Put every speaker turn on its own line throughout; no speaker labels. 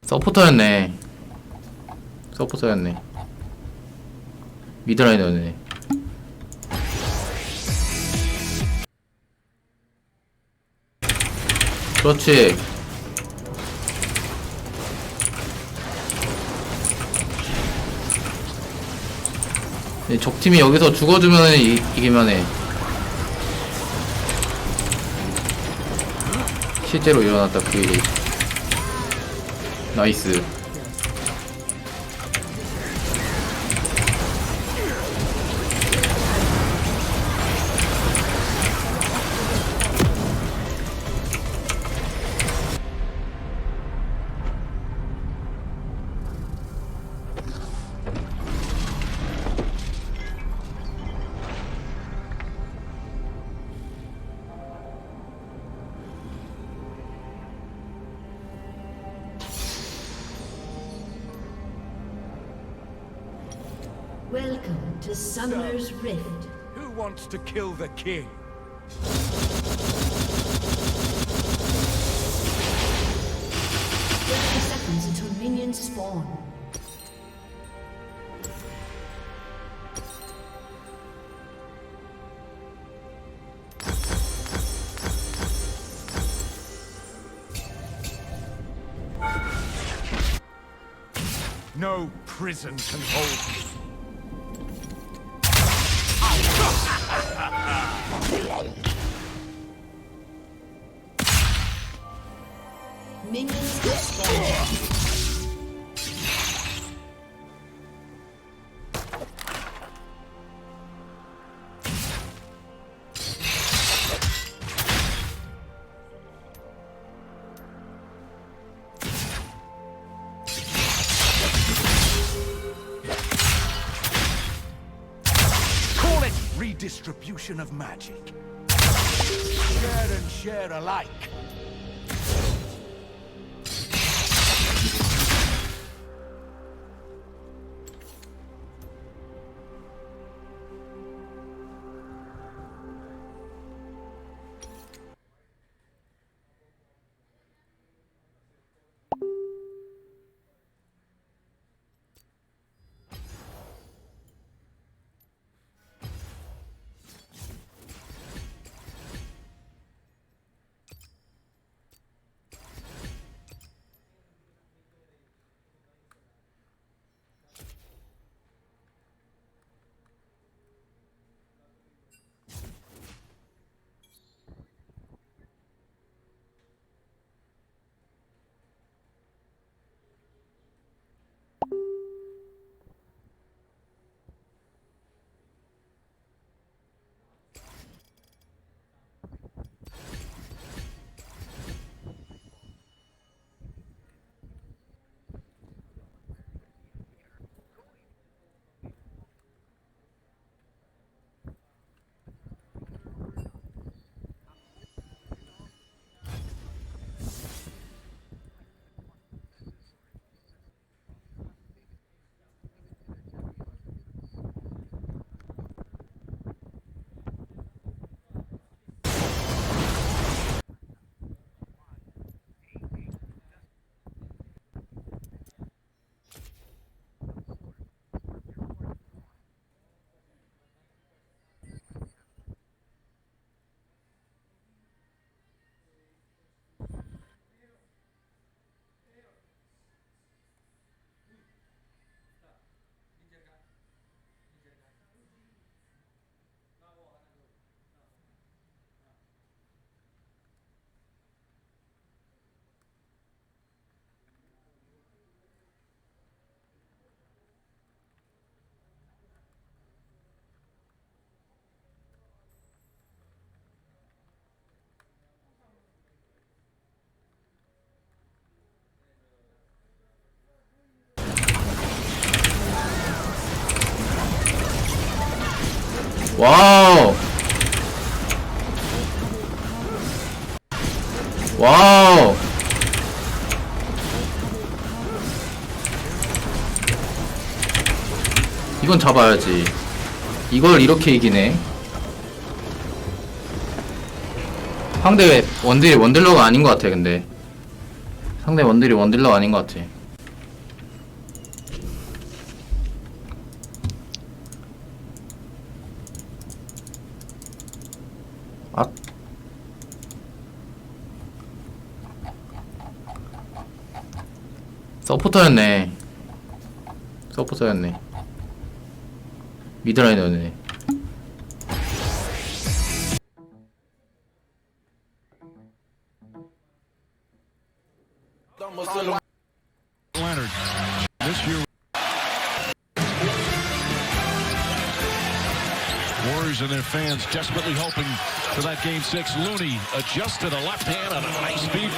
서포터였네. 서포터였네. 미드라이너였네. 그렇지. 적팀이 여기서 죽어주면 이기만 해. 실제로 일어났다 그 일이. 나이스.
Welcome to Summoner's Rift.
Who wants to kill the king?
30 seconds until minions spawn.
No prison can hold me.
Minions have spawned.
Call it redistribution of magic. Share and share alike.
와우. 와우. 이건 잡아야지. 이걸 이렇게 이기네. 상대 원딜이 원딜러가 아닌 것 같아. 근데 상대 원딜이 원딜러가 아닌 것 같아. 아, 서포터였네. 서포터였네. 미드라이너네.
Leonard. This year, Warriors and their fans desperately hoping for that Game 6. Looney adjusts to the left hand on a nice beat.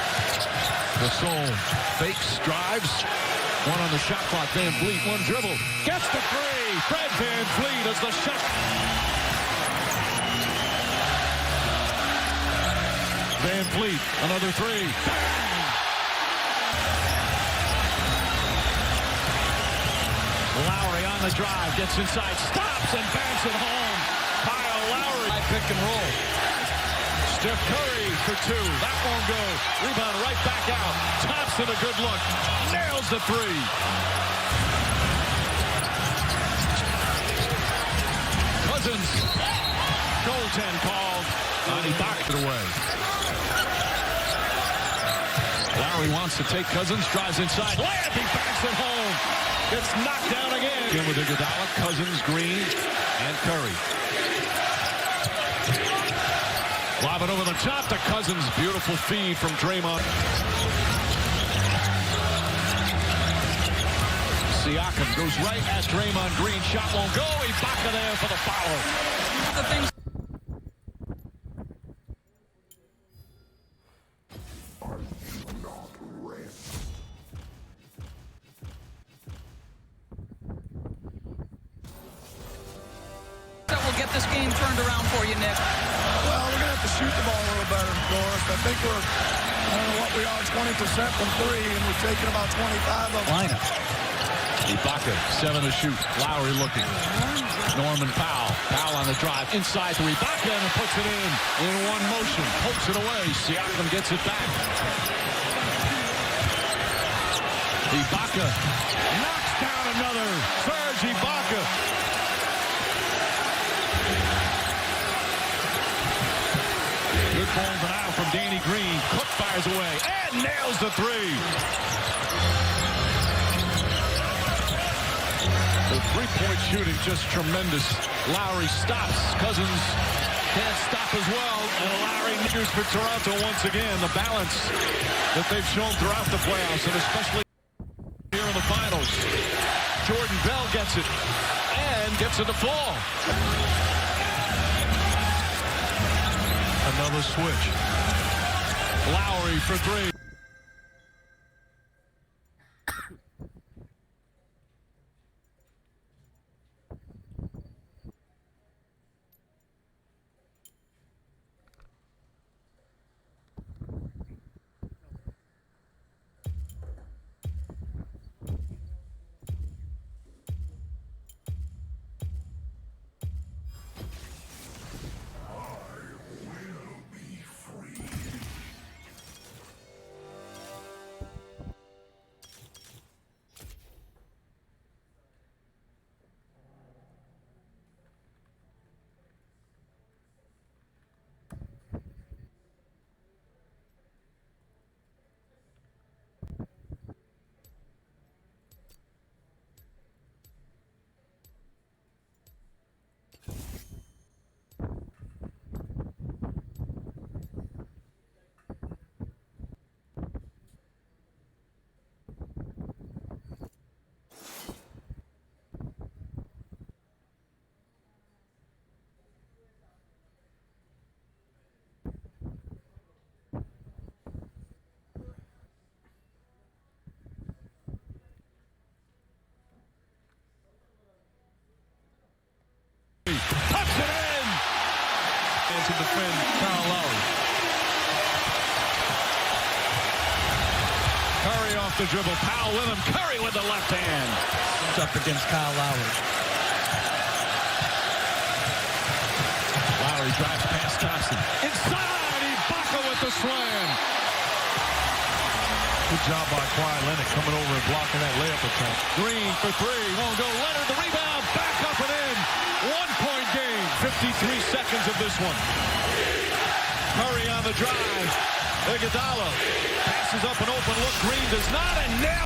Gasol fakes, drives. One on the shot clock. Van Vliet, one dribble. Gets the three. Fred Van Vliet as the shot. Van Vliet, another three. Lowry on the drive, gets inside, stops and banks it home. Kyle Lowry, pick and roll. Steph Curry for two. That won't go. Rebound right back out. Thompson a good look. Nails the three. Cousins. Goaltend called. He backed it away. Lowry wants to take Cousins, drives inside. Layup, he backs it home. Gets knocked down again. Again with Iguodala, Cousins, Green, and Curry. Lob it over the top to Cousins. Beautiful feed from Draymond. Siakam goes right at Draymond Green. Shot won't go. Ibaka there for the follow.
That will get this game turned around for you, Nick.
Well, we're going to have to shoot the ball a little better, Doris. I think we're, I don't know what we are, 20% from three, and we've taken about 25 of them.
Lineup. Ibaka, 7 to shoot. Lowry looking. Norman Powell. Powell on the drive. Inside to Ibaka and puts it in one motion. Pokes it away. Siakam gets it back. Ibaka knocks down another. Serge Ibaka. Good ball now from Danny Green. Cook fires away and nails the three. The three-point shooting just tremendous. Lowry stops. Cousins can't stop as well. And Lowry nears for Toronto once again. The balance that they've shown throughout the playoffs, and especially here in the finals. Jordan Bell gets it and gets it to fall. Another switch. Lowry for three. Curry off the dribble. Powell with him. Curry with the left hand.
It's up against Kyle Lowry.
Lowry drives past Thompson. Inside, Ibaka with the slam. Good job by Kawhi Leonard coming over and blocking that layup attempt. Green for three. Won't go. Leonard, the rebound. Back up and in. 1-point game. 53 seconds of this one. Curry on the drive. Iguodala passes up an open look. Green does not, and now.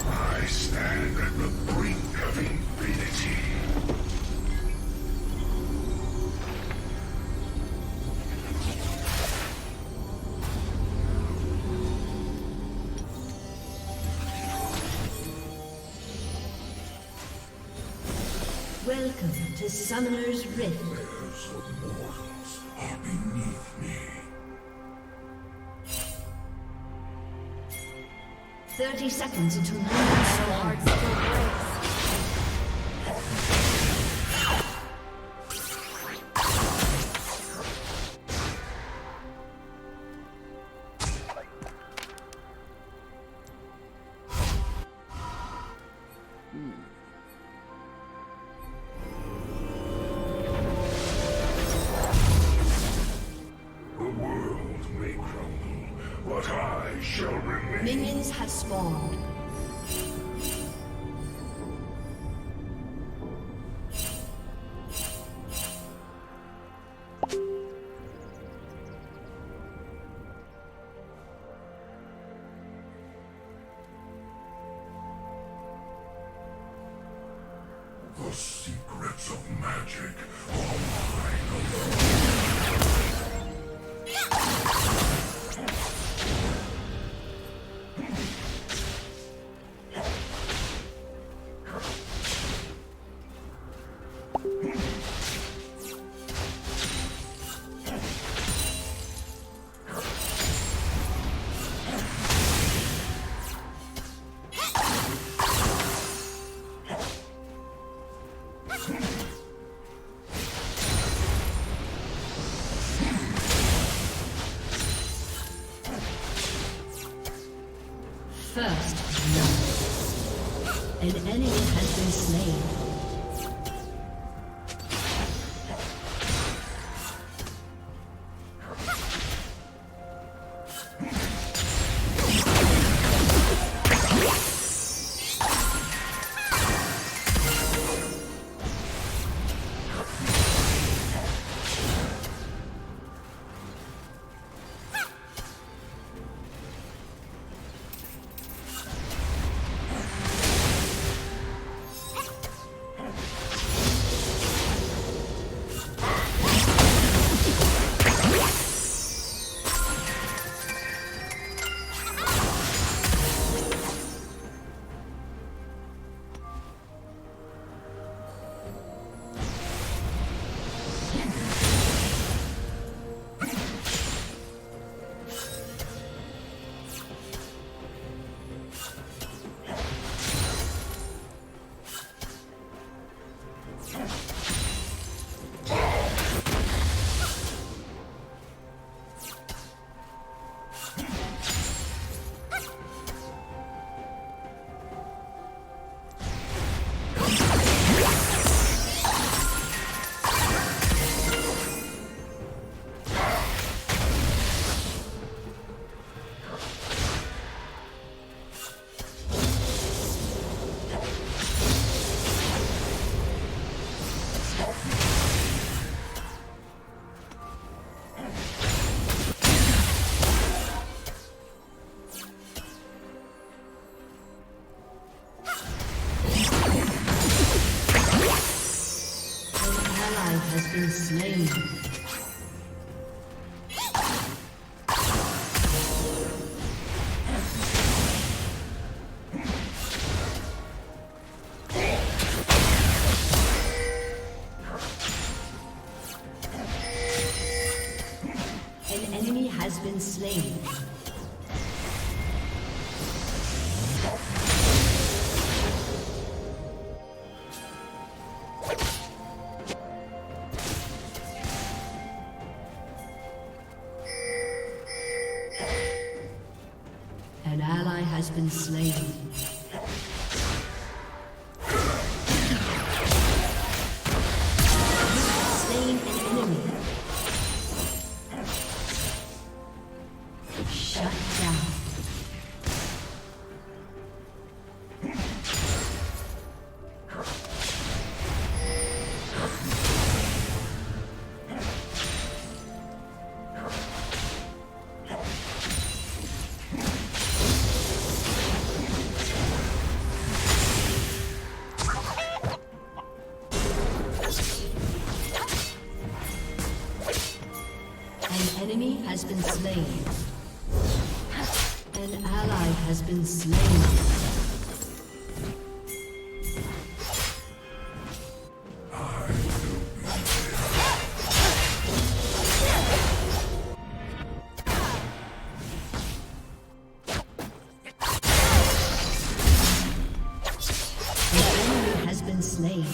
I stand at the brink of infinity.
Welcome to Summoner's Rift.
Layers of mortals are beneath me.
30 seconds until minions spawn.
The world may crumble, but I shall remain.
Minions have spawned.
The secrets of magic are mine alone.
First blood. An enemy has been slain. Has been slain. An enemy has been slain. has been slain. Slain an enemy. Shut down. An enemy has been slain. An ally has been slain. Slain.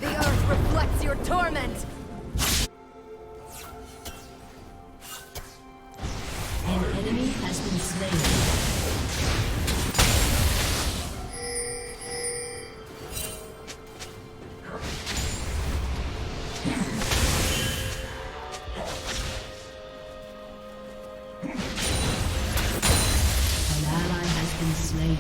The earth reflects your torment!
An enemy has been slain. An ally has been slain.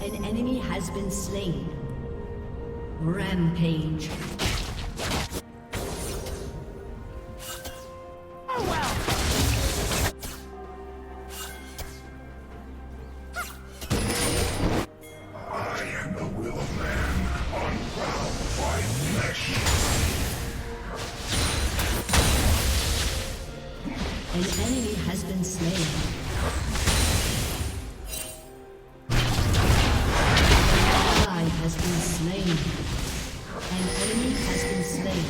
An enemy has been slain. Rampage.
I am the will of man, unbound by flesh.
An enemy has been slain. Has been slain. An enemy has been slain.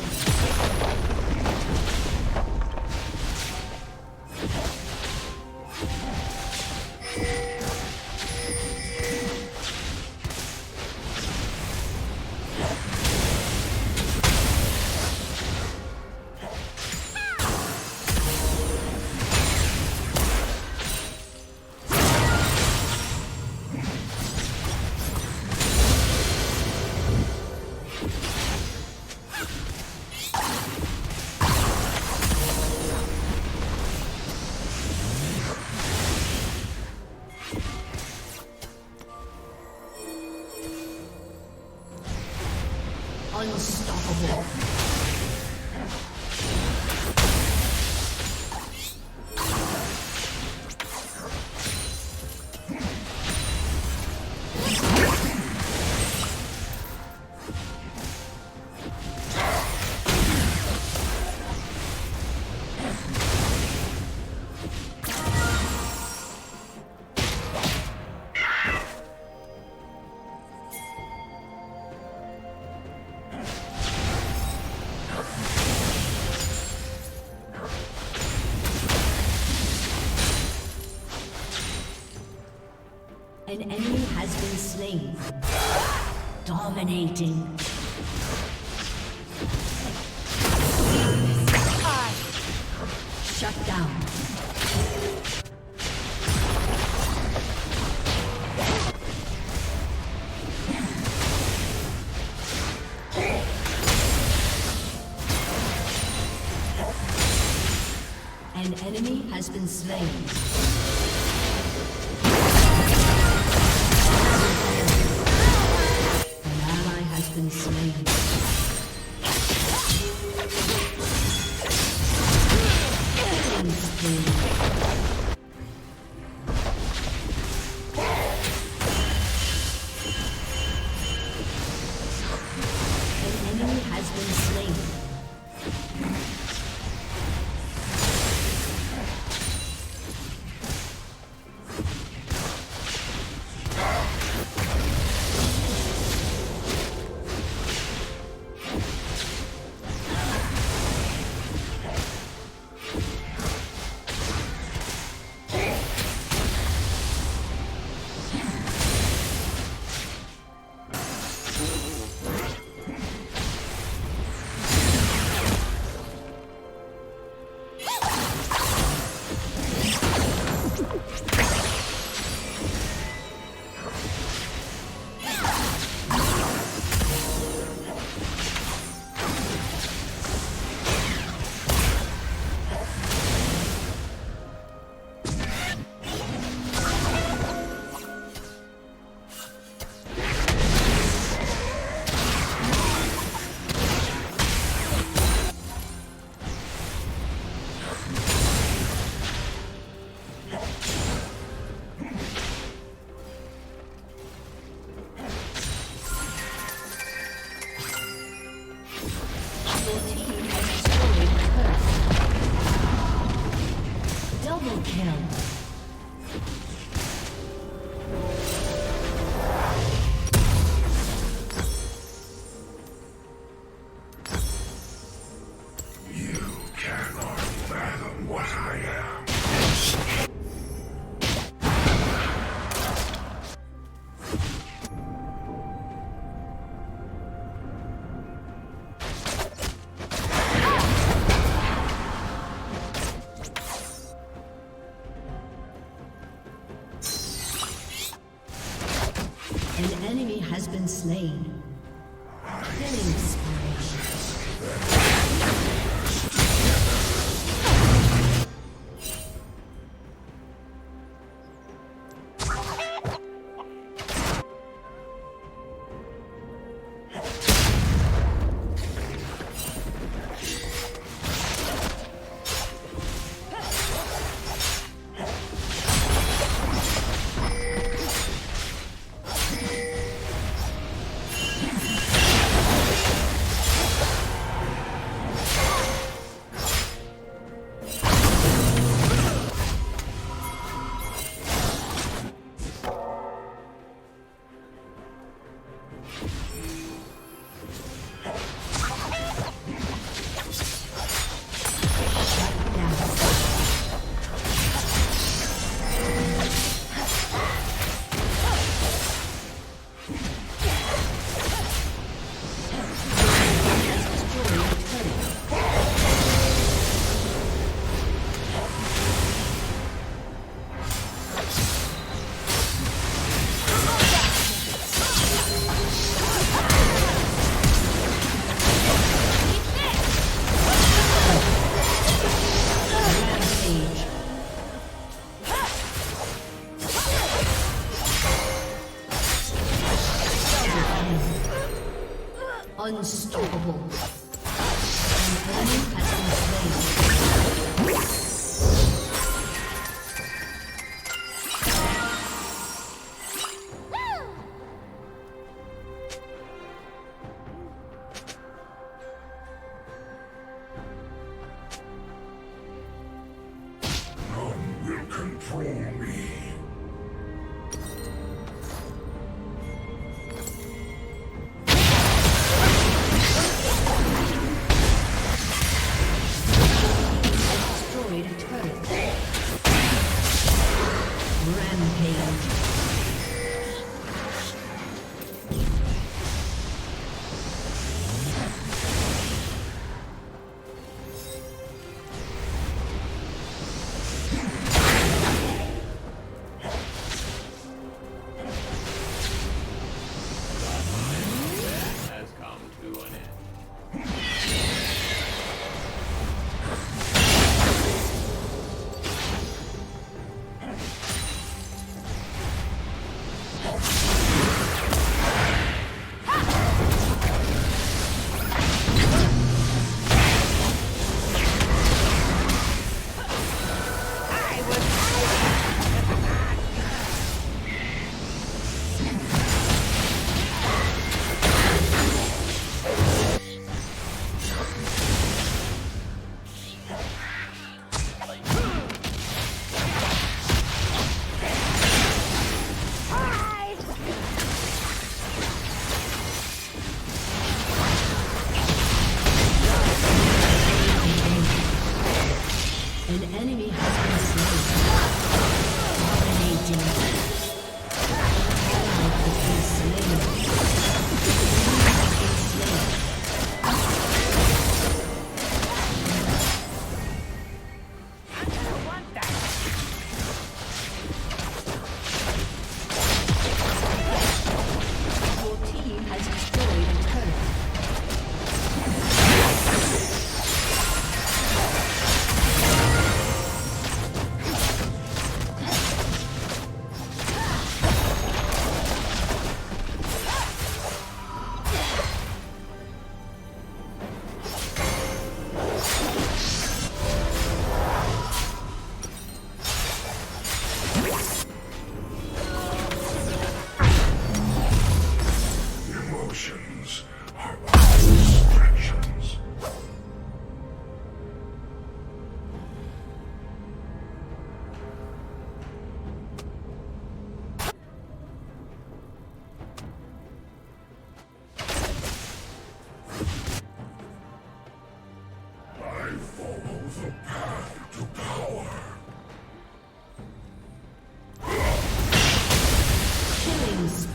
An enemy has been slain. Dominating. Shut down. An enemy has been slain. An ally has been slain. An enemy has been slain. Double kill.
You cannot fathom what I am.
An enemy has been slain. Killing spree.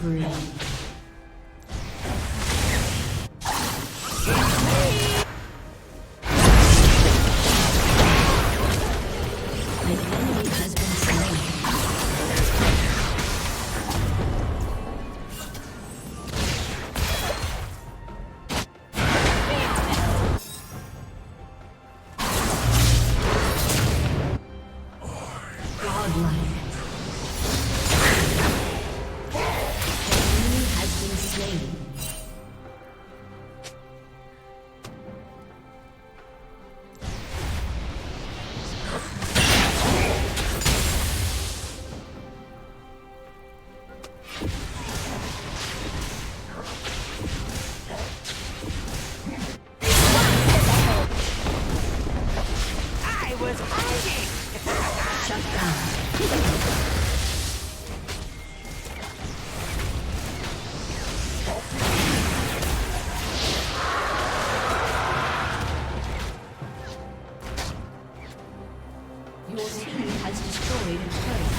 spree. An enemy has been slain. Godlike. An enemy has been slain. Shut down. Your team has destroyed a turret.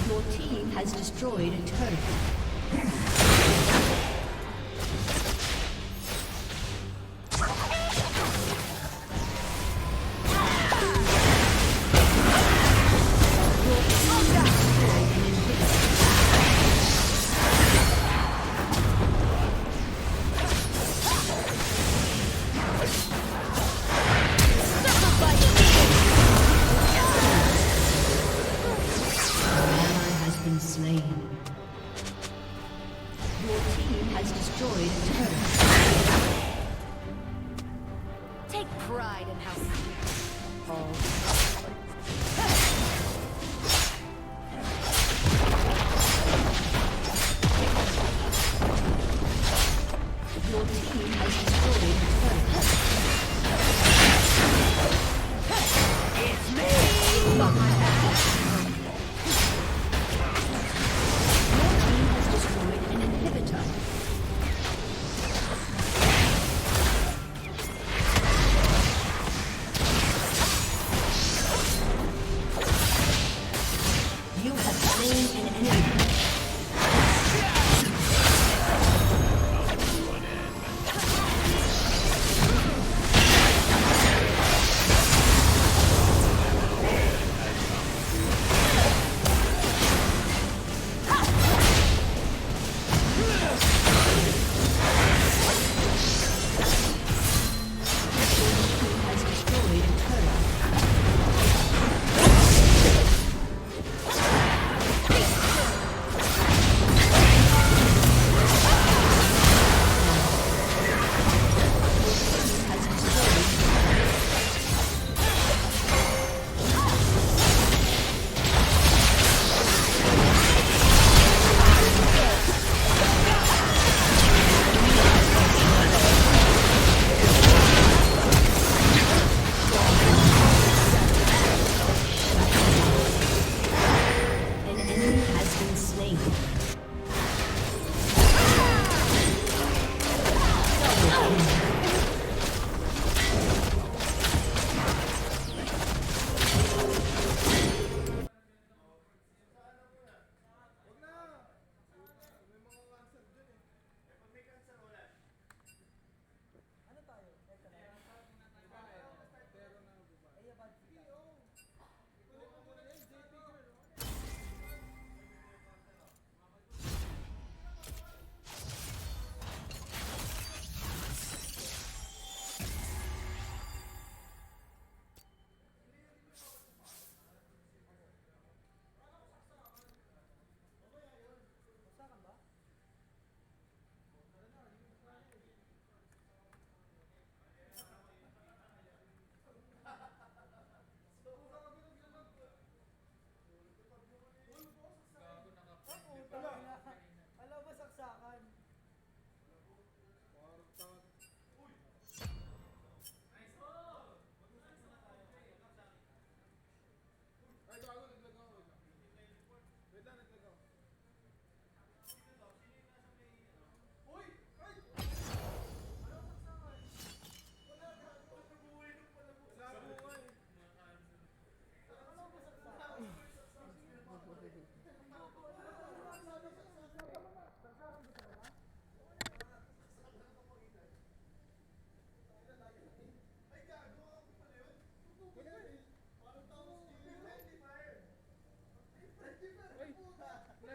Your team has destroyed a turret. Ally has been slain. Your team has destroyed a turret.
Take pride in how
Your team has destroyed a turret. Your team has destroyed an inhibitor. You have slain an enemy. Has destroyed a turret.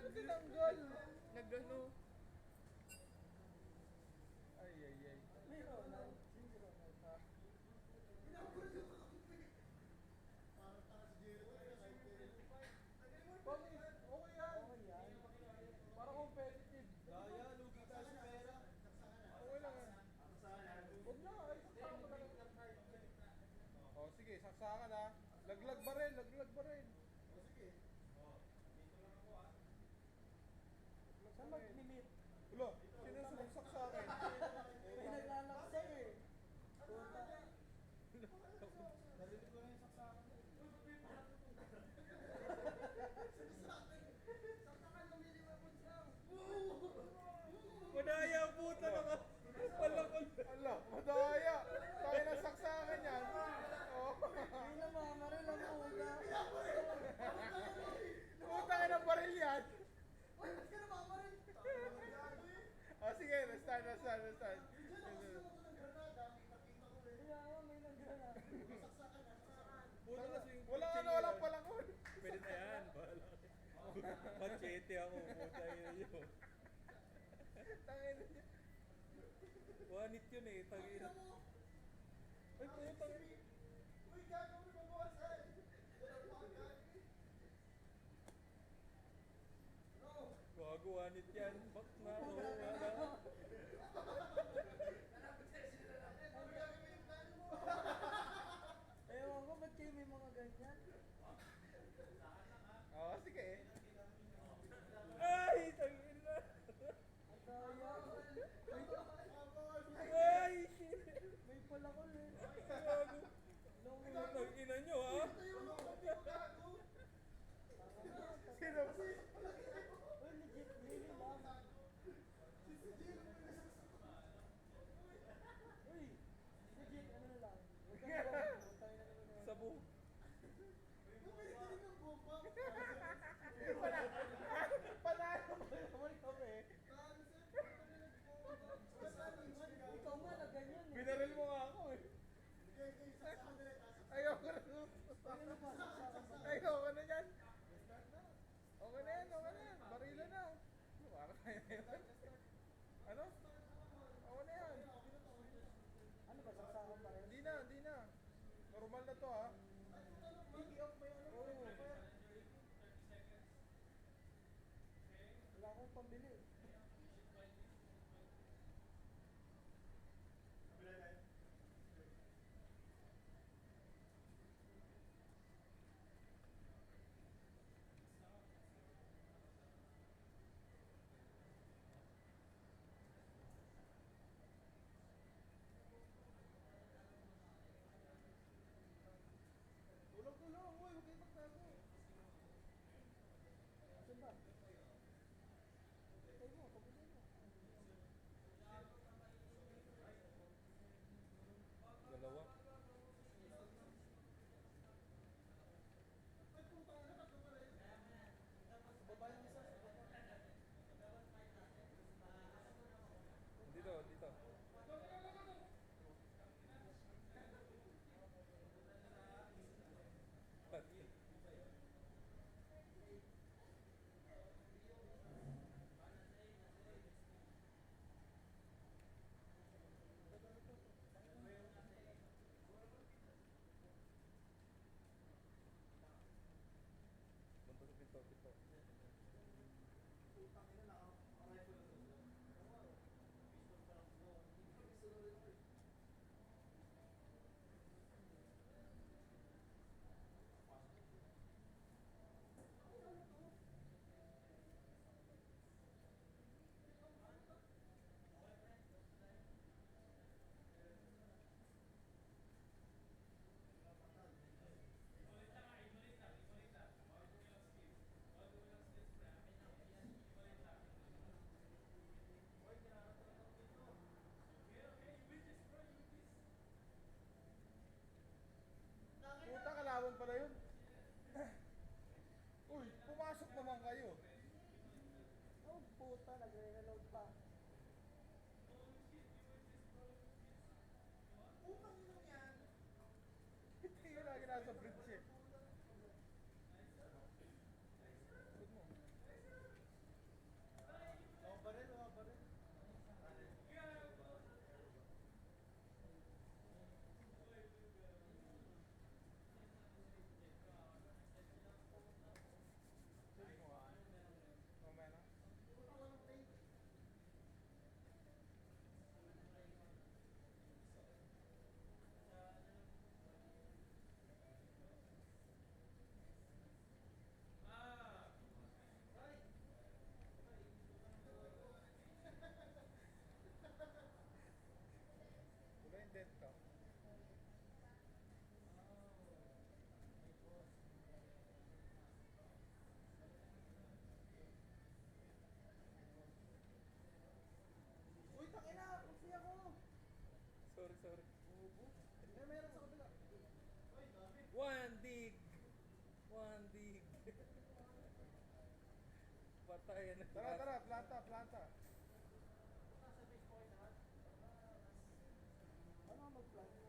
Tinanggal. Nagano. Ay, ay, ay. May Ronald. Sino si Ronald? Okay yan. Okay yan. Para competitive. Daya, lugi tayo sa pera. Okay lang yan. Huwag na, ay saksakan mo na lang. O sige, saksakan ha. Laglag ba rin, laglag ba rin. O sige. Saan mag-limit? Ulo, sinusubagsak sa akin. May naglalaksak eh. Puta. Narinig ko na yung saksakan. Saksakan ng minimum lang. Madaya puta mga palakol. Ala, madaya. Tayo ng saksakan yan. Oh. Hindi na mamaril ang puta. Puta ka ng baril yan. Uy, ba't ka na mamaril? Oh, sige, restart. Walang palakol.
Pwede na yan. Machete ako. Puta yun.
Tangin niya.
Wanit yun eh. Tangin.
Ay, putang. Uy, gagawin mo mo sa
Gago, wanit yan. Bak na.
Ewan ko, ba't kayo may mga ganyan? Oo, sige eh.
Ay! Tangin na.
Ay!
May palakol eh. Gago. Tangin na nyo ha.
Sino?
Uy, legit. Really lang. Uy, legit. Ano na lang. Sabu.
Panalo mo naman kami.
Ikaw nga na ganyan eh.
Binaril mo nga ako eh. Ayoko na. Ayoko na yan. Okay na yan. Barila na. Para kaya na yan. Ano? Okay na yan.
Ano ba, saksakan pa rin?
Hindi na. Normal na to ha.
I-off mo yung ano?
Oo.
Wala akong pambili.
Tulog. Uy, huwag kayo magtago.
Saan ba? Tayo mo, pagpapin mo. Dalawa. Dito. Pati. Punta sa pinto.
Puta, kalaban pala yun. Uy, pumasok naman kayo.
Oh, puta, nagre-reload pa.
Putang ina yan. Hindi yun lagi nasa bridge eh. Good mo. Tara, tara, planta, planta. Ano mag-planta?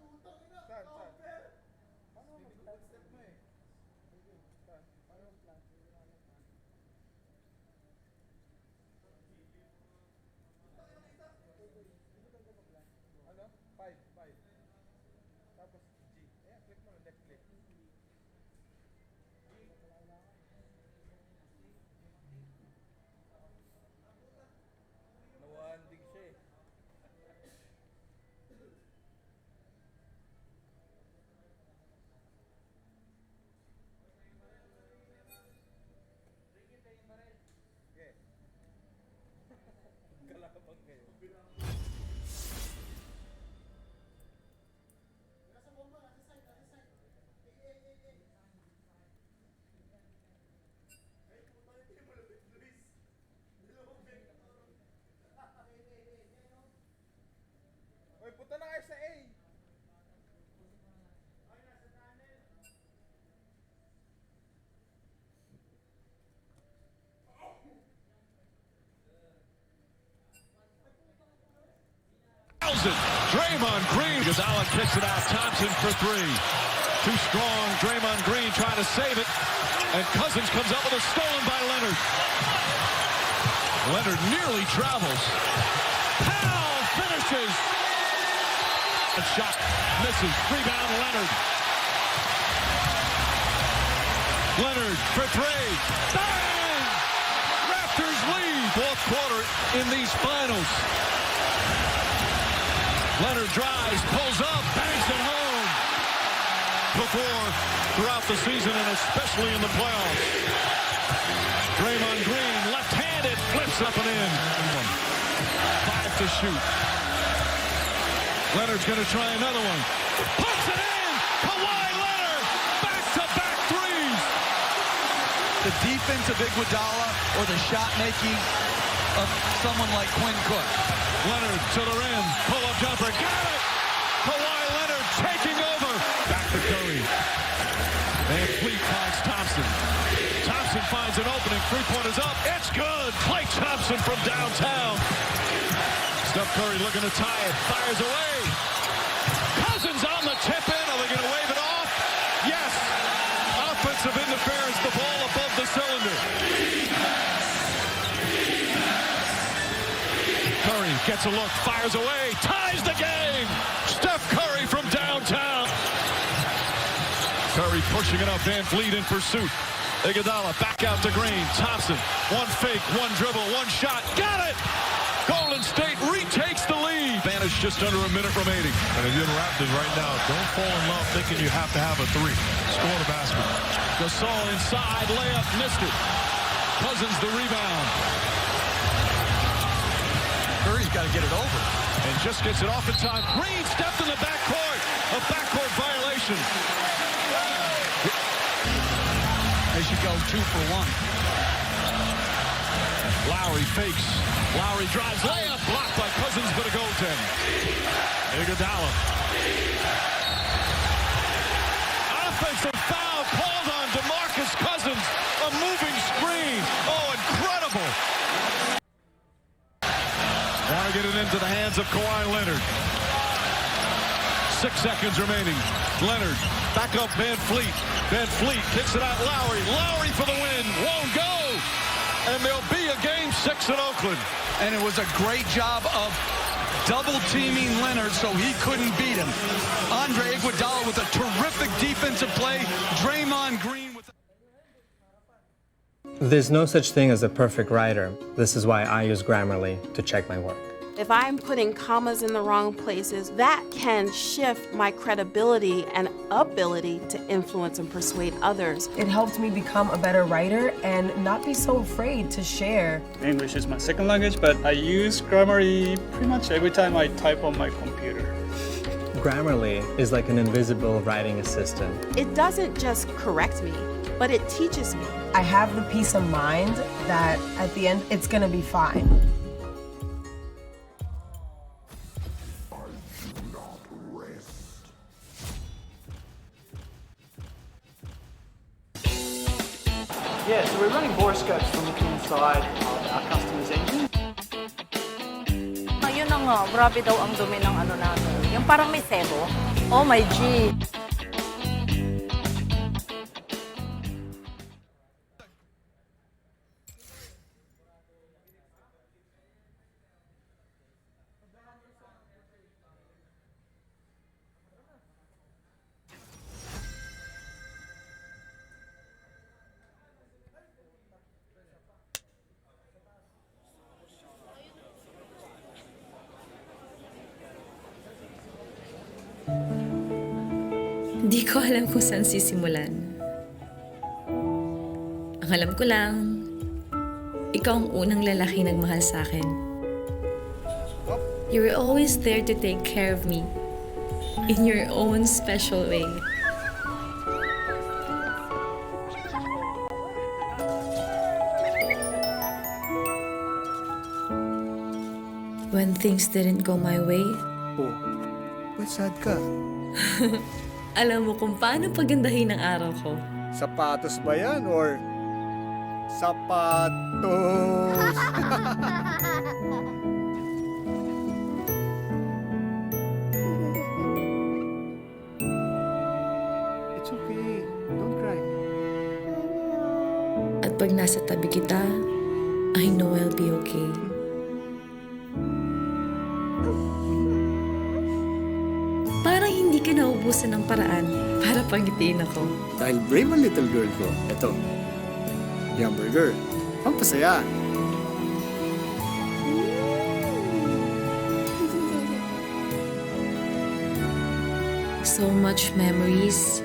Putang ina! Saan, saan? Paano mag-planta? Step mo eh. Sige, saan? Paano mag-planta? Ano? 5, 5. Tapos G. Ayan, click mo, left click. Nawahandig siya eh. Okay. Kalabang kayo. Oy, punta na kayo sa A.
Draymond Green. Iguodala kicks it out. Thompson for three. Too strong. Draymond Green trying to save it. And Cousins comes up with a stolen by Leonard. Leonard nearly travels. Powell finishes. A shot misses. Rebound Leonard. Leonard for three. Bang! Raptors lead. Fourth quarter in these finals. Leonard drives, pulls up, bangs it home. Before, throughout the season, and especially in the playoffs. Draymond Green, left-handed, flips up and in. 5 to shoot. Leonard's going to try another one. Puts it in! Kawhi Leonard! Back-to-back threes!
The defense of Iguodala or the shot making of someone like Quinn Cook.
Leonard to the rim, pull-up jumper, got it! Kawhi Leonard taking over. Back to Curry. Van Fleet finds Thompson. Thompson finds an opening, three-pointers up, it's good! Klay Thompson from downtown. Steph Curry looking to tie it, fires away. Cousins on the tip-in, are they going to wave it off? Yes! Offensive interference, the ball above the cylinder. Curry gets a look, fires away, ties the game! Steph Curry from downtown. Curry pushing it up, Van Fleet in pursuit. Iguodala back out to Green. Thompson, one fake, one dribble, one shot. Got it! Golden State retakes the lead. Advantage just under a minute remaining.
And if you're the Raptors right now, don't fall in love thinking you have to have a three. Score the basket.
Gasol inside, layup, missed it. Cousins the rebound.
Curry's got to get it over.
And just gets it off in time. Green stepped in the backcourt. A backcourt violation.
They should go 2 for 1.
Lowry fakes. Lowry drives. Layup blocked by Cousins, but a goaltend. Iguodala. Offensive foul called on DeMarcus Cousins. A moving screen. Oh, incredible. Want to get it into the hands of Kawhi Leonard. 6 seconds remaining. Leonard back up Van Fleet. Van Fleet kicks it out. Lowry. Lowry for the win. Won't go. And there'll be a game 6 in Oakland.
And it was a great job of double-teaming Leonard so he couldn't beat him. Andre Iguodala with a terrific defensive play. Draymond Green with...
There's no such thing as a perfect writer. This is why I use Grammarly to check my work.
If I'm putting commas in the wrong places, that can shift my credibility and ability to influence and persuade others.
It helped me become a better writer and not be so afraid to share.
English is my second language, but I use Grammarly pretty much every time I type on my computer.
Grammarly is like an invisible writing assistant.
It doesn't just correct me, but it teaches me.
I have the peace of mind that at the end it's gonna be fine.
Yeah, so we're running borescopes to look inside of our customers' engine.
Ayun na nga, grabe daw ang dumi ng ano natin. Yung parang may sebo. Oh my G.
Hindi ko alam kung saan sisimulan. Ang alam ko lang, ikaw ang unang lalaki nagmahal sa akin. You were always there to take care of me in your own special way. When things didn't go my way,
Oh, ba't sad ka?
alam mo kung paano pagandahin ang araw ko.
Sapatos ba yan or sapatos? It's okay. Don't cry.
At pag nasa tabi kita, I know I'll be okay. Parang hindi ka naubusan ng paraan para pangitiin ako.
Dahil brave ang little girl ko. Ito. Yung burger. Pampasaya.
So much memories.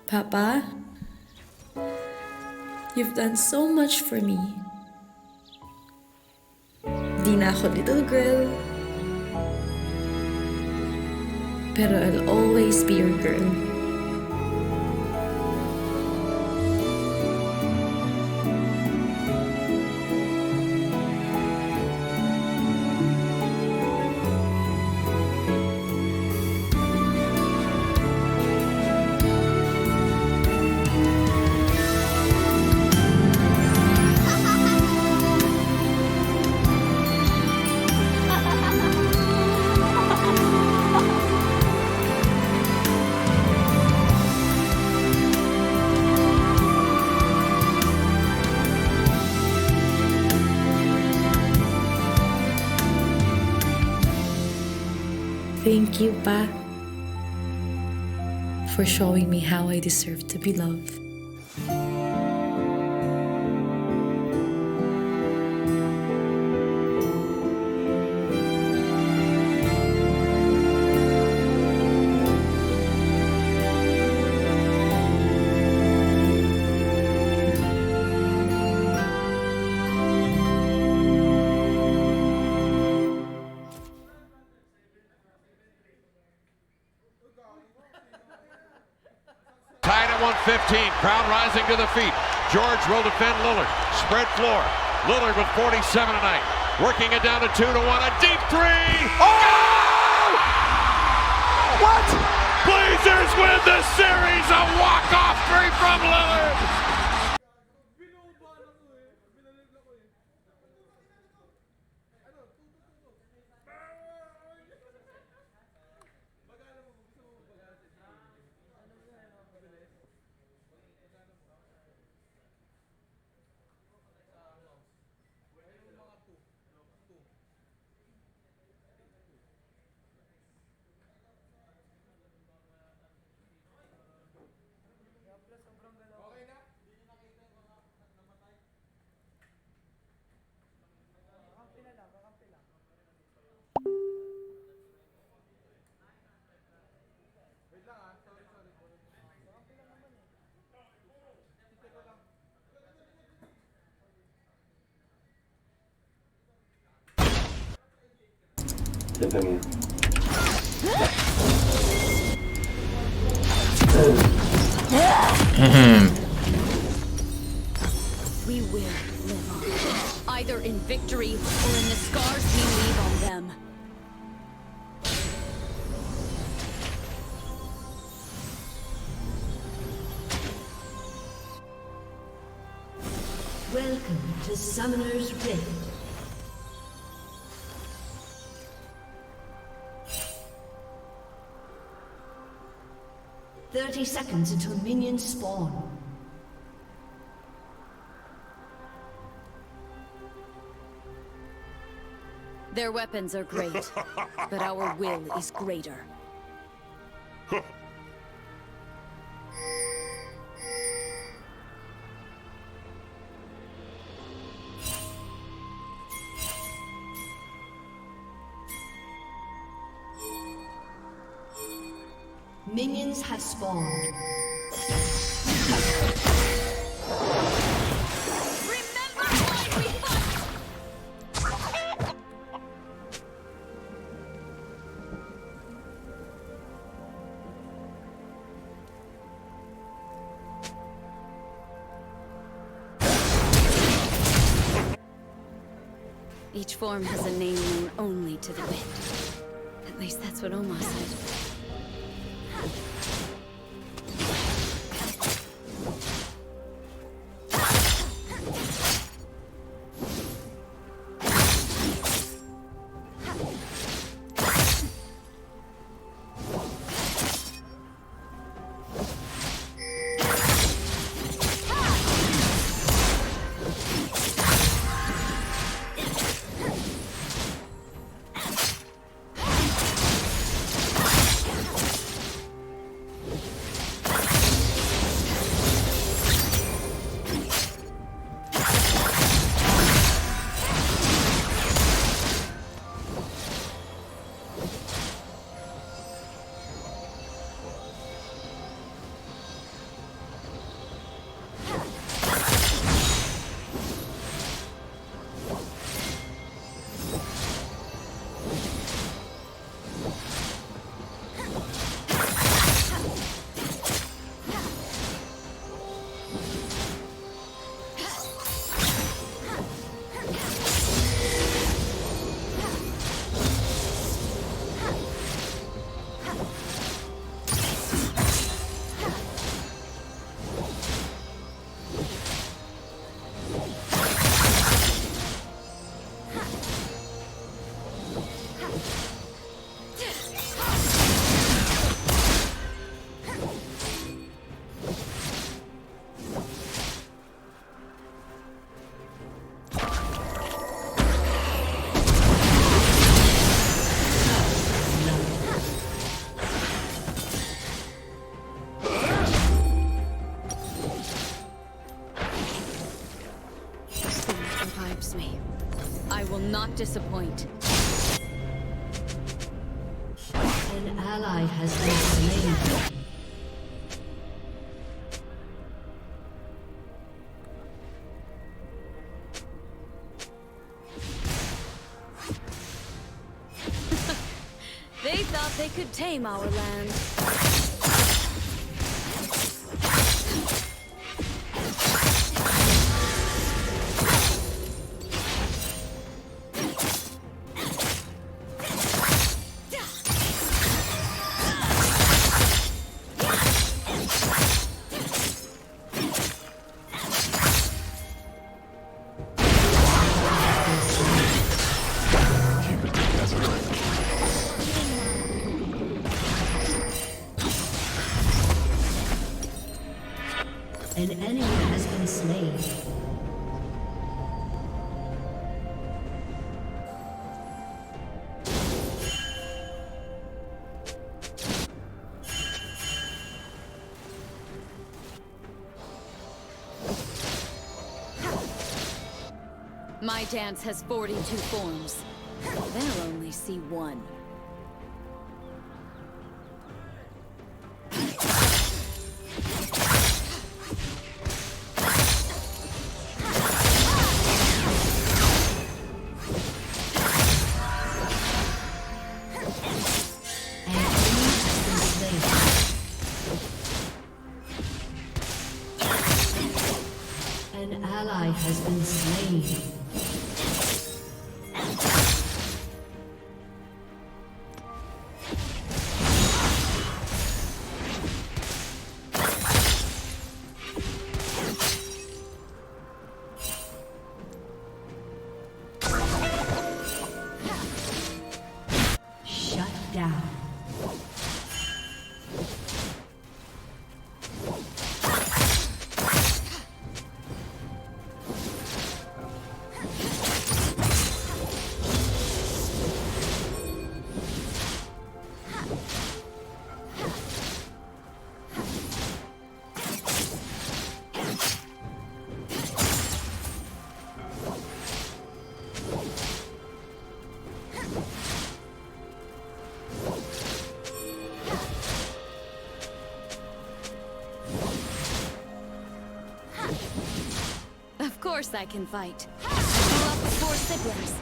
Papa, you've done so much for me. Di na ako little girl, pero I'll always be your girl. Thank you, Pa, for showing me how I deserve to be loved.
Tied at 115. Crowd rising to the feet. George will defend Lillard. Spread floor. Lillard with 47 tonight. Working it down to 2-1. A deep three. Oh! What? Blazers win the series. A walk-off three from Lillard.
We will live on, either in victory or in the scars we leave on them.
Welcome to Summoner's Rift. "30 seconds until minions spawn.
Their weapons are great, but our will is greater.
Minions have spawned.
Each form has a name known only to the wind. At least that's what Omar said. Not disappoint.
An ally has been slain.
They thought they could tame our land.
An enemy has been slain.
My dance has 42 forms. They'll only see one.
An ally has been slain.
course I can fight. I grew up with 4 siblings.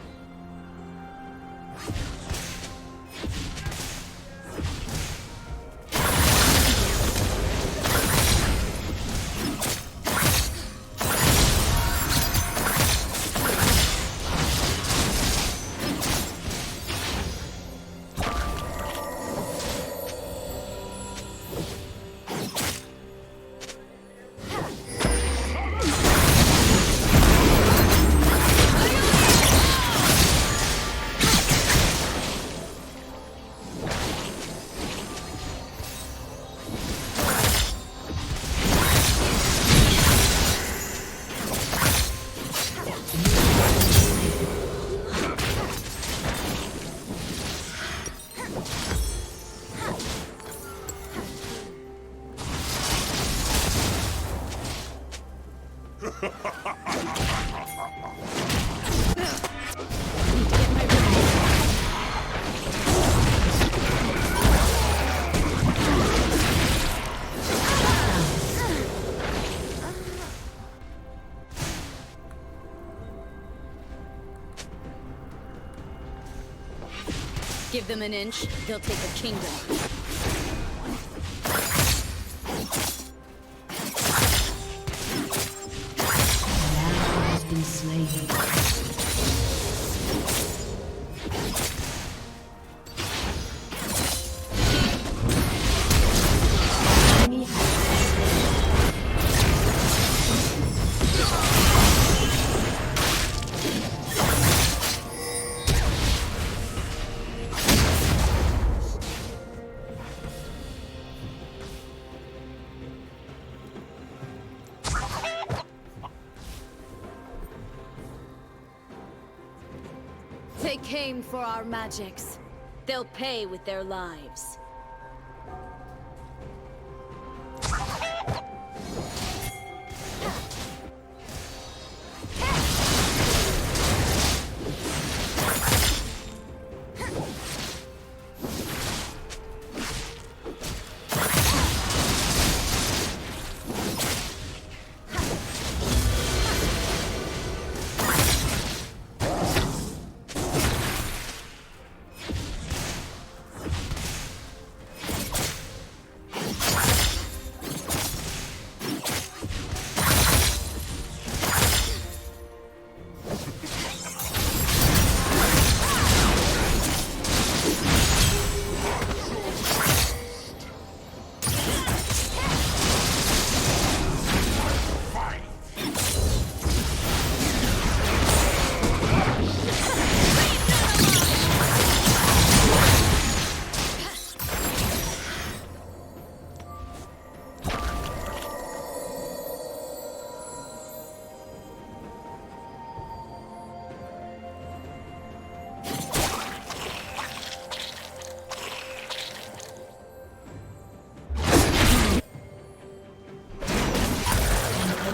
Give them an inch, they'll take a kingdom.
Has been slain.
They came for our magics. They'll pay with their lives.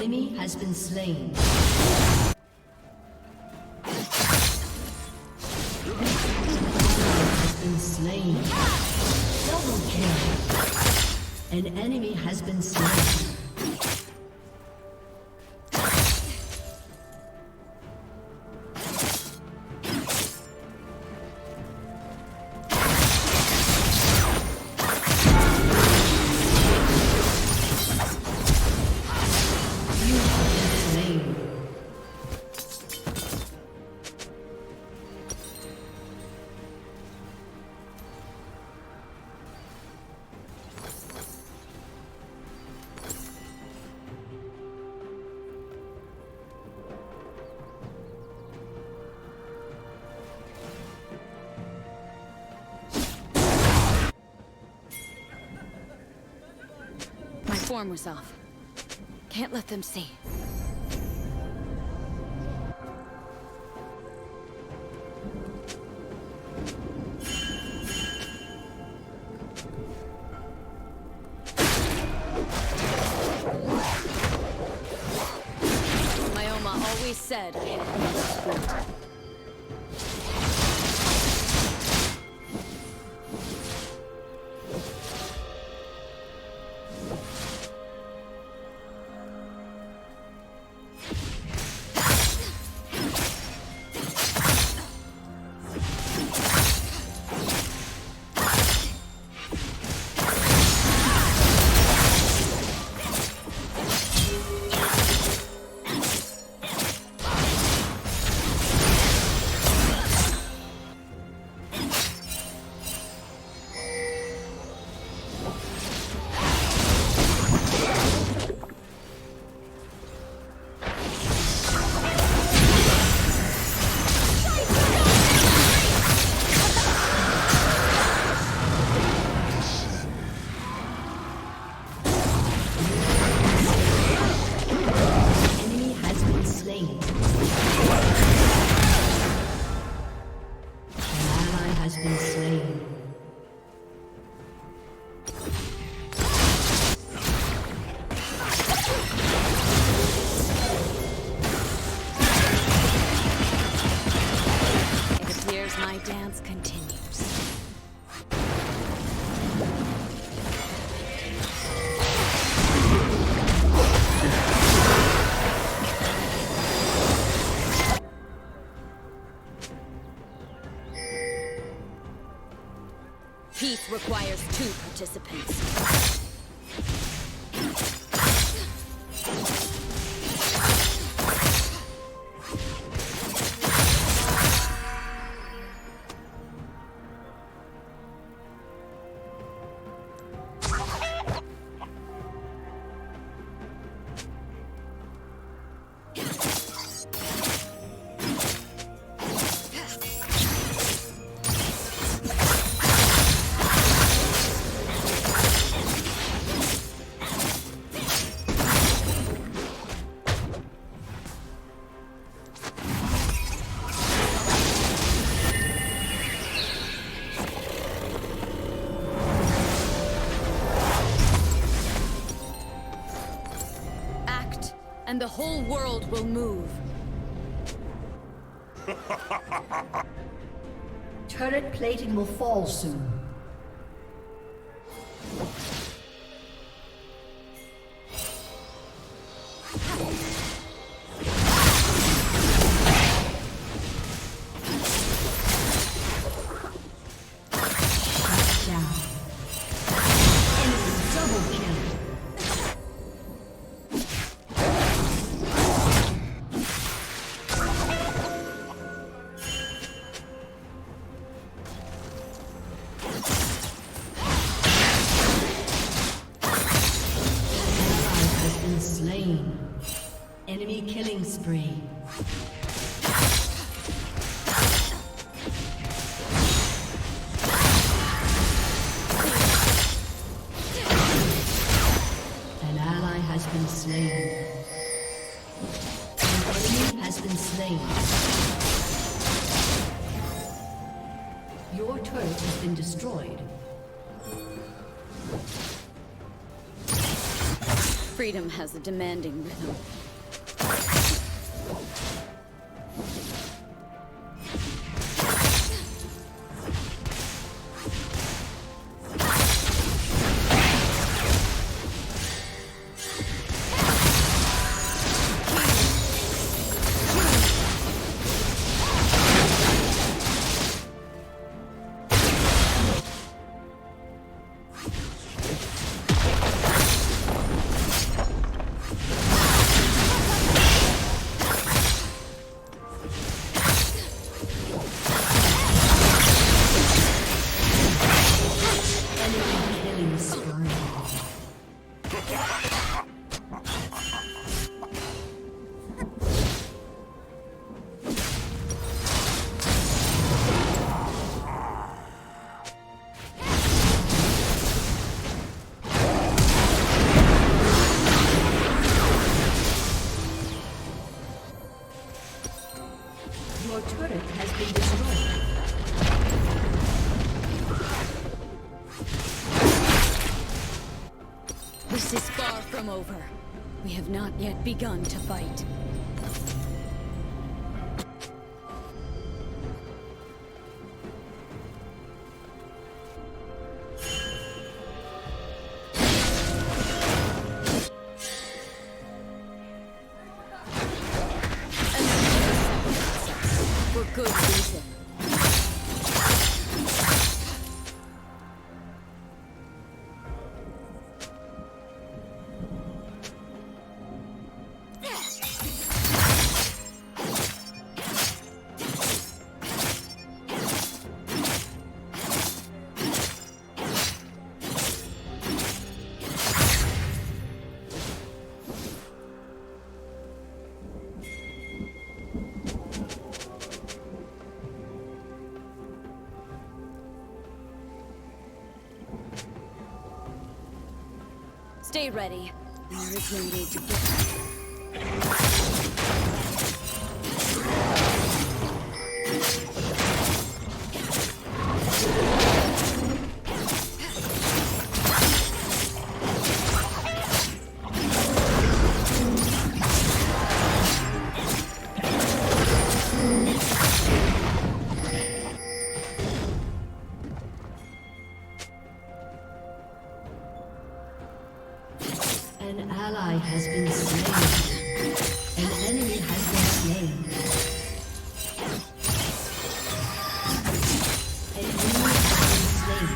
Enemy has been slain. Has been slain. Double kill. An enemy has been slain. My form was off. Can't let them see. My Oma always said I had no spirit. dance continues. Peace requires 2 participants. And the whole world will move.
Turret plating will fall soon. Enemy killing spree. An ally has been slain. An enemy has been slain. Your turret has been destroyed.
Freedom has a demanding rhythm.
Your turret has been destroyed.
This is far from over. We have not yet begun to fight. For good reason. Stay ready. There is no need to get.
has been slain. An enemy has been slain. An enemy has been slain.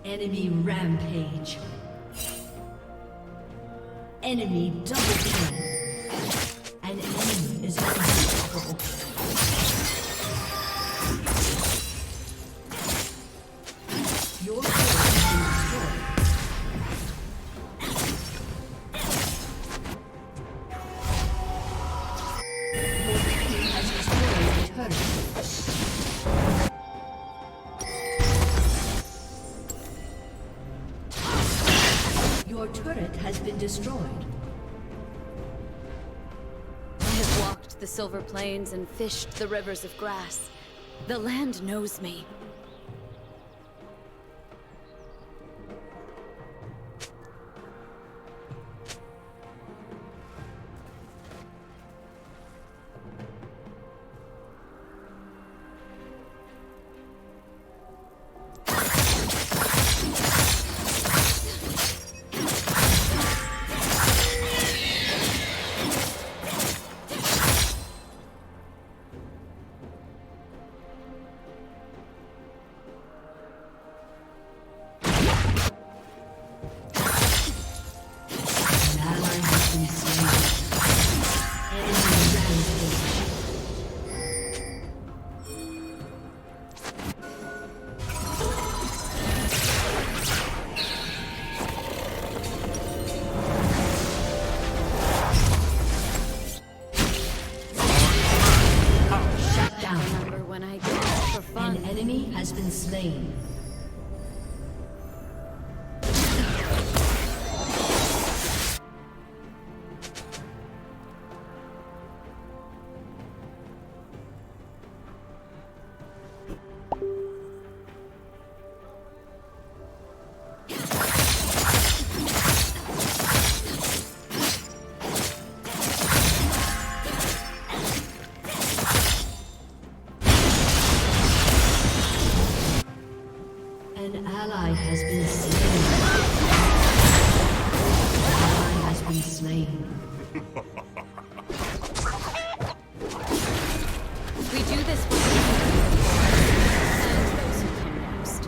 Enemy rampage. Enemy double kill. An enemy is unstoppable. Your turret has been destroyed. Your team has destroyed a turret. Your turret has been destroyed.
I have walked the silver plains and fished the rivers of grass. The land knows me.
An enemy has been slain. An ally has been slain. An ally has been slain.
We do this for and those who come next.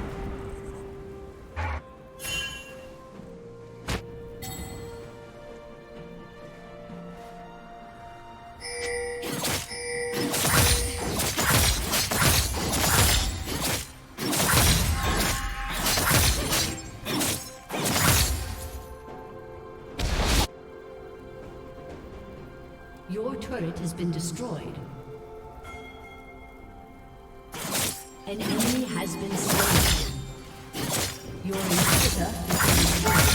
Your turret has been destroyed. An enemy has been slain. Your inhibitor has been destroyed.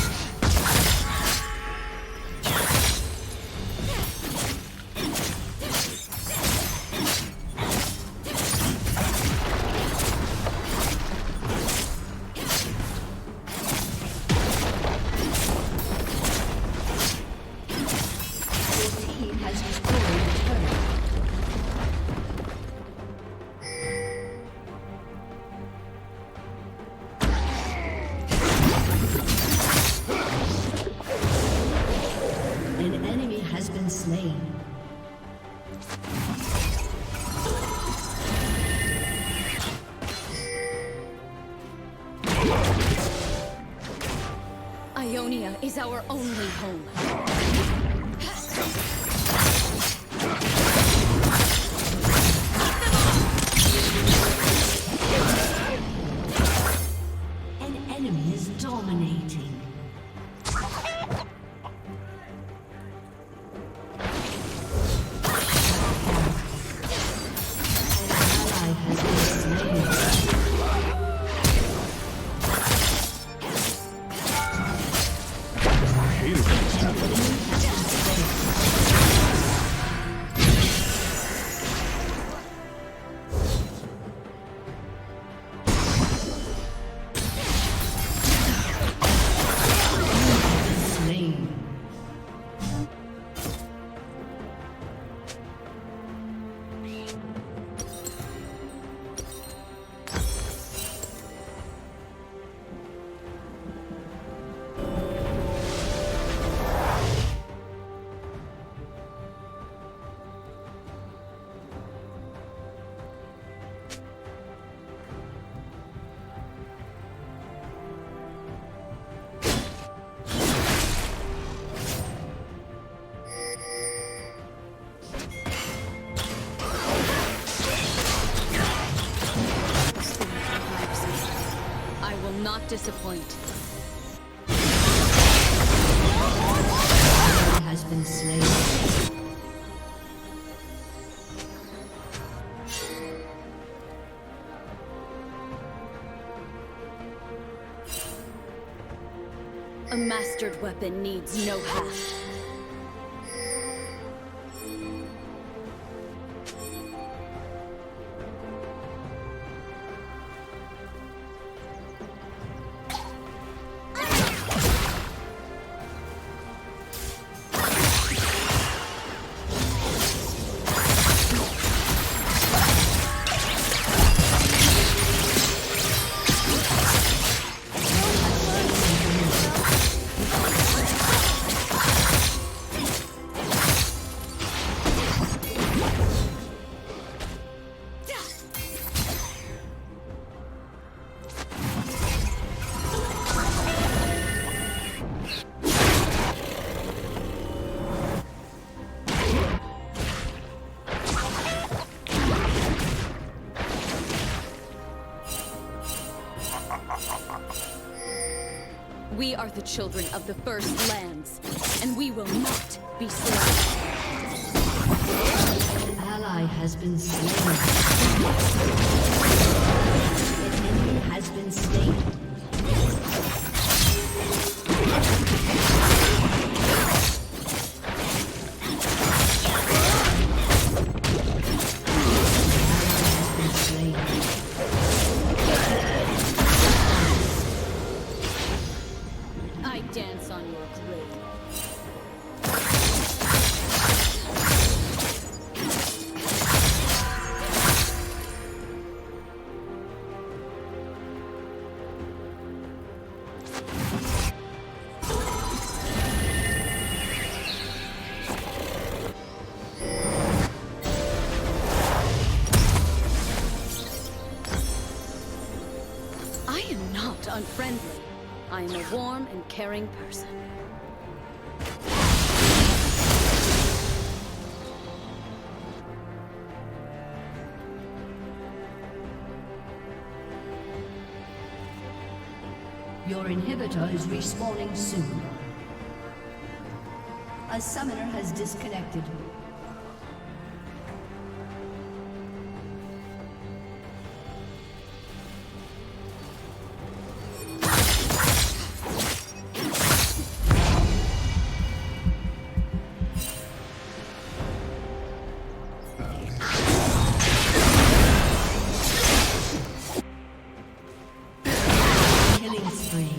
An enemy has been slain.
Ionia is our only home.
An enemy is dominating.
not disappoint.
Has been slain.
A mastered weapon needs no haft. We are the children of the First Lands, and we will not be slain.
An ally has been slain. An enemy has been slain.
I dance on your grave. I am not unfriendly. I am a warm and caring person.
Your inhibitor is respawning soon. A summoner has disconnected. Killing spree.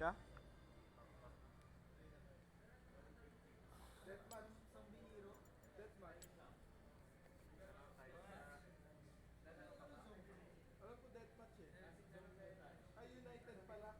siya? Deathmatch, isang bihiro. Deathmatch. Alam ko deathmatch eh. Ay, United pala.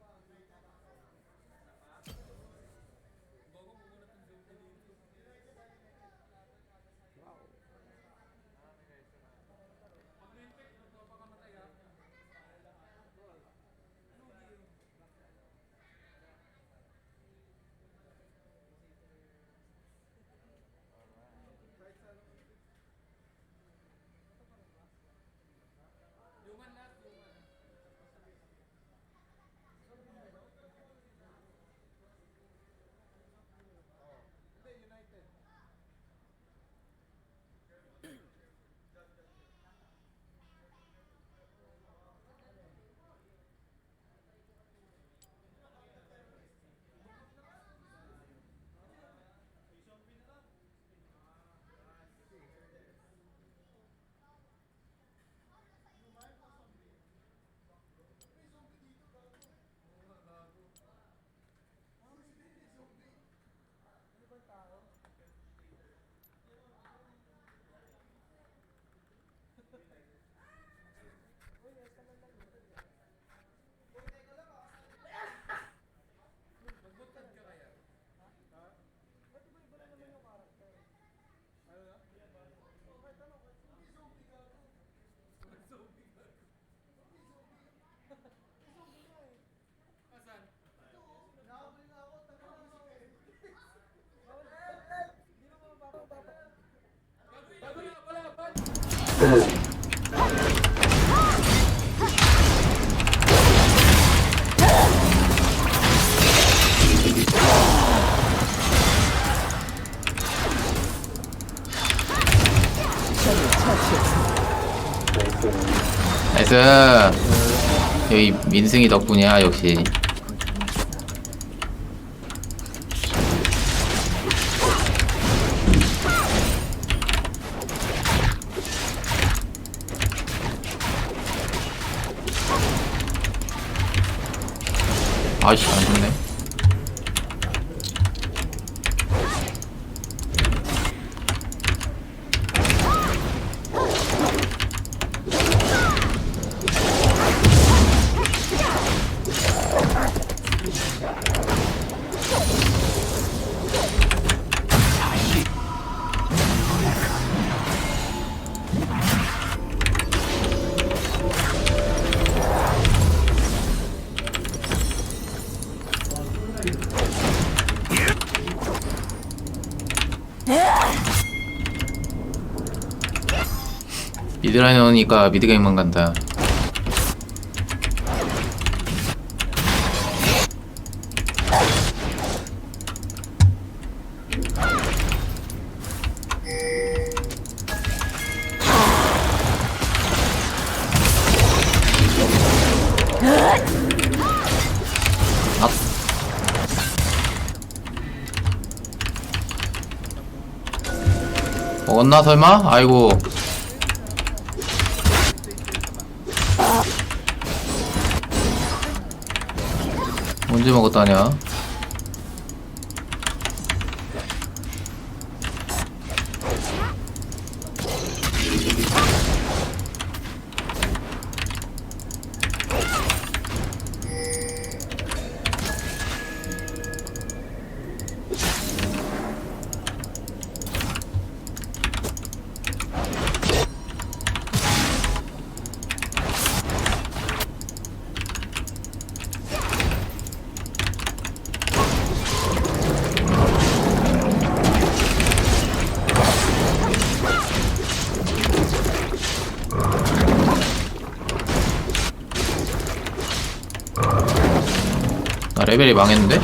나이스. 여기 민승이 덕분이야 역시. 아이씨 안 좋네. 미드라인 오니까 미드게임만 간다. 먹었나 설마? 아이고. 언제 먹었다냐? 나 레벨이 망했는데?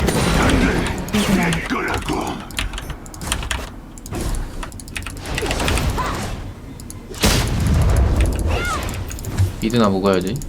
미드나 먹어야지.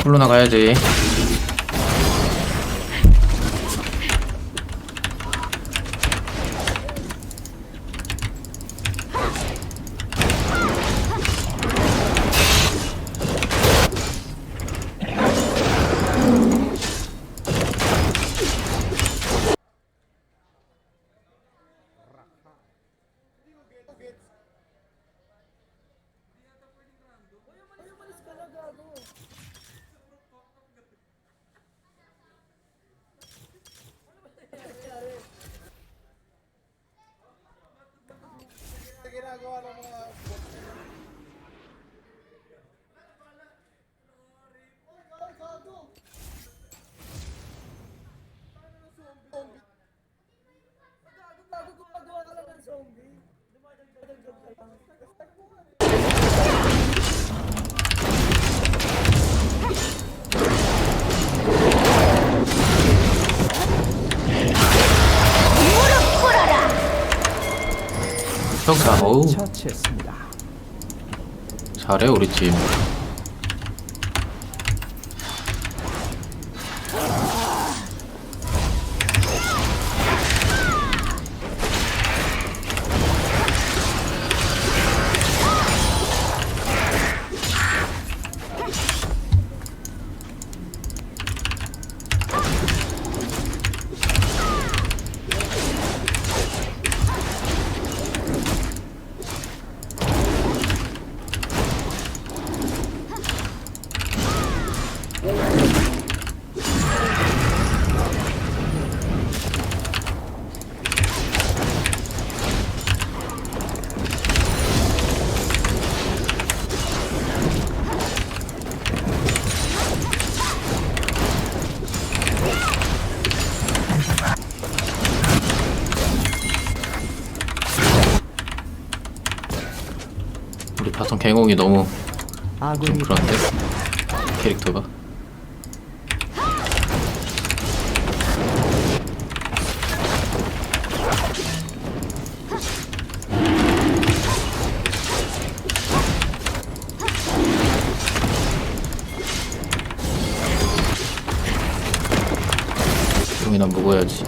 홀로 나가야지.
Ginagawa ng mga gumagawa ka lang ng zombie. Dumadagdag ka lang.
평타. 어우. 잘해 우리 팀. 우리 바텀 갱홍이 너무 좀 그런데 캐릭터가. 용이나 먹어야지.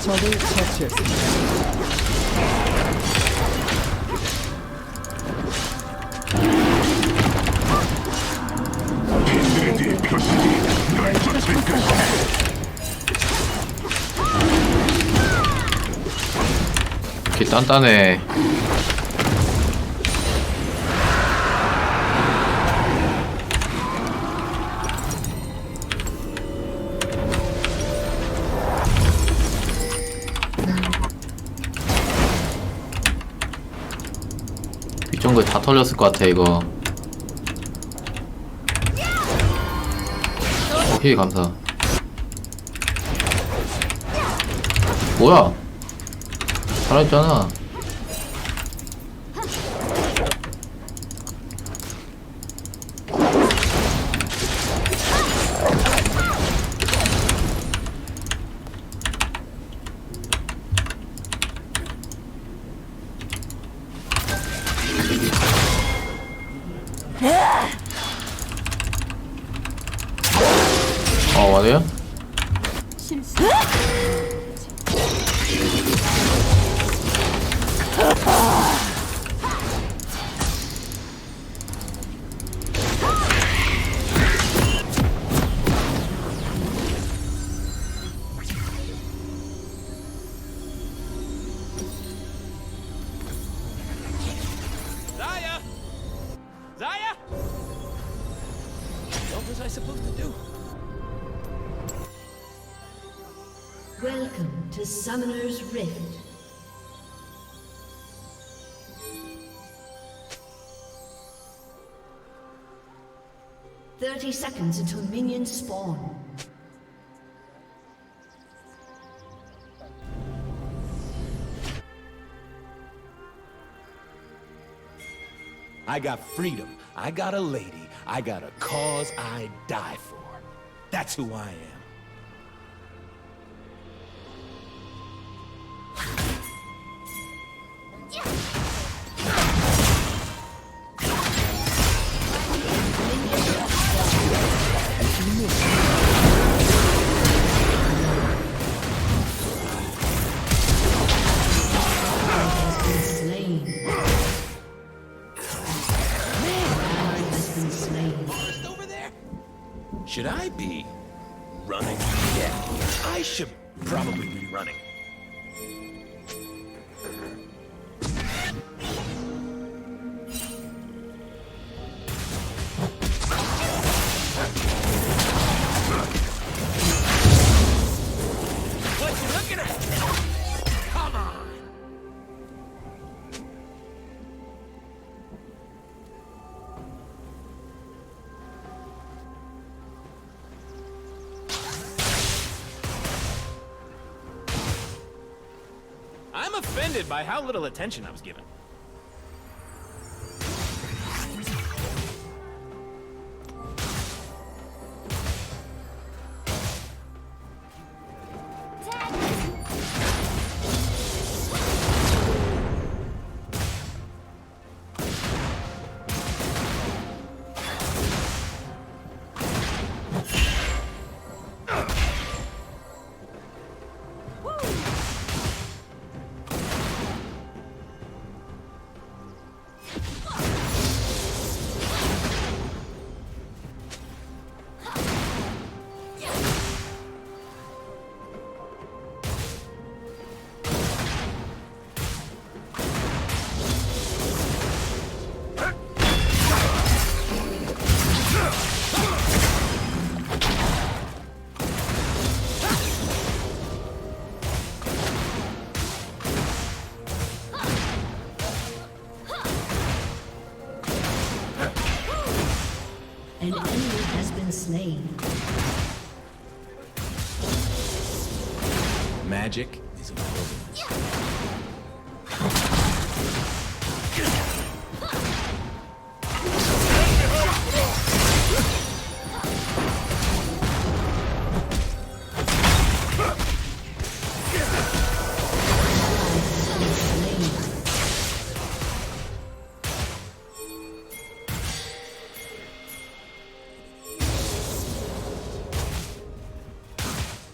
적을 처치했습니다.
이렇게 단단해. 위쪽에 다 털렸을 것 같아 이거. 오케이 감사. 뭐야? 살아있잖아. 와드야?
Zaya! Zaya! What was I supposed to do?
Welcome to Summoner's Rift. "30 seconds until minions spawn.
I got freedom. I got a lady. I got a cause I'd die for. That's who I am. Should I be running? Yeah, I should probably be running. What you looking at? Come on. I'm offended by how little attention I was given.
An enemy has been slain.
Magic is a wilderness.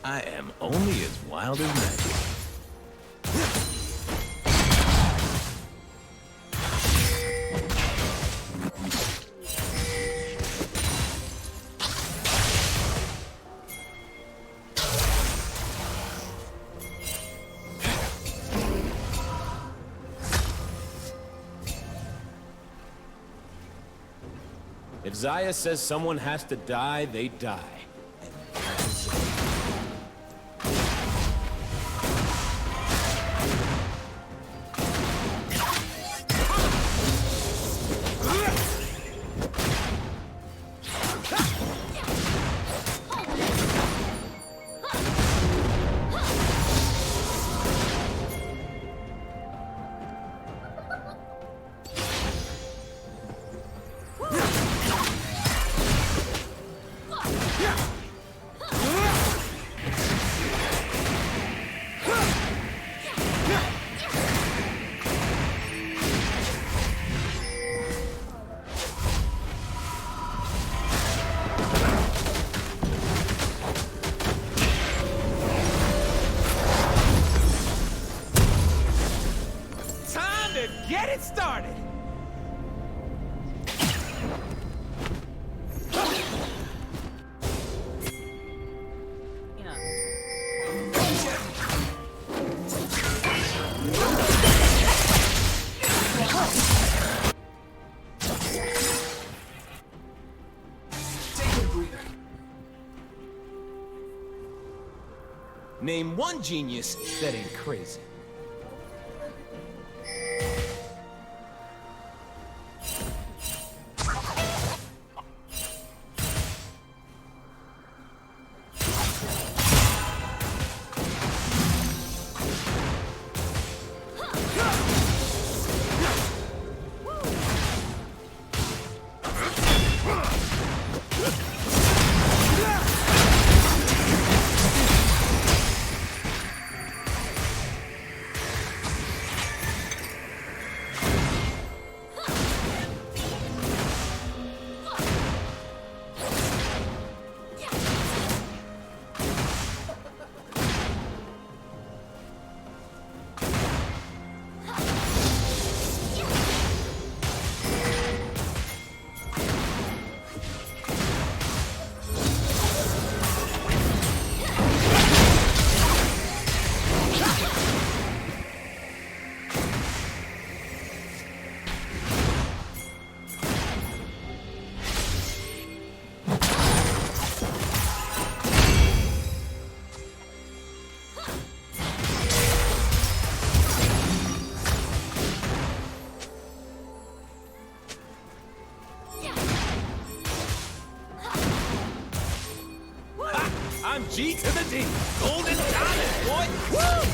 I am only as wild as magic. If Zaya says someone has to die, they die. Get it started! Name one genius that ain't crazy. G to the D. Golden diamond, boy. Woo!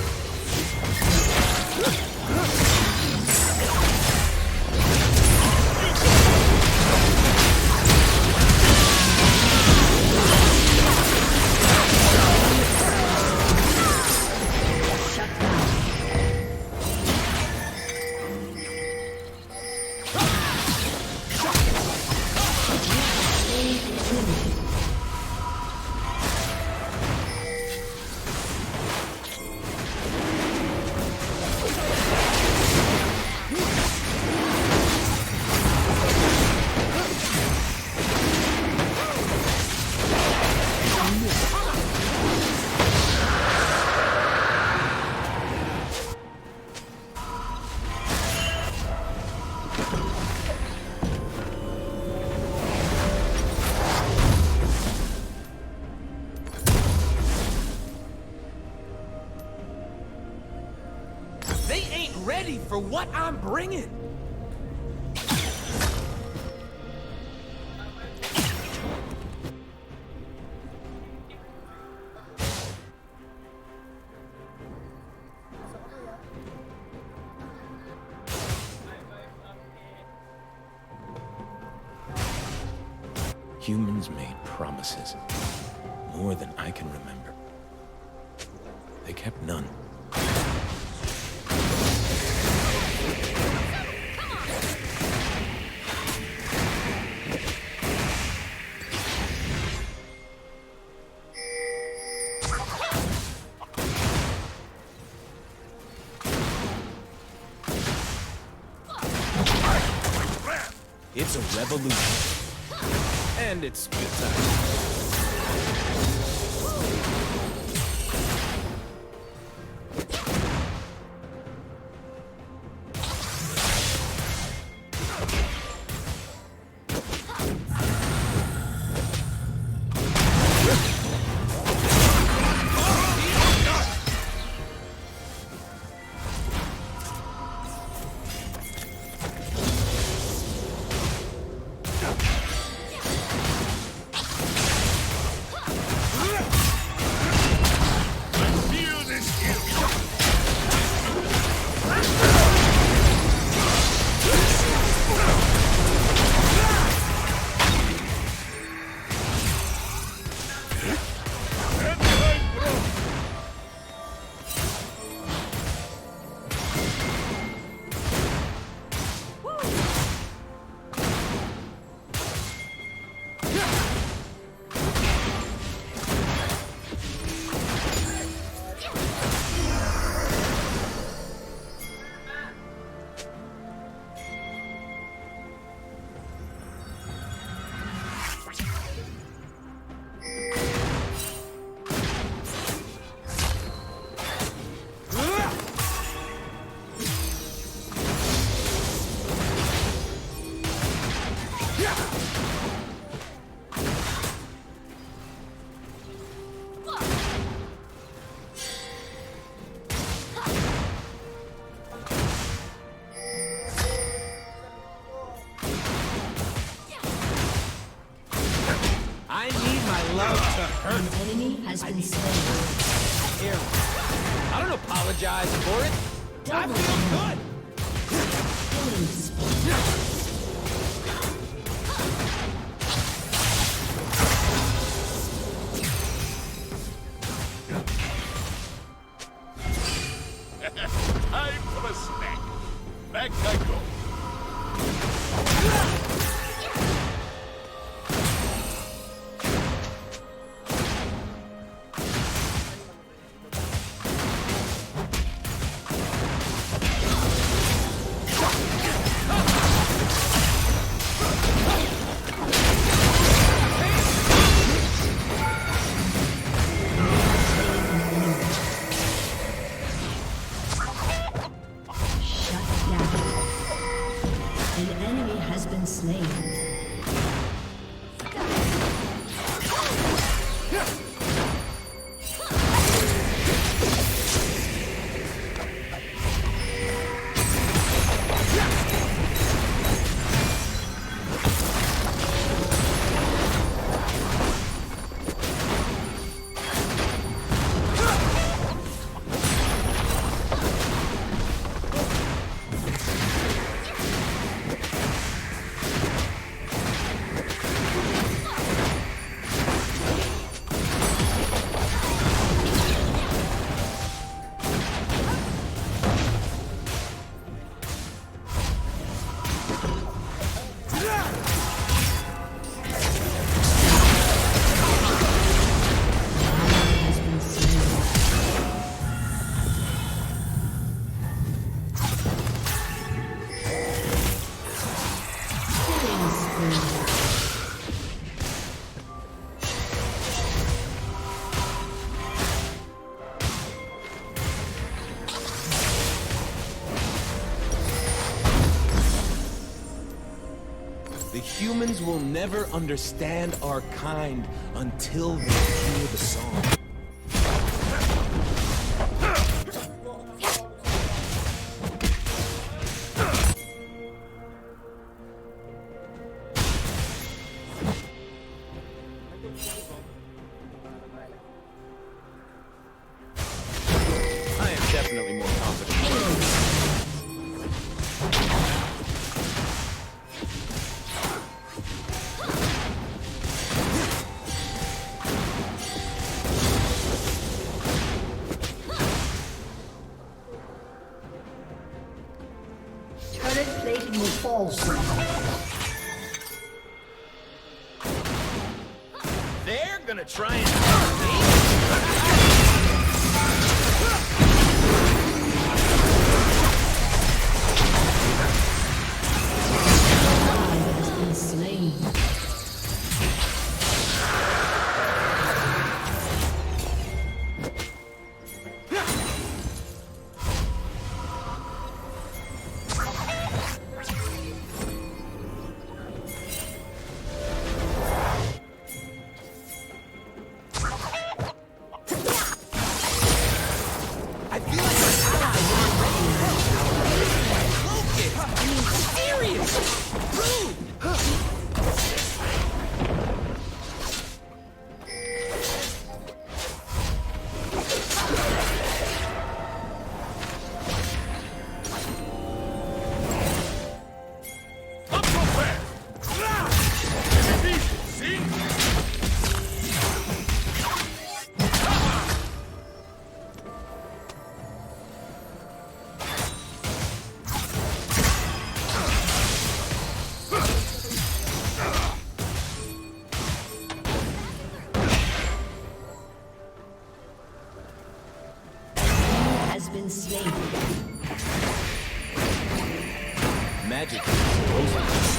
They ain't ready for what I'm bringing. Humans made promises, more than I can remember. They kept none. It's a revolution. And it's good time. I need my love to hurt.
An enemy has been slain.
Here. I don't apologize for it. I feel good.
Time for a snack. Back I go.
The humans will never understand our kind until they hear the song. I am definitely more confident.
Turret plating will fall soon.
They're gonna try and hurt me.
Has been slain. Has been slain.
Magic is explosive.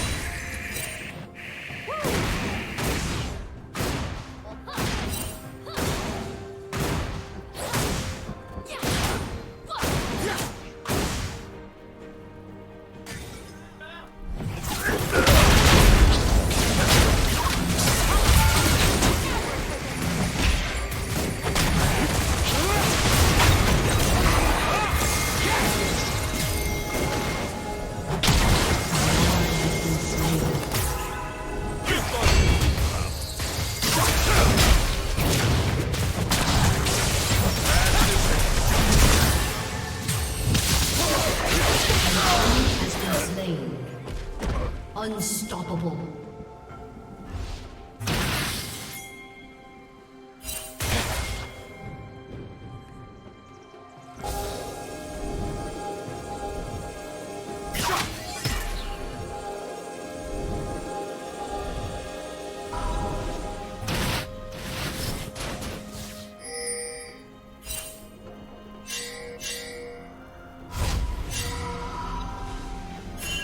Unstoppable.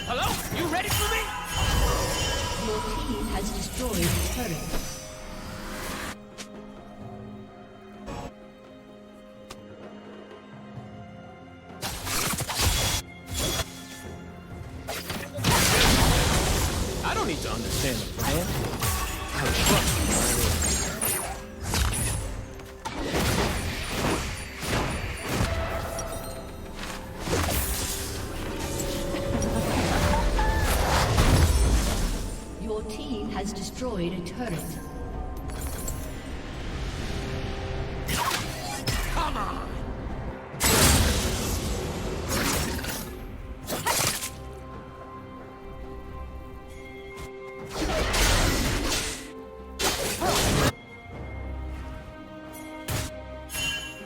Hello? You ready for me?
Your team has destroyed the turret.
I don't need to understand the plan. I trust you.
Your team has destroyed a turret.
Come on!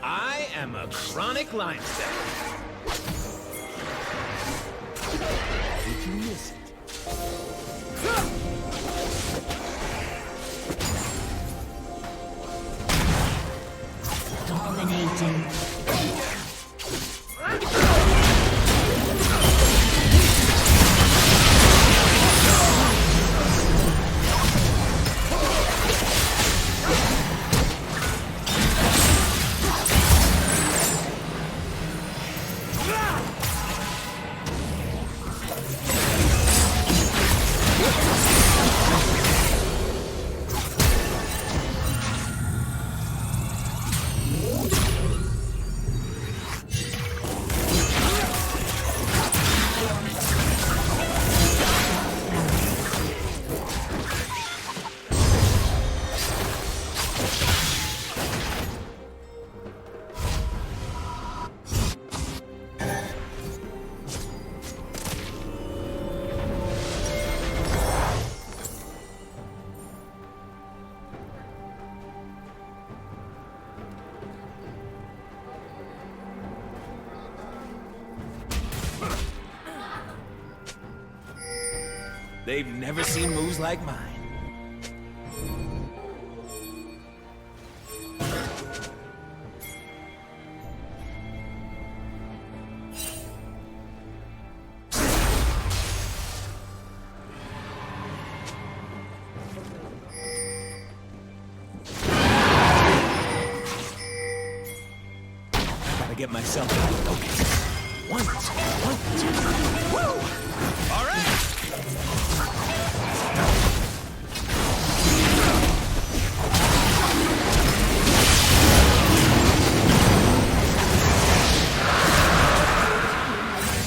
I am a chronic line stepper. Did you miss it?
Dominating.
They've never seen moves like mine. Gotta get myself focused. One, two. Woo! All right.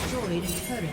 Destroyed a turret.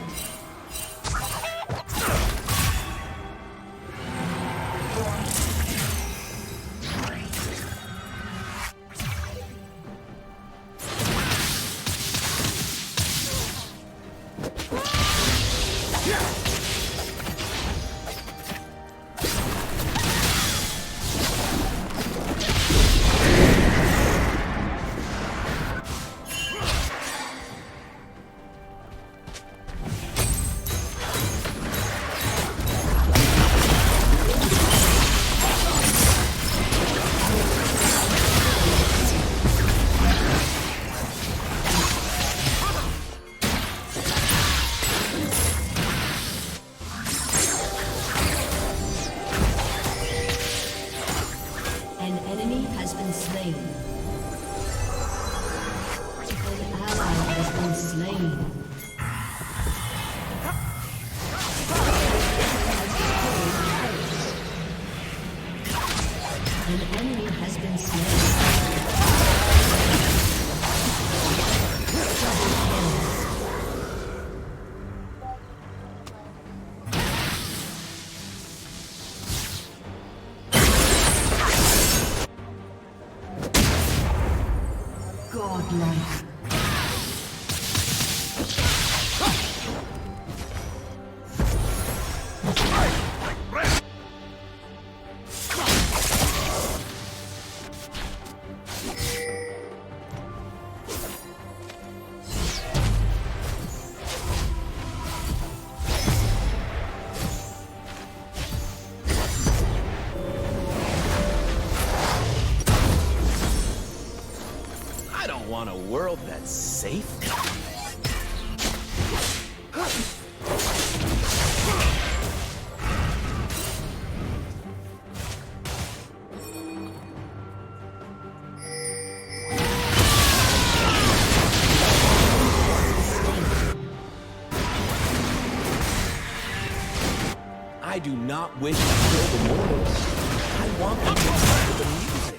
An enemy has been slain. An ally has been slain. An enemy has been slain. Godlike.
I don't want a world that's safe. I do not wish to kill the mortals. I want them to listen to the music.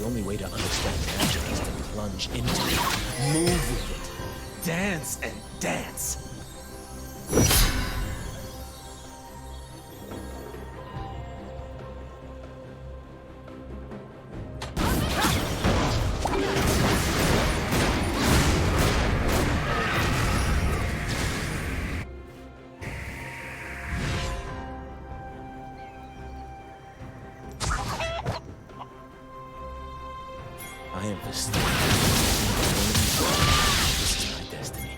only way to understand magic is to plunge into it, move with it, dance and dance. I am Vestigial. This is my destiny.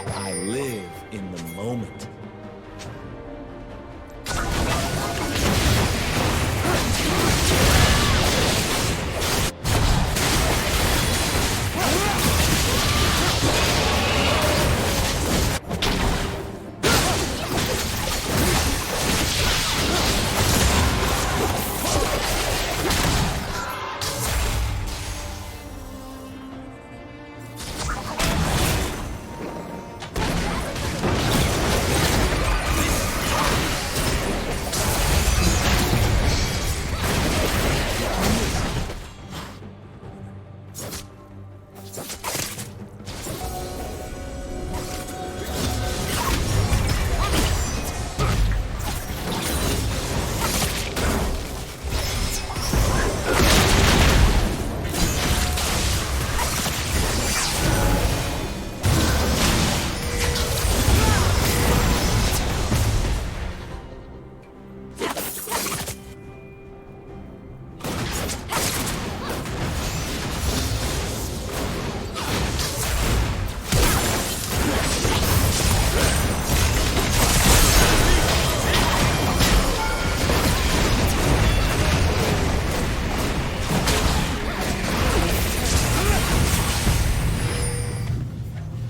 I live in the moment.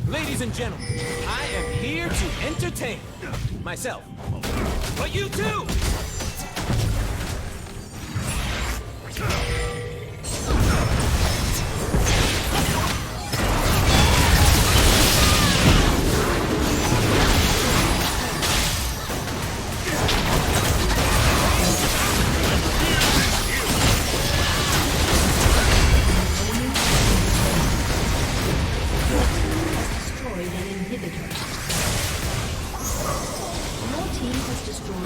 Ladies and gentlemen, I am here to entertain myself, but you too!
Destroyed an inhibitor. Your team has destroyed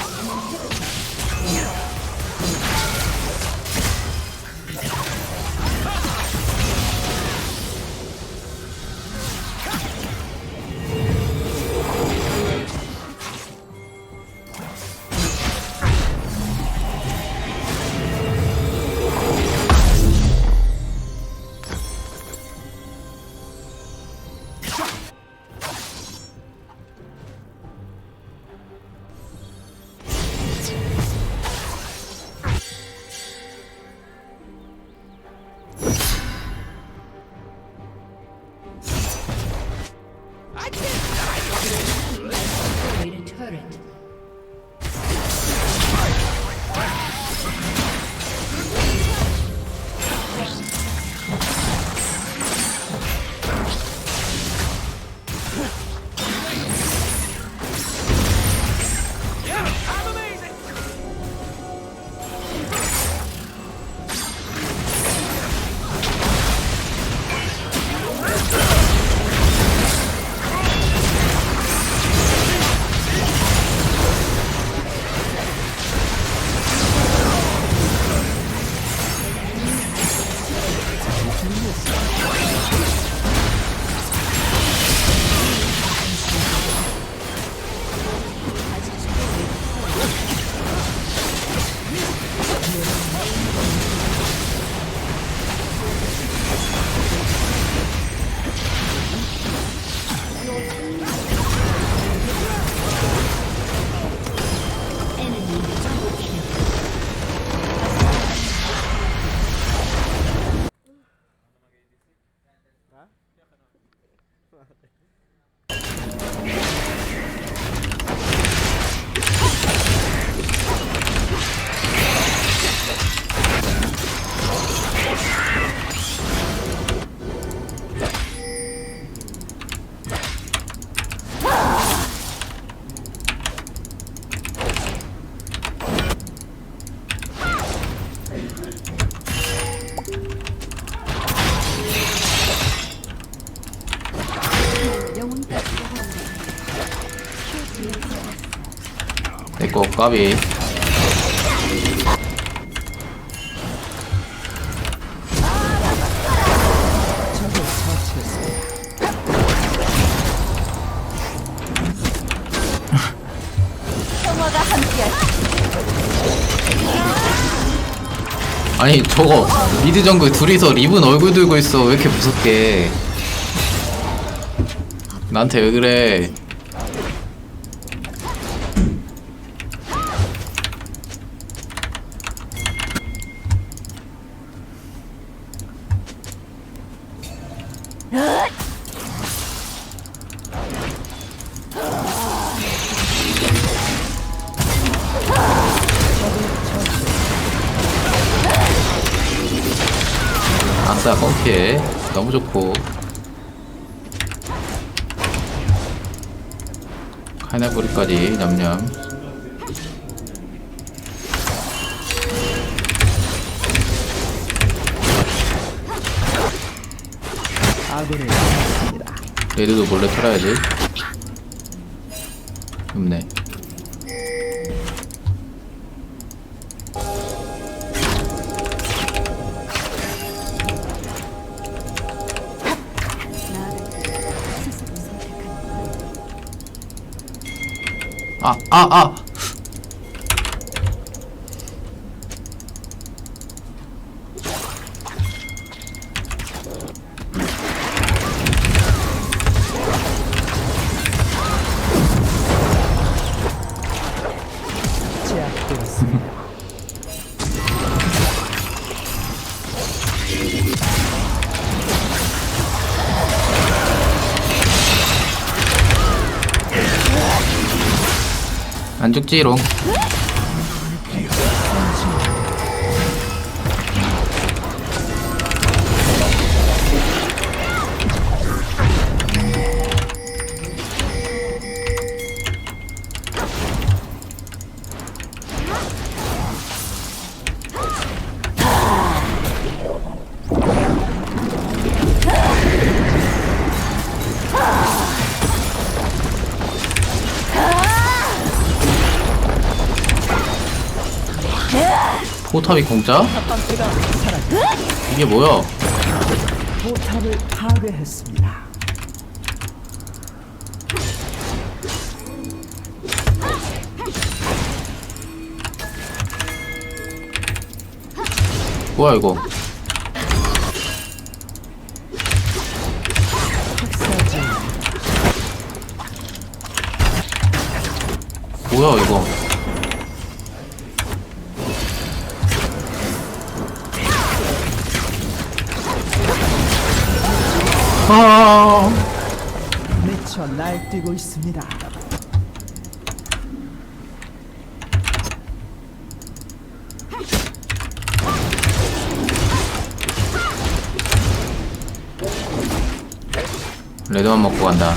an turret.
내꺼 까비.
평화가 함께.
아니 저거 미드 정글 둘이서 리븐 얼굴 들고 있어. 왜 이렇게 무섭게. 나한테 왜 그래. 아싸 껌피해. 너무 좋고. 카이나브리까지 냠냠. 레드도 몰래 털어야지. 없네. 아. 안 죽지롱. 포탑이 공짜? 이게 뭐야?
포탑을 파괴했습니다.
뭐야 이거? 뭐야 이거?
미쳐 날뛰고 있습니다.
레드만 먹고 간다.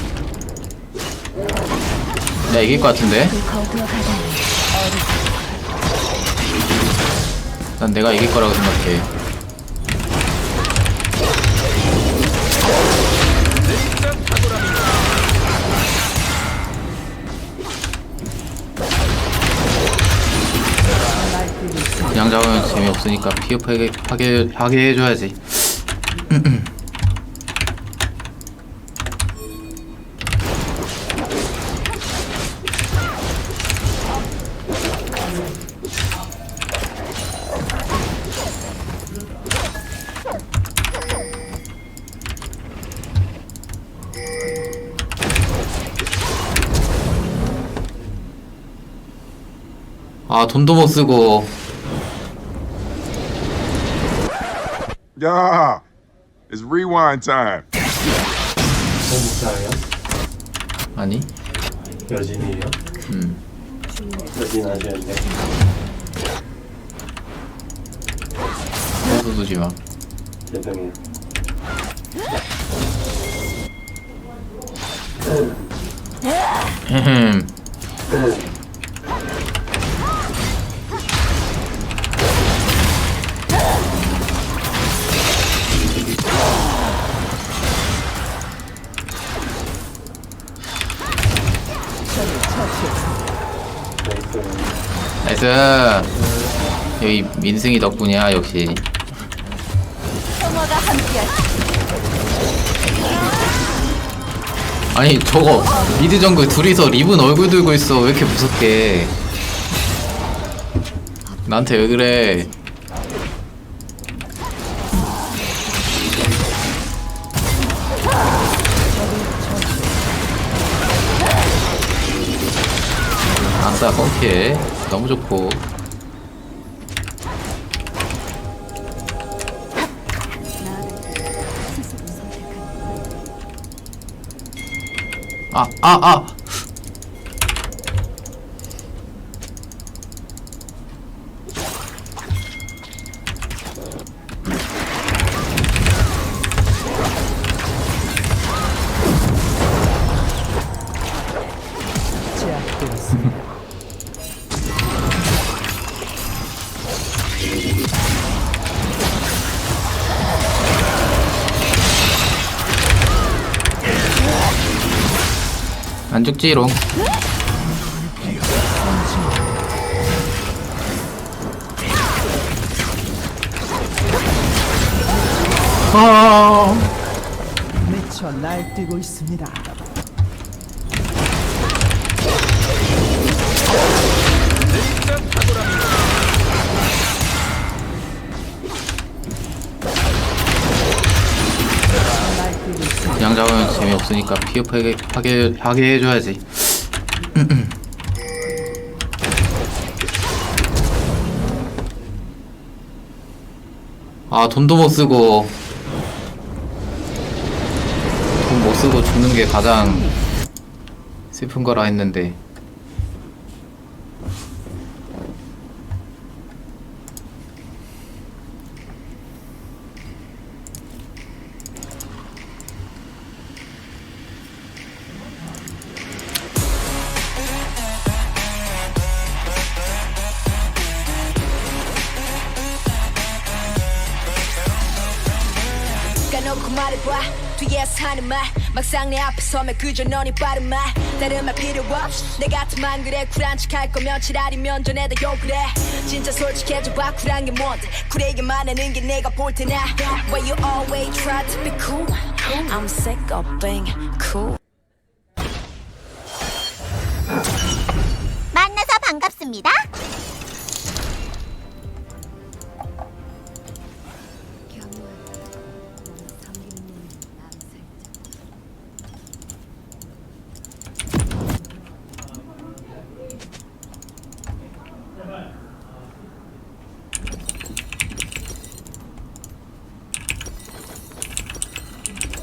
내가 이길 것 같은데? 난 내가 이길 거라고 생각해. 그냥 잡으면 재미없으니까 파괴해줘야지. 아 돈도 못 쓰고.
Yeah, it's rewind time.
홍사예요?
아니?
여진이에요? 여진 아시안데.
소수 두지 마.
죄송해요.
흠. 나이스. 여기 민승이 덕분이야 역시.
평화가 함께할
아니 저거 미드 정글 둘이서 리븐 얼굴 들고 있어. 왜 이렇게 무섭게. 나한테 왜 그래. 아싸 펑키해. 너무 좋고. 아.
제압되었습니다.
안 죽지롱.
미쳐 날뛰고 있습니다.
그냥 잡으면 재미없으니까 피업하게 해줘야지. 아 돈도 못쓰고 돈 못쓰고 죽는 게 가장 슬픈 거라 했는데.
까놓고 말해봐 뒤에서 하는 말 막상 내 앞에 서면 그저 너니 빠른 말 다른 말 필요 없이 내 같으면 그래 쿨한 척할 거면 지랄이면 전에다 욕을 해 진짜 솔직해져봐 쿨한 게 뭔데 쿨하게만 하는 게 내가 볼 테나 Why you always try to be cool I'm sick of being cool
만나서 반갑습니다.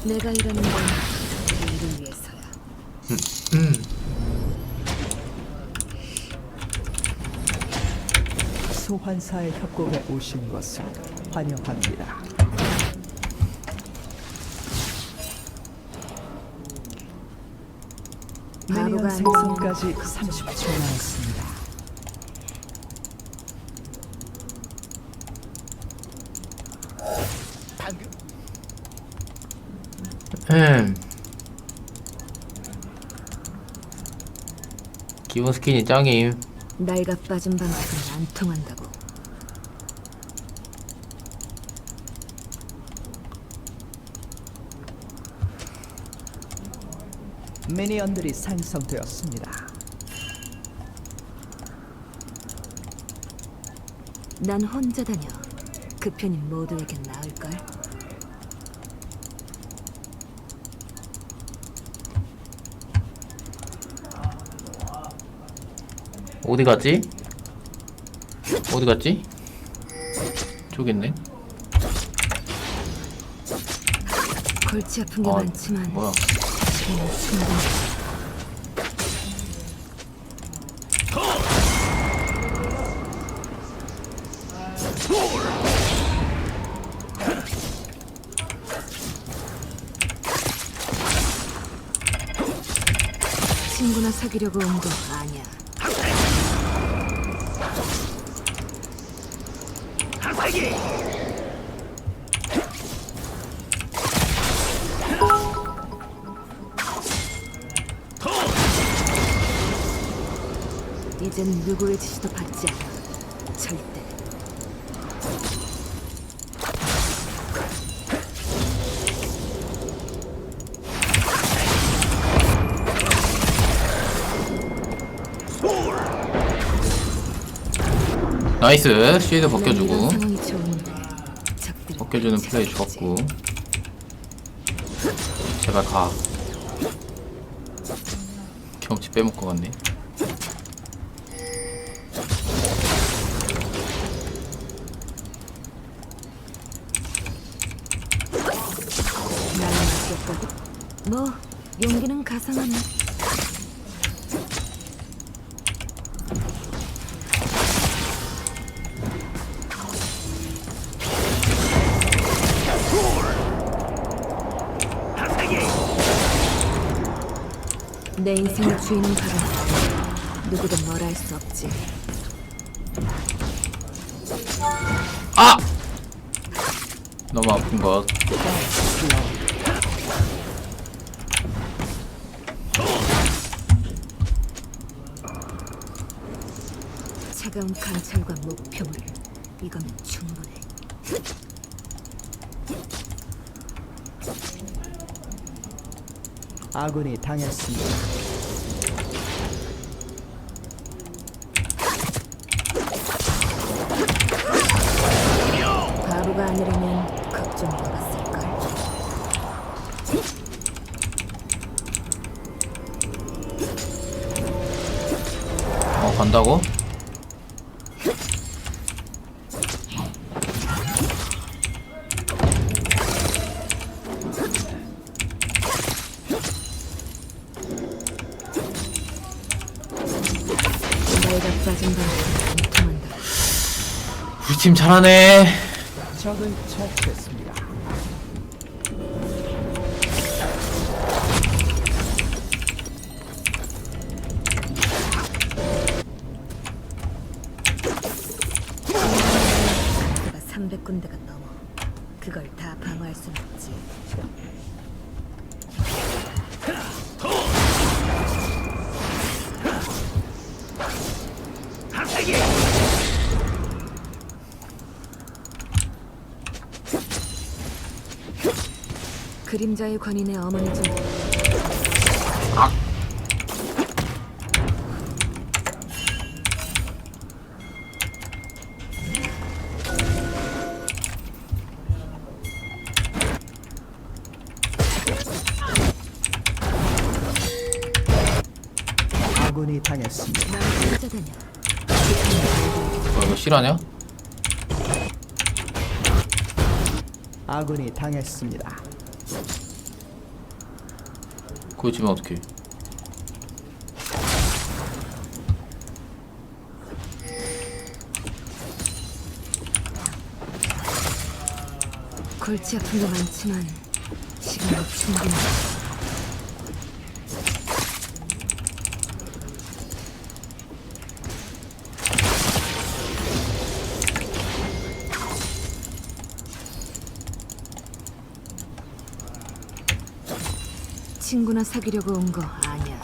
내가 이러는 건 너희를 위해서야.
소환사의 협곡에 오신 것을 환영합니다. 미니언 생성까지 30초 남았습니다.
기본 스킨이 짱임.
날가 빠진 방식은 안 통한다고.
미니언들이 생성되었습니다.
난 혼자 다녀. 그 편이 모두에겐 나을걸.
어디 갔지? 어디 갔지? 저기 있네.
골치 아픈 게 많지만
뭐야?
시간은 충분해. 친구나 사귀려고 온 거 아니야. 이젠 누구의 지시도 받지 않아. 절대.
나이스. 쉴드 벗겨주고.
난 이런 상황이 좋은데 적들은
벗겨주는 플레이 좋았고. 제발 가. 경치 빼먹고 갔네.
나는 맡겼거든. 뭐 용기는 가상하네. 내 인생의 주인은 바로 누구도 뭘 할 수 없지.
아! 너무 아픈 것.
차가운 관찰과 목표물, 이거면 충분해.
아군이 당했습니다.
바보가 아니라면 걱정 먹었을걸.
간다고?
내가 빠진 방식은 안 통한다.
우리 팀 잘하네.
적을 처치했습니다.
내가 300군데가 넘어. 그걸 다 방어할 순 없지. 그림자의 관인의 어머니 중
아군이 당했습니다.
난 혼자다냐.
이거 실화냐?
아군이 당했습니다.
그거 지면 어떡해.
골치 아픈 게 많지만 시간은 충분해. 친구나 사귀려고 온 거 아니야.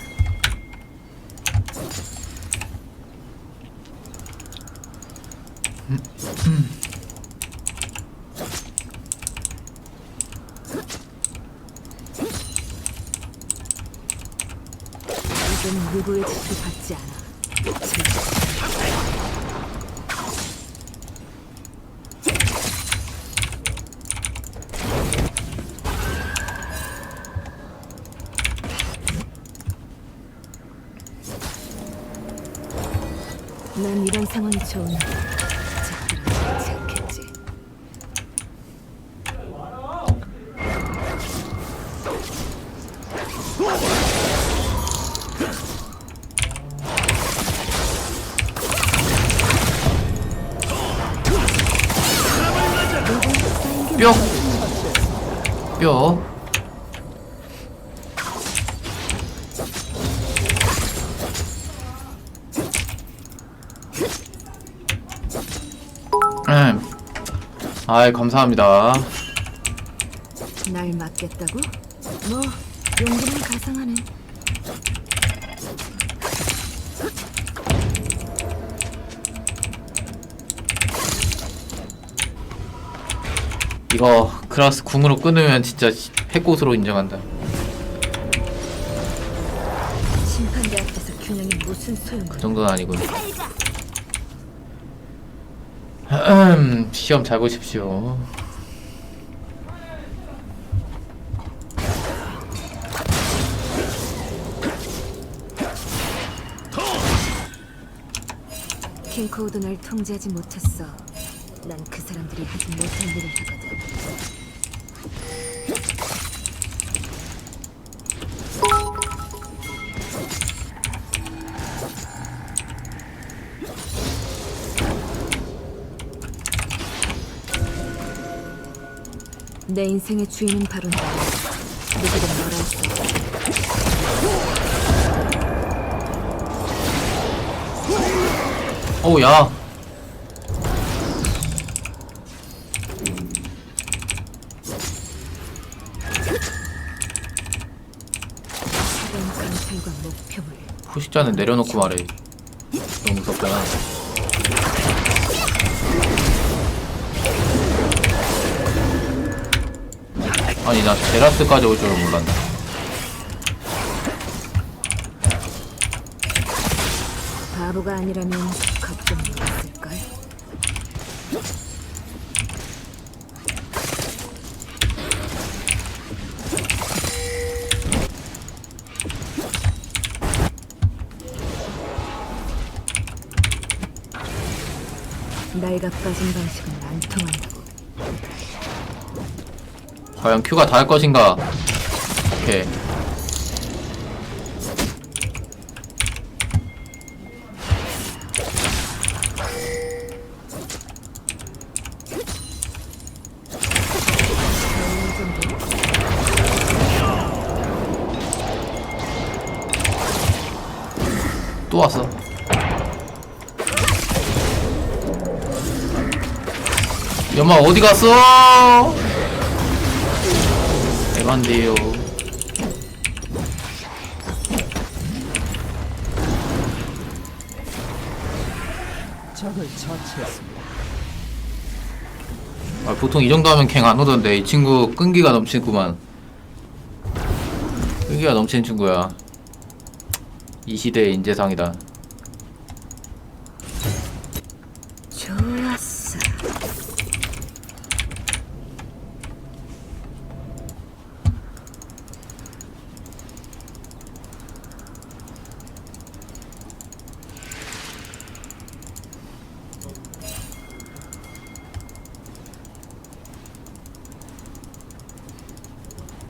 이젠 누구의 지시도 받지 않아. 절대. 난 이런 상황이 좋은데 적들은 그렇지 않겠지.
뿅! 뿅! 아이 감사합니다.
날 맞겠다고? 뭐 용기는 가상하네.
이거 크라스 궁으로 끊으면 진짜 해꽃으로 인정한다.
심판대 앞에서 균형이 무슨 소용이야?
그 정도는 아니군. 시험 잘 보십시오.
킹코우도 날 통제하지 못했어. 난 그 사람들이 하지 못할 일을 하거든. 내 인생의 주인은 바로 나. 누구든 너라 했어.
어우 야.
차가운 강철과 목표물.
포식자는 내려놓고 말해. 너무 무섭잖아. 아니 나 제라스까지 올 줄은 몰랐네.
바보가 아니라면 걱정이 없을걸? 날가 빠진 방식은 안 통한다고.
과연 큐가 닿을 것인가? 오케이. 또 왔어. 연막 어디 갔어? 에반데요.
적을 처치했습니다.
아, 보통 이 정도 하면 갱 안 오던데 이 친구 끈기가 넘치구만. 끈기가 넘치는 친구야. 이 시대의 인재상이다.
좋았어.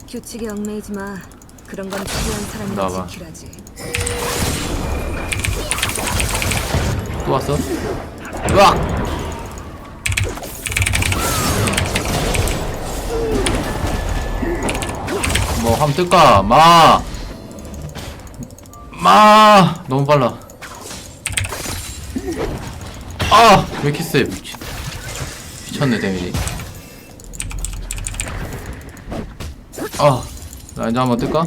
규칙에 얽매이지 마. 그런 건 필요한 사람이
나와봐.
지키라지.
또 왔어? 으악! 뭐 함 뜰까? 너무 빨라. 아! 왜 이렇게 세? 미쳤네 데미지. 라인저 한번 뜰까?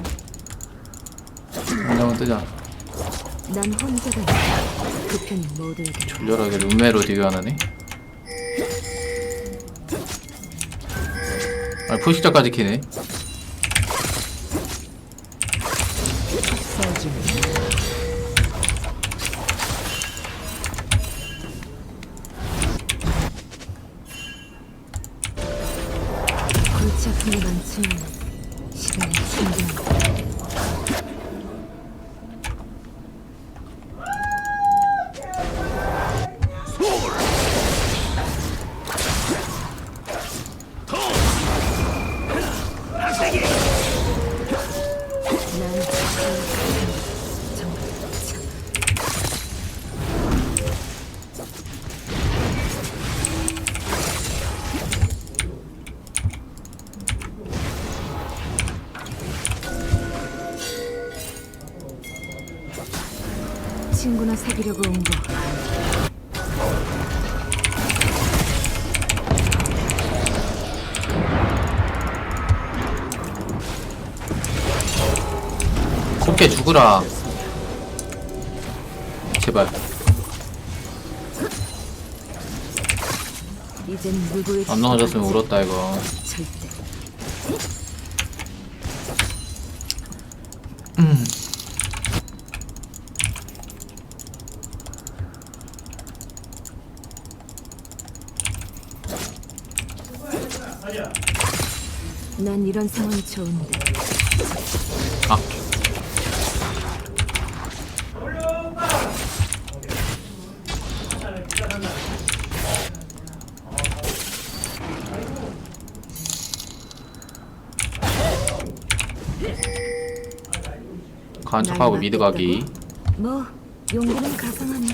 라인저 한번 뜨자.
난 혼자가 있어. 그 편이 모두에게.
졸렬하게 룸메로 디교하나네? 아니 포식자까지 키네.
골치 아픈 게 많지만 시간이 충분하다. 친구나 사귀려고 온 거.
곱게 죽으라. 제발.
이젠 누구의
안 넘어졌으면 울었다 이거.
절대. 난 이런 상황이 좋은데.
아. 가는 척하고 미드 가기.
뭐 용기는 가상하네.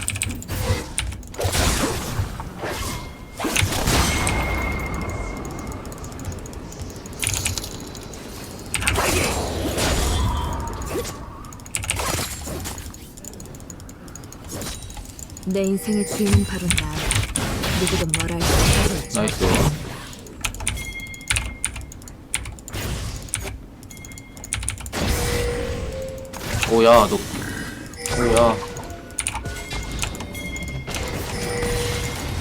내 인생의 주인은 바로 나. 누구도 뭘 할 수 없어.
나이스. 오야 너. 오야.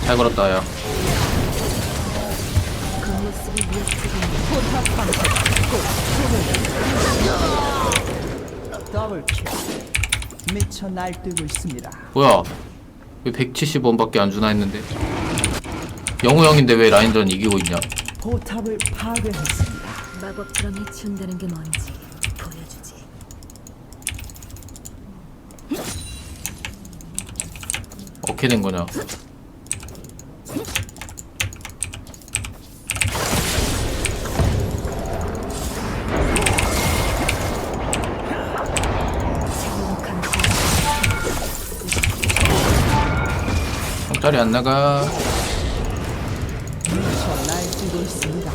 잘 걸었다 야.
그 모습을
더블킬. 미쳐 날뛰고 있습니다.
뭐야? 왜 170원밖에 안 주나 했는데. 영우 형인데 왜 라인전 이기고 있냐?
포탑을 파괴했습니다.
마법처럼 해치운다는 게 뭔지 보여주지.
어떻게 된 거냐? 형짜리 안 나가.
미쳐 날뛰고 있습니다.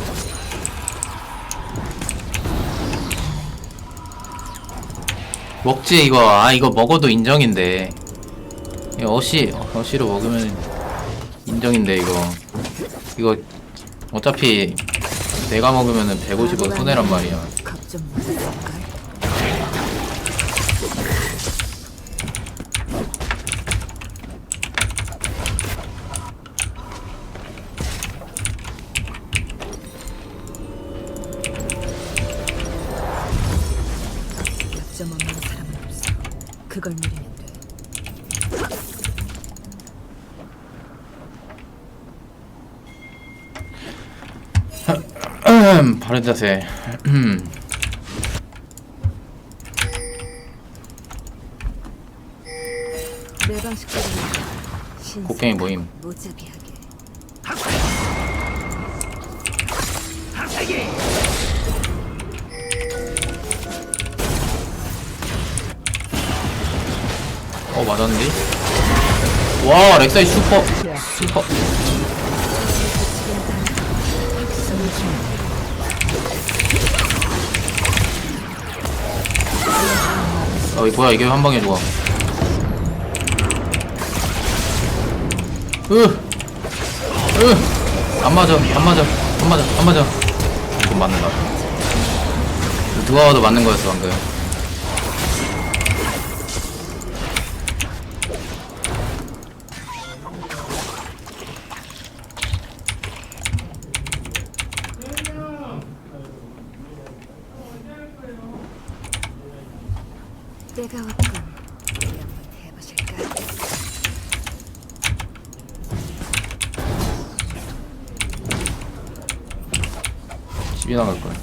먹지 이거. 아 이거 먹어도 인정인데. 이거 어시로 먹으면 인정인데 이거 어차피 내가 먹으면은 150원 손해란 말이야.
걱정 못할걸. 약점 없는 사람은 없어. 그걸 누리면 돼.
바른 자세.
내 방식대로
곡괭이 모임.
무자비하게.
맞았는데? 와 렉사이 슈퍼. 이 뭐야 이게 한 방에 좋아. 안 맞아. 이거 맞는다. 누가 와도 맞는 거였어 방금.
때가 왔군. 우리 한번 해보실까?
집이 나갈 거야.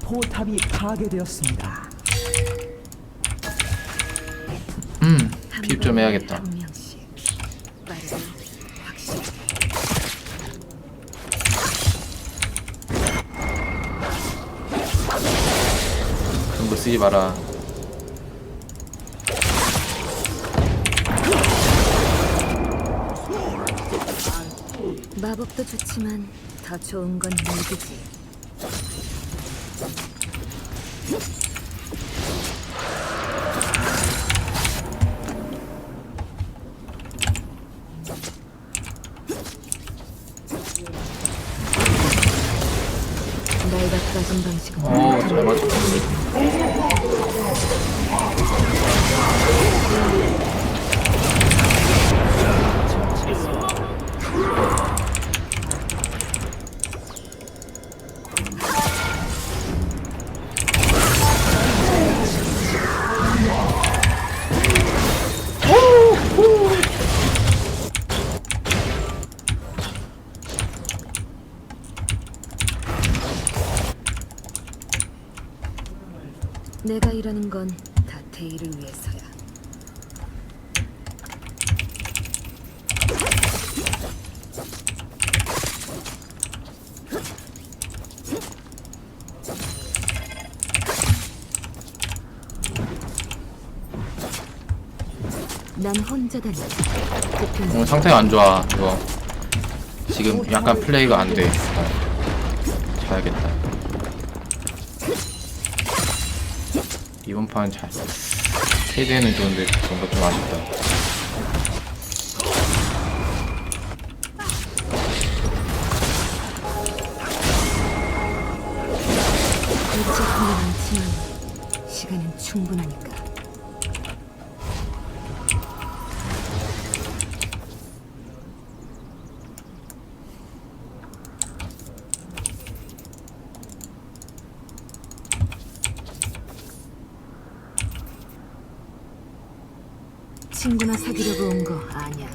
포탑이 파괴되었습니다.
피입 좀 해야겠다.
한 명씩 빠르게 확실히.
그런 거 쓰지 마라.
마법도 좋지만 더 좋은 건 무기지.
방식은
잘 맞췄네.
내가 일하는 건 다 데이를 위해서야. 난 혼자 다니.
오늘 상태가 안 좋아. 이거 지금 약간 플레이가 안 돼. 자야겠다. 이번 판 잘. KD는 좋은데 뭔가 좀 아쉽다.
일제품이 많지만 시간은 충분하니까. 친구나 사귀려고 온 거 아니야.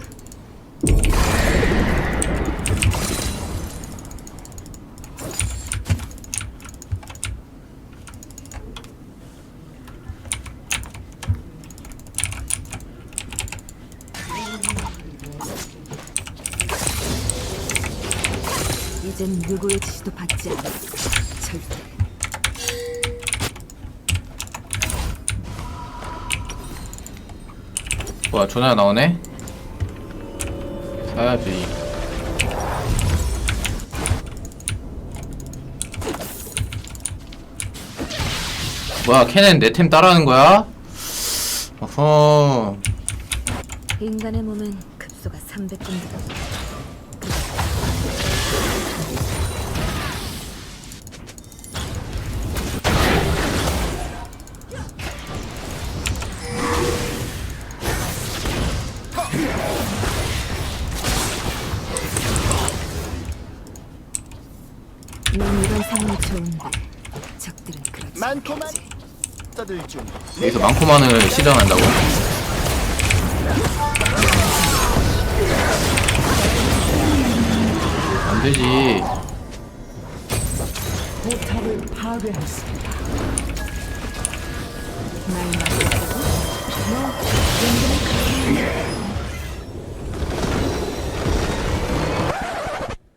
이젠 누구의 지시도 받지 않아. 절대.
뭐야, 조나야 나오네? 사야지. 뭐야, 캔은 내 템 따라하는 거야? 어허.
인간의 몸은 급소가 300분보다. 난 이런 상황이 좋은데 적들은 그렇지 않겠지.
여기서 많고만을 실현한다고? 안 되지.
포탑을 파괴했습니다.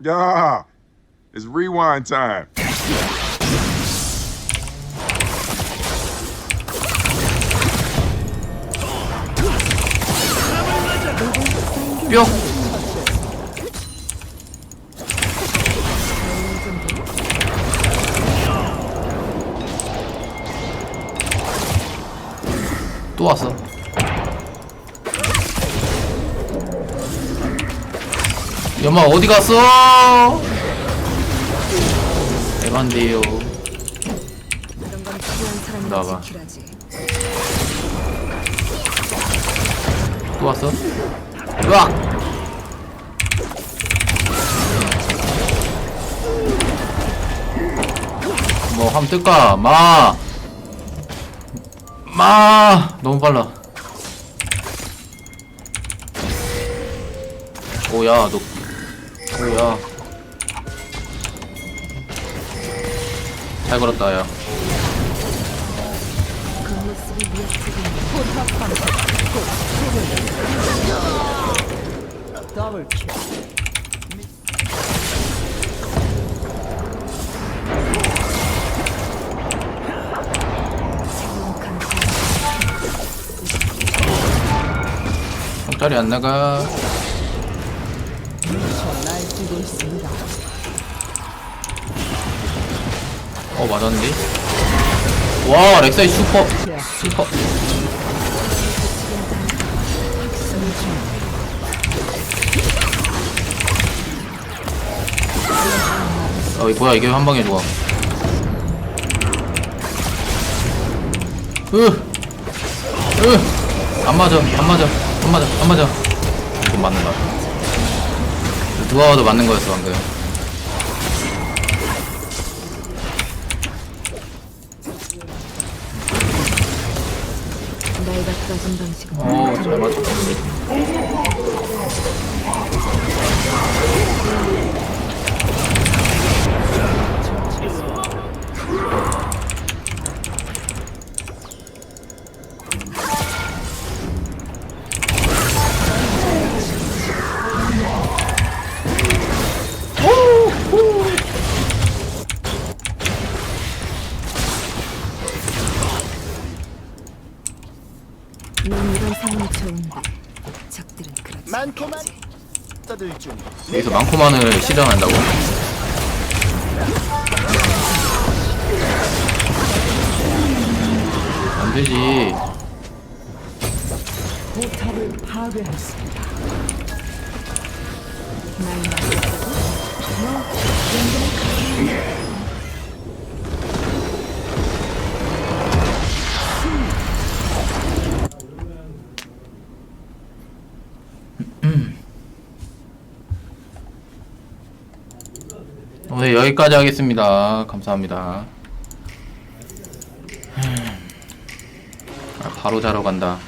Yeah, it's rewind time.
뿅! 또 왔어. 연마 어디 갔어? 에반데요. 나와봐. 또 왔어? 으악! 뭐 함 뜰까? 너무 빨라. 오야 너 오야 잘 걸었다 야.
더블킬.
짜리 안 나가.
날뛰고 있습니다.
맞았는데? 와 렉사이 슈퍼. 이거 뭐야 이게 한 방에 좋아. 안 맞아. 이거 맞는다. 누가 와도 맞는 거였어 방금.
내가 써준 방식은
잘 맞췄다.
넌 이런 상황이 좋은데 적들은 그렇지
많고만 떠들 중.
여기서 많고만을 실현한다고? 안 되지.
포탑을 파괴했습니다. 날 막겠다고? 너 연결을 가게.
오늘 여기까지 하겠습니다. 감사합니다. 바로 자러 간다.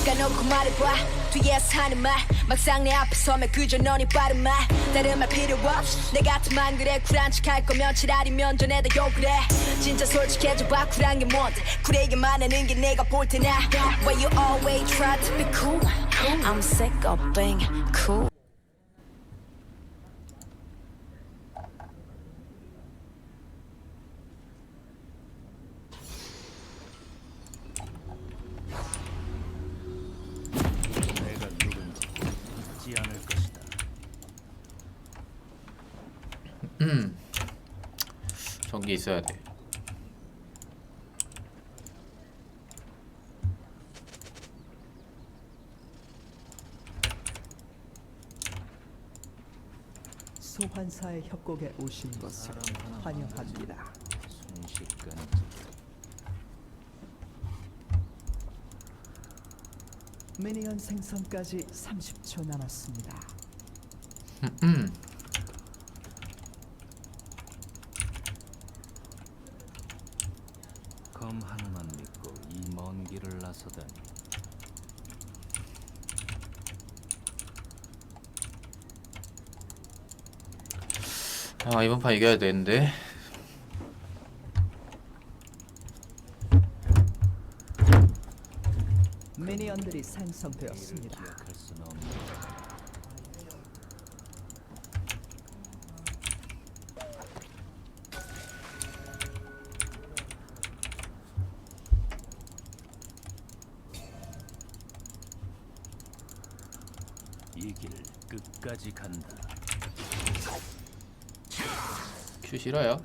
까놓고 말해봐 뒤에서 하는 말 막상 내 앞에 서면 그저 너니 빠른 말 다른 말 필요 없이 내 같으면 그래 쿨한 척할 거면 지랄이 면전에다 욕을 해 진짜 솔직해져봐 쿨한 게 뭔데 쿨하게만 하는 게 내가 볼 때나 Why you always try to be cool I'm sick of being cool
저기 있어야 돼.
소환사의 협곡에 오신 것을 환영합니다. 미니언 생성까지 30초 남았습니다.
검 하나만 믿고 이 먼 길을 나서다니.
아 이번 판 이겨야 되는데.
미니언들이 생성되었습니다.
이 길 끝까지 간다.
큐 싫어요?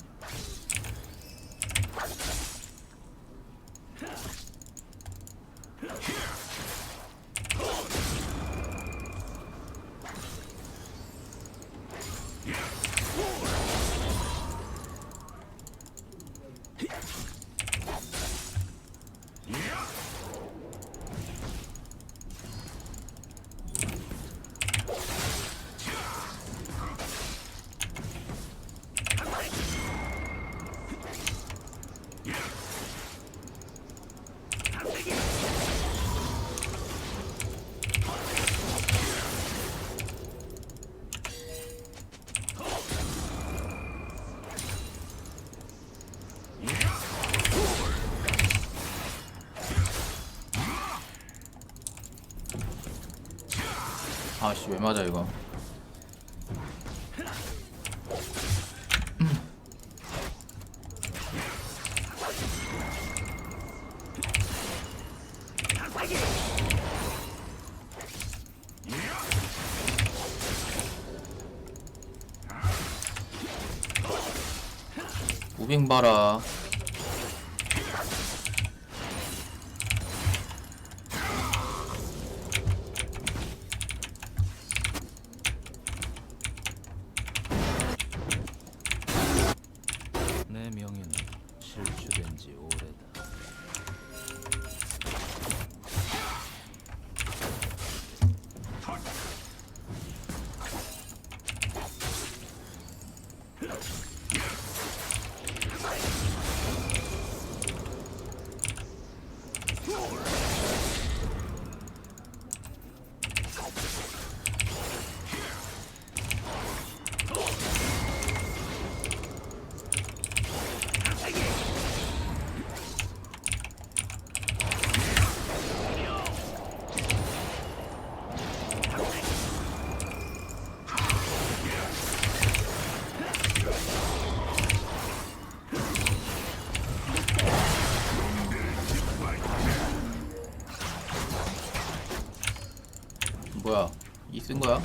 아씨 왜 맞아 이거. 무빙 봐라. 뭐야? 이 쓴 거야?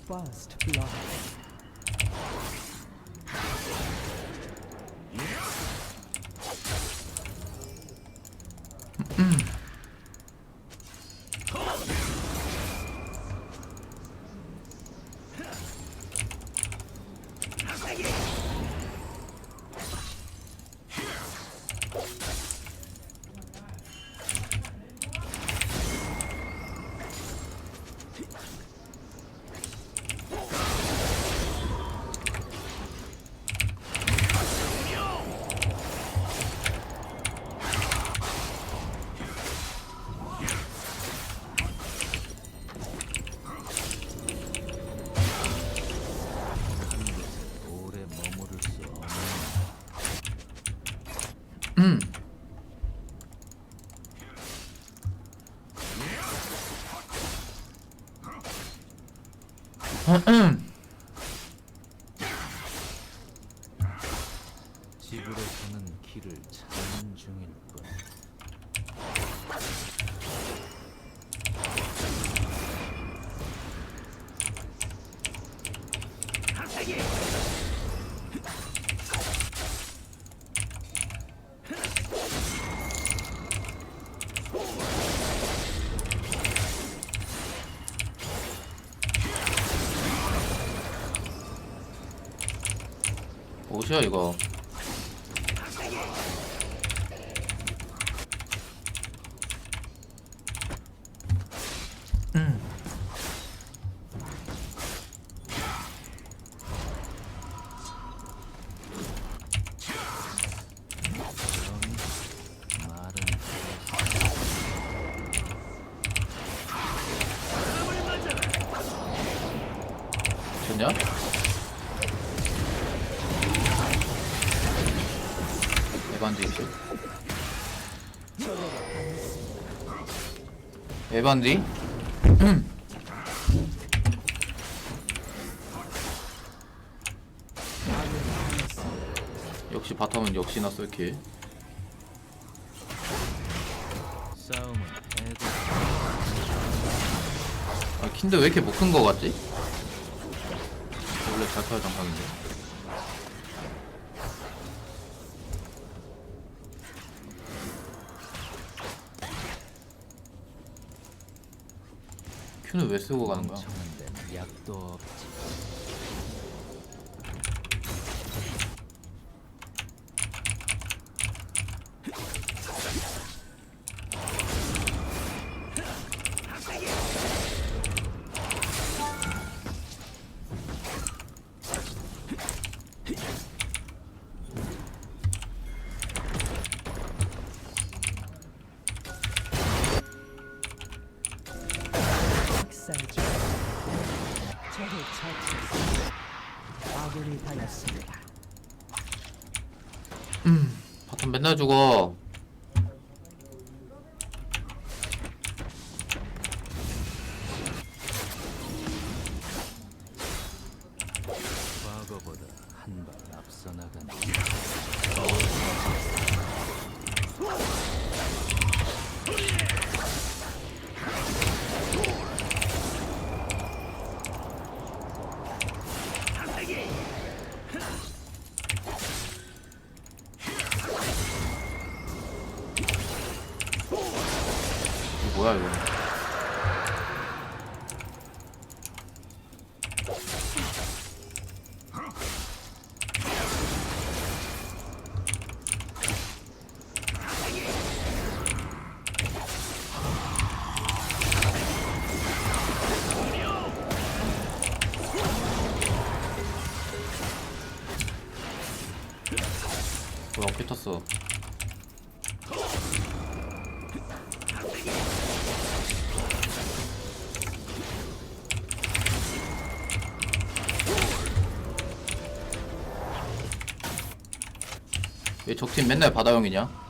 First blood.
집으로 가는 길을 찾는 중일 뿐.
뭐야 이거? 좋냐? 에반디 있지? 에반디? 역시 바텀은 역시나 쏠킬.
싸움은 애들.
아, 킨드 왜 이렇게 못 큰 거 같지? 원래 잘 커야 장판인데. 큐는 왜 쓰고 가는 거야?
약도 없지.
적을 처치했습니다. 아군이 당했습니다.
바텀 맨날 죽어.
과거보다 한 발 앞서 나간다.
뭐야 이거? 뭐야 어깨 탔어. 왜 적팀 맨날 바다형이냐?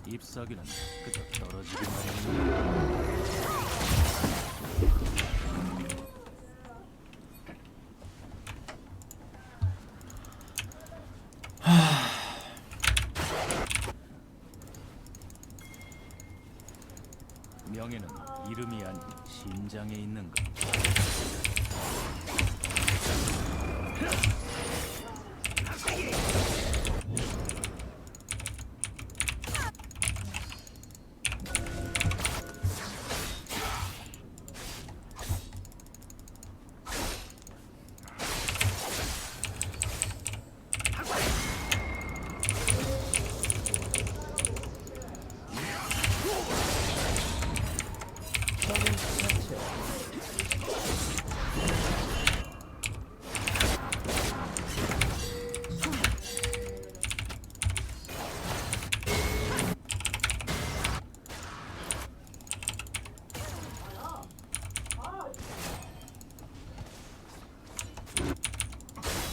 잎사귀는 그저 떨어지기 마련입니다. 명예는 이름이 아닌 심장에 있는 것.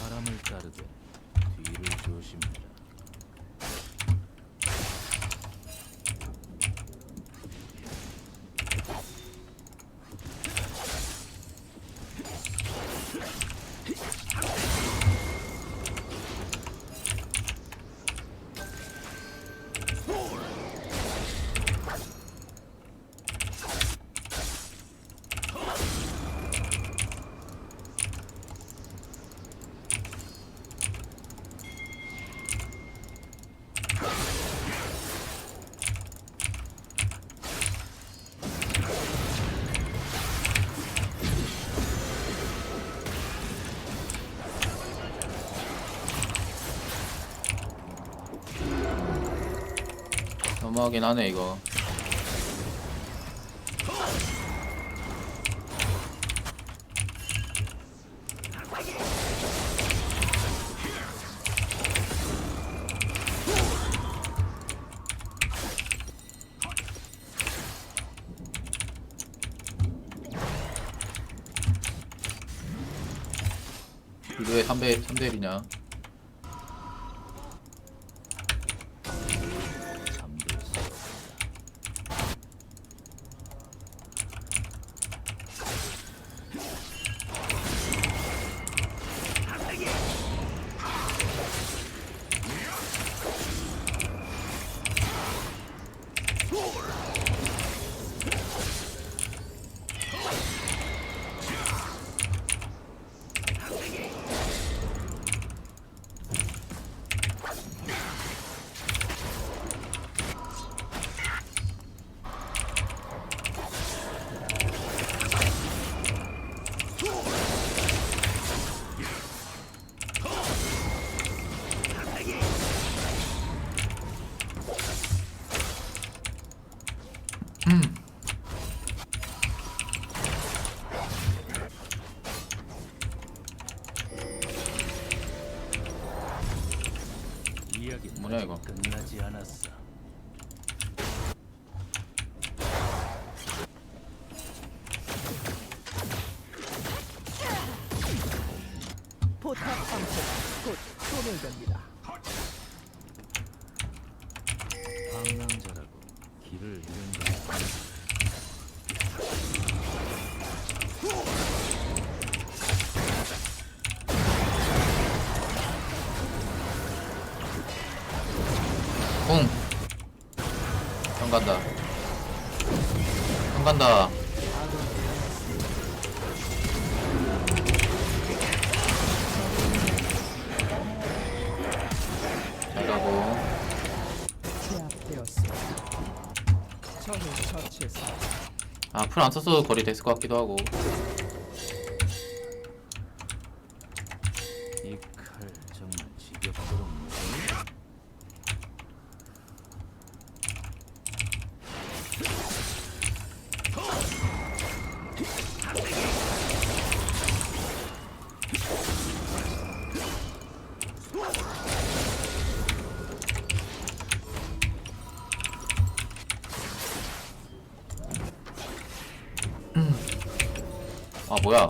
바람을 따르되 뒤를 조심해라.
너무하긴 하네 이거. 이거 왜 3대1이냐?
이야기는
뭐냐 이거?
끝나지 않았어.
포탑 방패가 곧 소멸됩니다.
방랑자라고 길을 잃은 거야.
응. 형 간다. 형 간다. 잘 가고.
제압되었습니다. 적을 처치했습니다.
아, 풀 안 썼어도 거리 됐을 것 같기도 하고.
이 칼 정말 지겹도록 무거워.
아, 뭐야?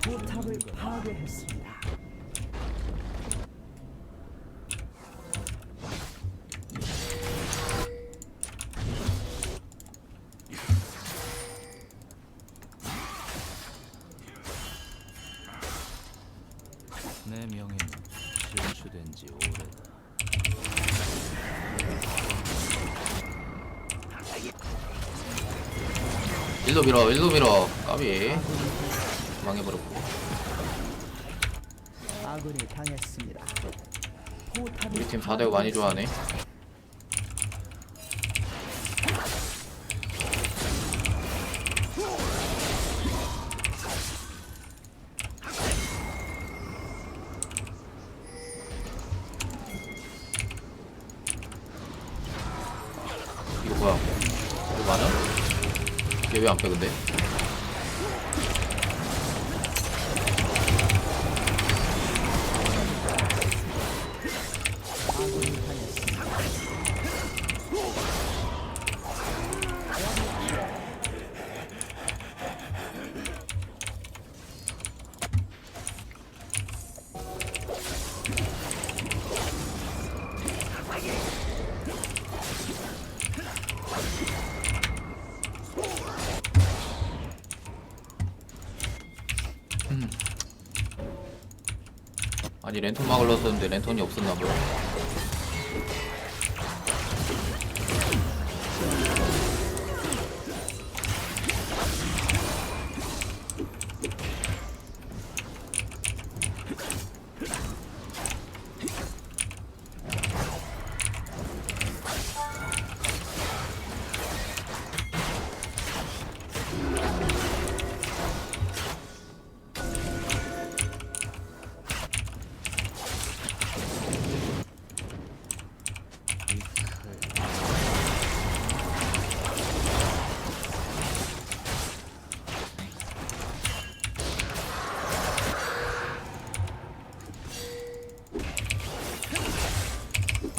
포탑을 파괴했습니다.
내 명예는 실추된 지 오래다.
일로 밀어, 일로 밀어. 까비. 망해버렸고.
아군이 당했습니다. 포탑이
우리 팀 4대5 많이 좋아하네. 이거 뭐야? 이거 맞아? 얘 왜 안 빼 근데? 아니 랜턴 막으려 했는데 랜턴이 없었나보다.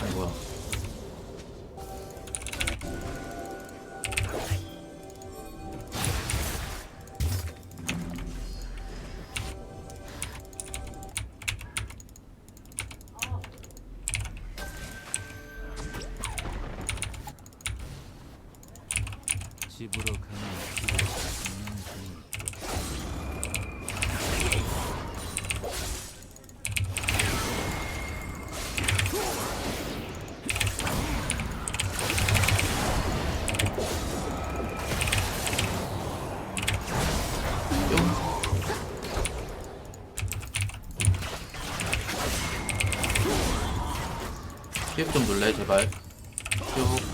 아니 뭐야?
집으로 가는 길을 찾는 중이다.
힙 좀 눌래 제발. 쭉.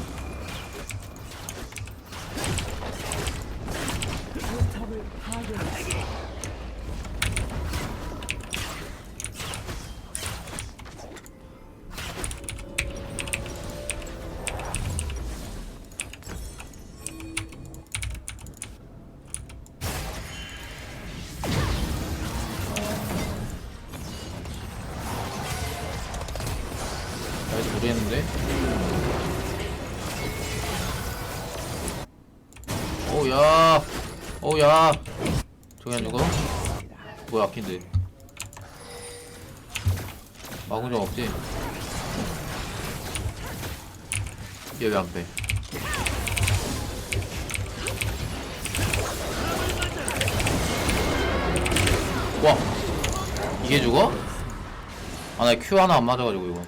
포탑을 파괴했습니다.
오야 저기 안 죽어? 뭐야 아킨데 마구정 없지? 얘 왜 안 빼? 와 이게 죽어? 아 나 Q 하나 안 맞아가지고 이거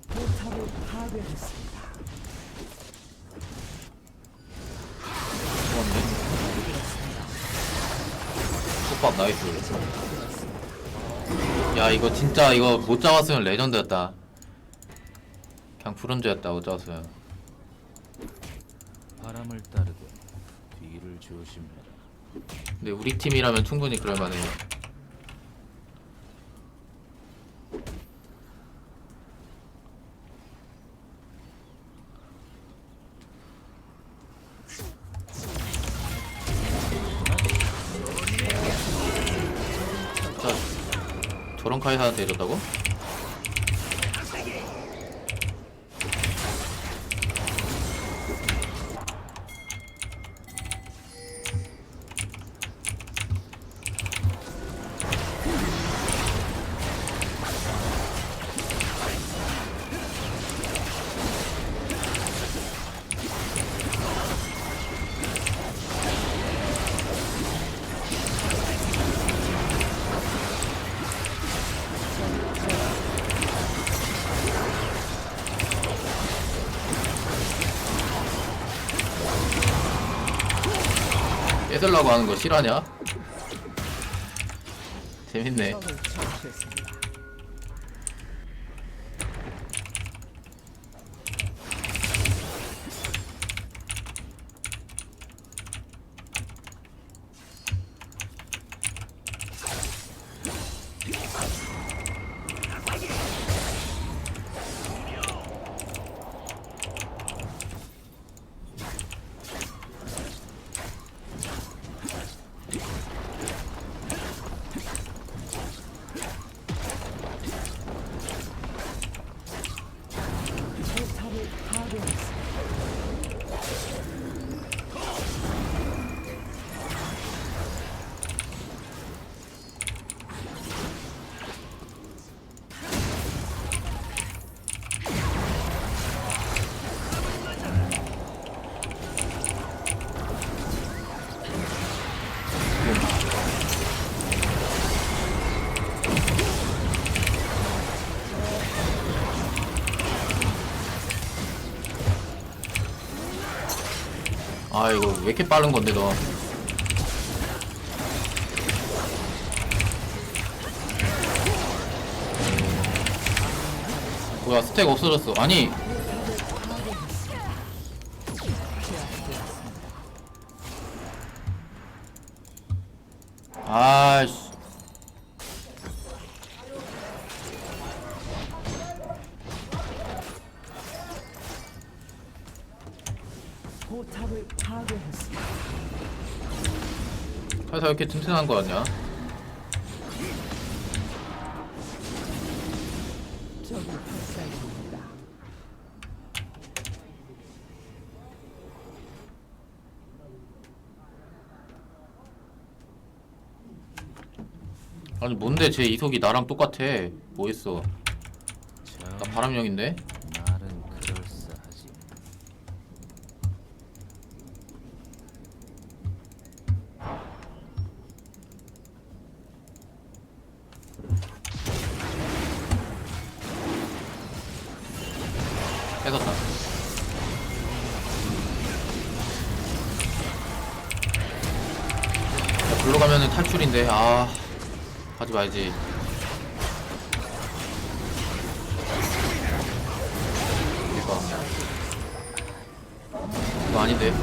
포탑을 파괴했습니다.
톱밥 나이스 야 이거 진짜 이거 못 잡았으면 레전드였다 그냥 브론즈였다 못 잡았으면
바람을 따르고 뒤를 조심해라.
근데 우리 팀이라면 충분히 그럴만해 진짜 저런 카이사한테 해줬다고? 뺏으려고 하는 거 실화냐? 재밌네.
적을 처치했습니다. 포탑을 파괴했습니다.
아 이거 왜 이렇게 빠른 건데 너? 뭐야 스택 없어졌어. 아니 아씨
포탑을 파괴했습니다.
살살 이렇게 튼튼한 거 같냐?
적이 발사입니다.
아니 뭔데 제 이속이 나랑 똑같아. 뭐했어? 나 바람형인데?
말은 그럴싸하지.
뺏었다. 야, 글로 가면은 탈출인데. 아 가지 말지. 이거 아닌데.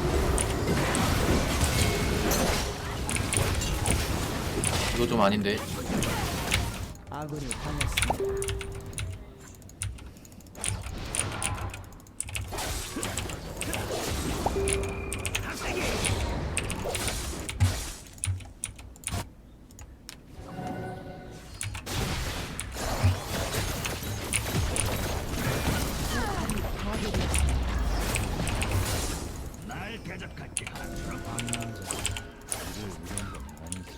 이거 좀 아닌데.
아군이 당했습니다.
대적할게. 남자 이를 이런 건 아니지.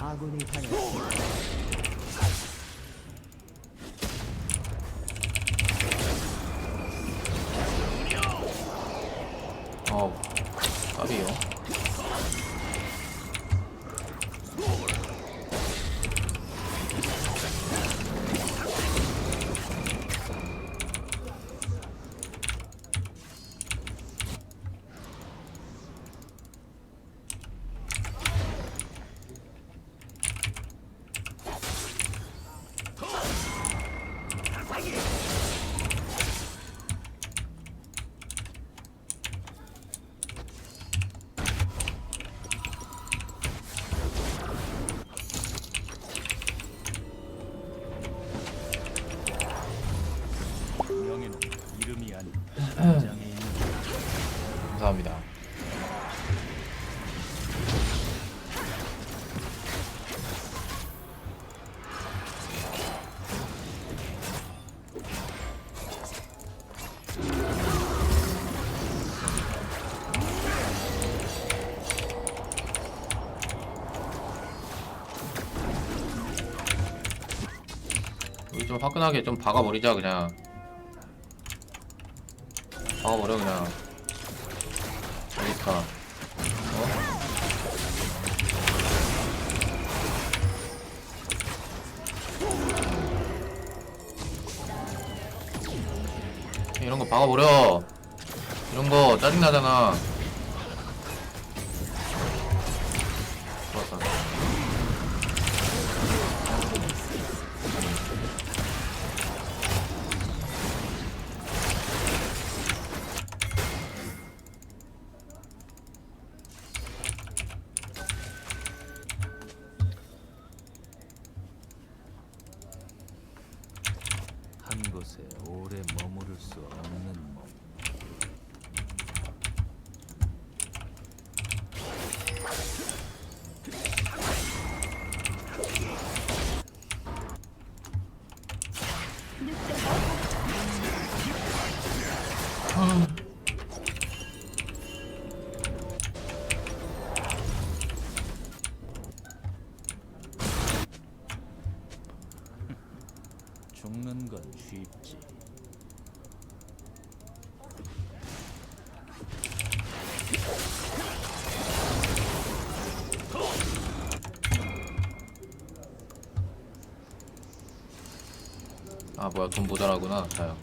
아군이 당했습니다.
까비요.
명예는 이름이 아닌 심장에 있는.
감사합니다. 우리 좀 화끈하게 좀 박아버리자 그냥. 박아버려 그냥. 그러니까 이런 거 박아버려. 이런 거 짜증나잖아. 좋았다.
한 곳에 오래 머무를 수 없는 몸. 죽는 건 쉽지.
아 뭐야 돈 모자라구나. 자요.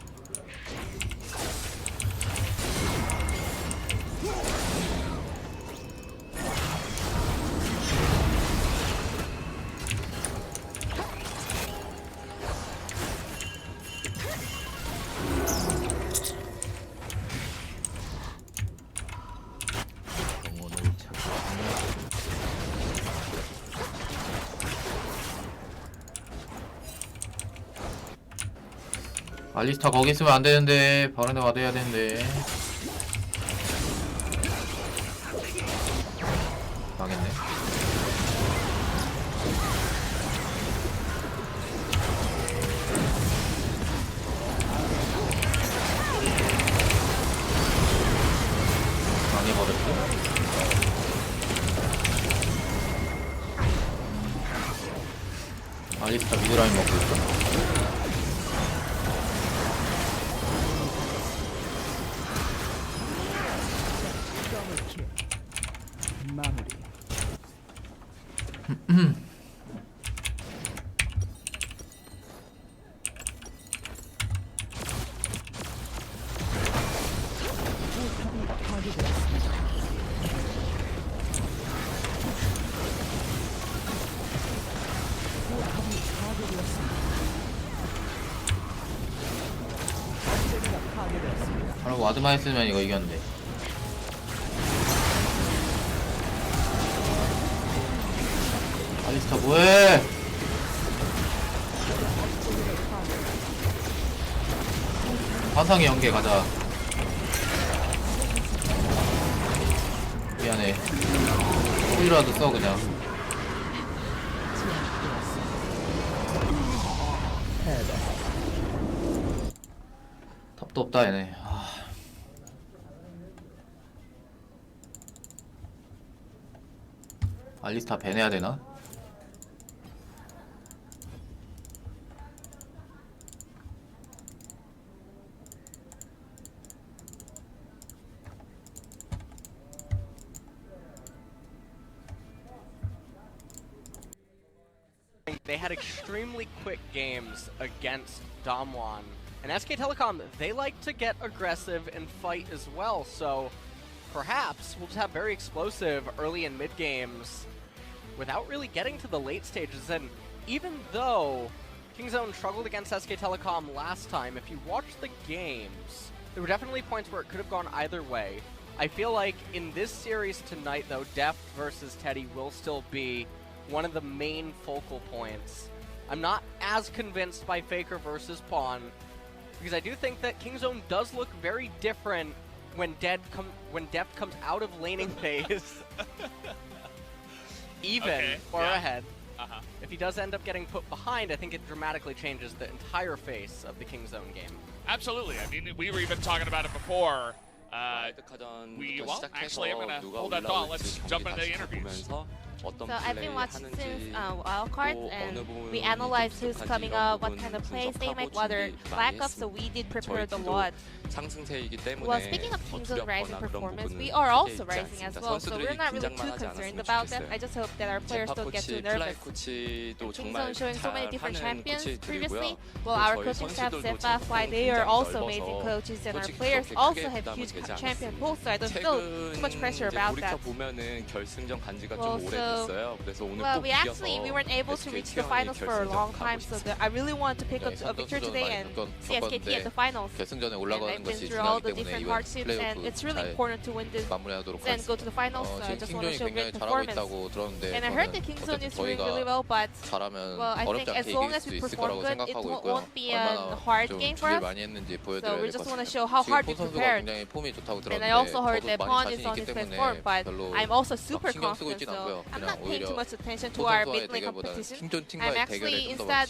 영혼을 찾고
알리스타 거기 있으면 안 되는데 바론에 와둬야 되는데. 망했네. 망해버렸고. 알리스타 미드라인 먹고 있어.
마무리. 포탑이 파괴되었습니다. 포탑이 파괴되었습니다. 전제가 파괴되었습니다.
바로 와드만 했으면 이거 이겼는데. 알리스타 뭐해? 화상의 연계 가자. 미안해. 홀이라도 써 그냥. 탑도 없다 얘네. 알리스타 밴해야 되나?
They had extremely quick games against Damwon. And SK Telecom, they like to get aggressive and fight as well, so perhaps we'll just have very explosive early and mid games without really getting to the late stages. And even though Kingzone struggled against SK Telecom last time, if you watch the games, there were definitely points where it could have gone either way. I feel like in this series tonight, though, Deft versus Teddy will still be one of the main focal points. I'm not as convinced by Faker versus Pawn, because I do think that Kingzone does look very different when Deft comes out of laning phase, even or ahead. If he does end up getting put behind, I think it dramatically changes the entire face of the Kingzone game.
Absolutely. I mean, we were even talking about it before. Well, actually, I'm going to hold that thought. Let's jump into the interviews.
So I've been watching since Wildcard, and we analyzed who's coming up, what kind of plays they make, whether lack of, so we did prepare a lot. Well, speaking of Kingzone rising performance, we are also rising as well, so we're not really too concerned about that. I just hope that our players don't get too nervous. Kingzone showing so many different champions previously, well, our coaching staff, Zefa, Fly, they are also amazing coaches, and our players also have huge champion pools, so I don't feel too much pressure about that. Well, we weren't able to reach the finals for a long time, so I really wanted to pick up a victory today and see SKT at the finals. And I've been through all the different hardships, and it's really important to win this and go to the finals, so I just want to show great performance. And I heard that Kingzone is doing really well, but well, I think as long as we perform good, it won't be a hard game for us. So we just want to show how hard we prepared. And I also heard that Pawn is on his best form, but I'm also super confident, so I'm not paying too much attention to our mid lane competition. I'm actually instead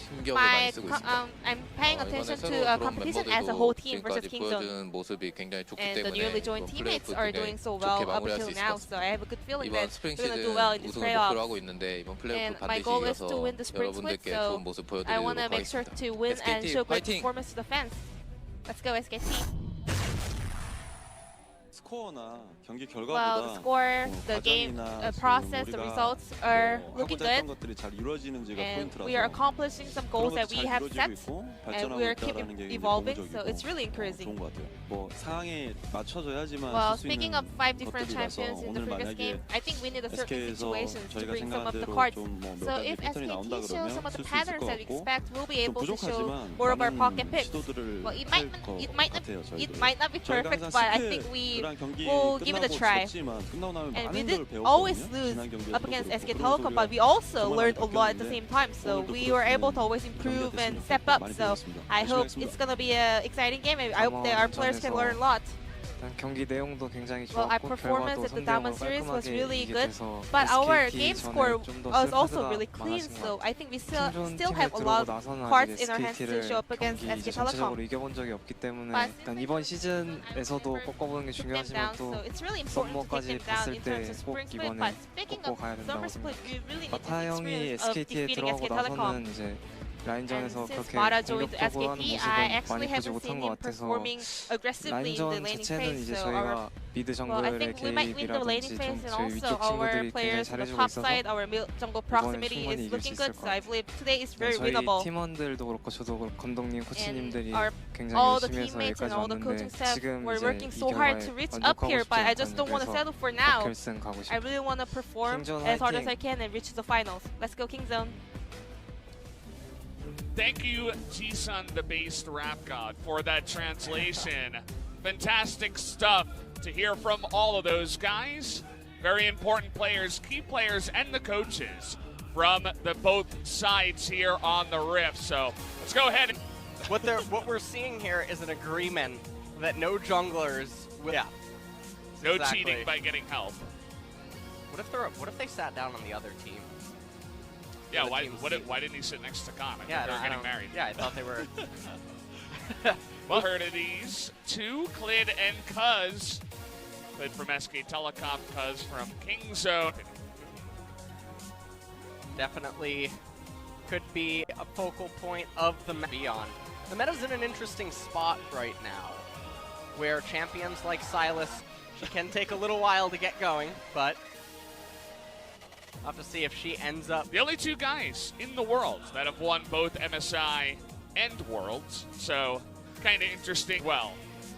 I'm paying attention to competition as a whole team versus Kingzone. And the newly joined teammates are doing so well up until now, so I have a good feeling that we're gonna do well in this playoffs. And my goal is to win the spring split, so I want to make sure to win and show great performance to the fans. Let's go SKT. Well, the score, the game process, the results are looking good, and we are accomplishing some goals that we have set, and we are keep evolving, so it's really encouraging. Well, speaking of 5 different champions in the previous game, I think we need a certain situation to bring some of the cards. So if SKT shows some of the patterns that we expect, we'll be able to show more of our pocket picks. Well, it might not be perfect, but I think we'll give it a try. And we did always lose up against SK Telecom, but we also learned a lot at the same time, so we were able to always improve and step up. So I hope it's gonna be an exciting game, and I hope that our players can learn a lot. Well, our performance at the Diamond Series was really good, but our game score was also really clean, so I think we still have a lot of cards in our hands to show up against SK Telecom. So it's really important to take them down in terms of spring split, but speaking of summer split, we really need the experience of defeating SK Telecom. And since Mara joined SKT, I actually haven't seen him performing aggressively in the laning phase, so I think we might win the laning phase, and also our players on the top side, our jungle proximity is looking good, so I believe today is very winnable. And all the teammates and all the coaching staff were working so hard to reach up here, but I just don't want to settle for now. I really want to perform as hard as I can and reach the finals. Let's go Kingzone.
Thank you, Jisun, the based rap god, for that translation. Fantastic stuff to hear from all of those guys. Very important players, key players, and the coaches from the both sides here on the Rift. So let's go ahead. And
what we're seeing here is an agreement that no junglers will. Yeah.
No cheating by getting help.
What if they sat down on the other team?
Yeah, why didn't he sit next to Khan? I thought they were getting married.
Yeah, I thought they were.
Well, heard of these two, Clid and Cuz. Clid from SK Telecom, Cuz from Kingzone.
Definitely could be a focal point of the beyond. The meta's in an interesting spot right now, where champions like Sylas, she can take a little while to get going, but I'll have to see if she ends up...
The only two guys in the world that have won both MSI and Worlds, so kind of interesting. Well,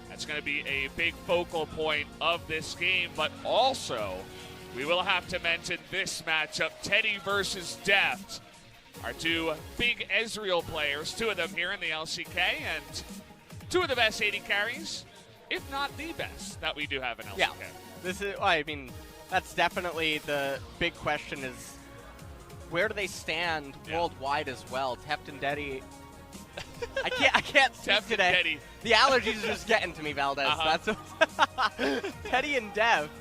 that's going to be a big focal point of this game, but also we will have to mention this matchup, Teddy versus Deft. Our two big Ezreal players, two of them here in the LCK, and two of the best AD carries, if not the best, that we do have in LCK.
Yeah, this is, I mean, that's definitely the big question is, where do they stand worldwide as well? Teft and Deddy, I can't speak
Teft
today.
and Deddy.
The allergies are just getting to me, Valdez. That's Teddy and Dev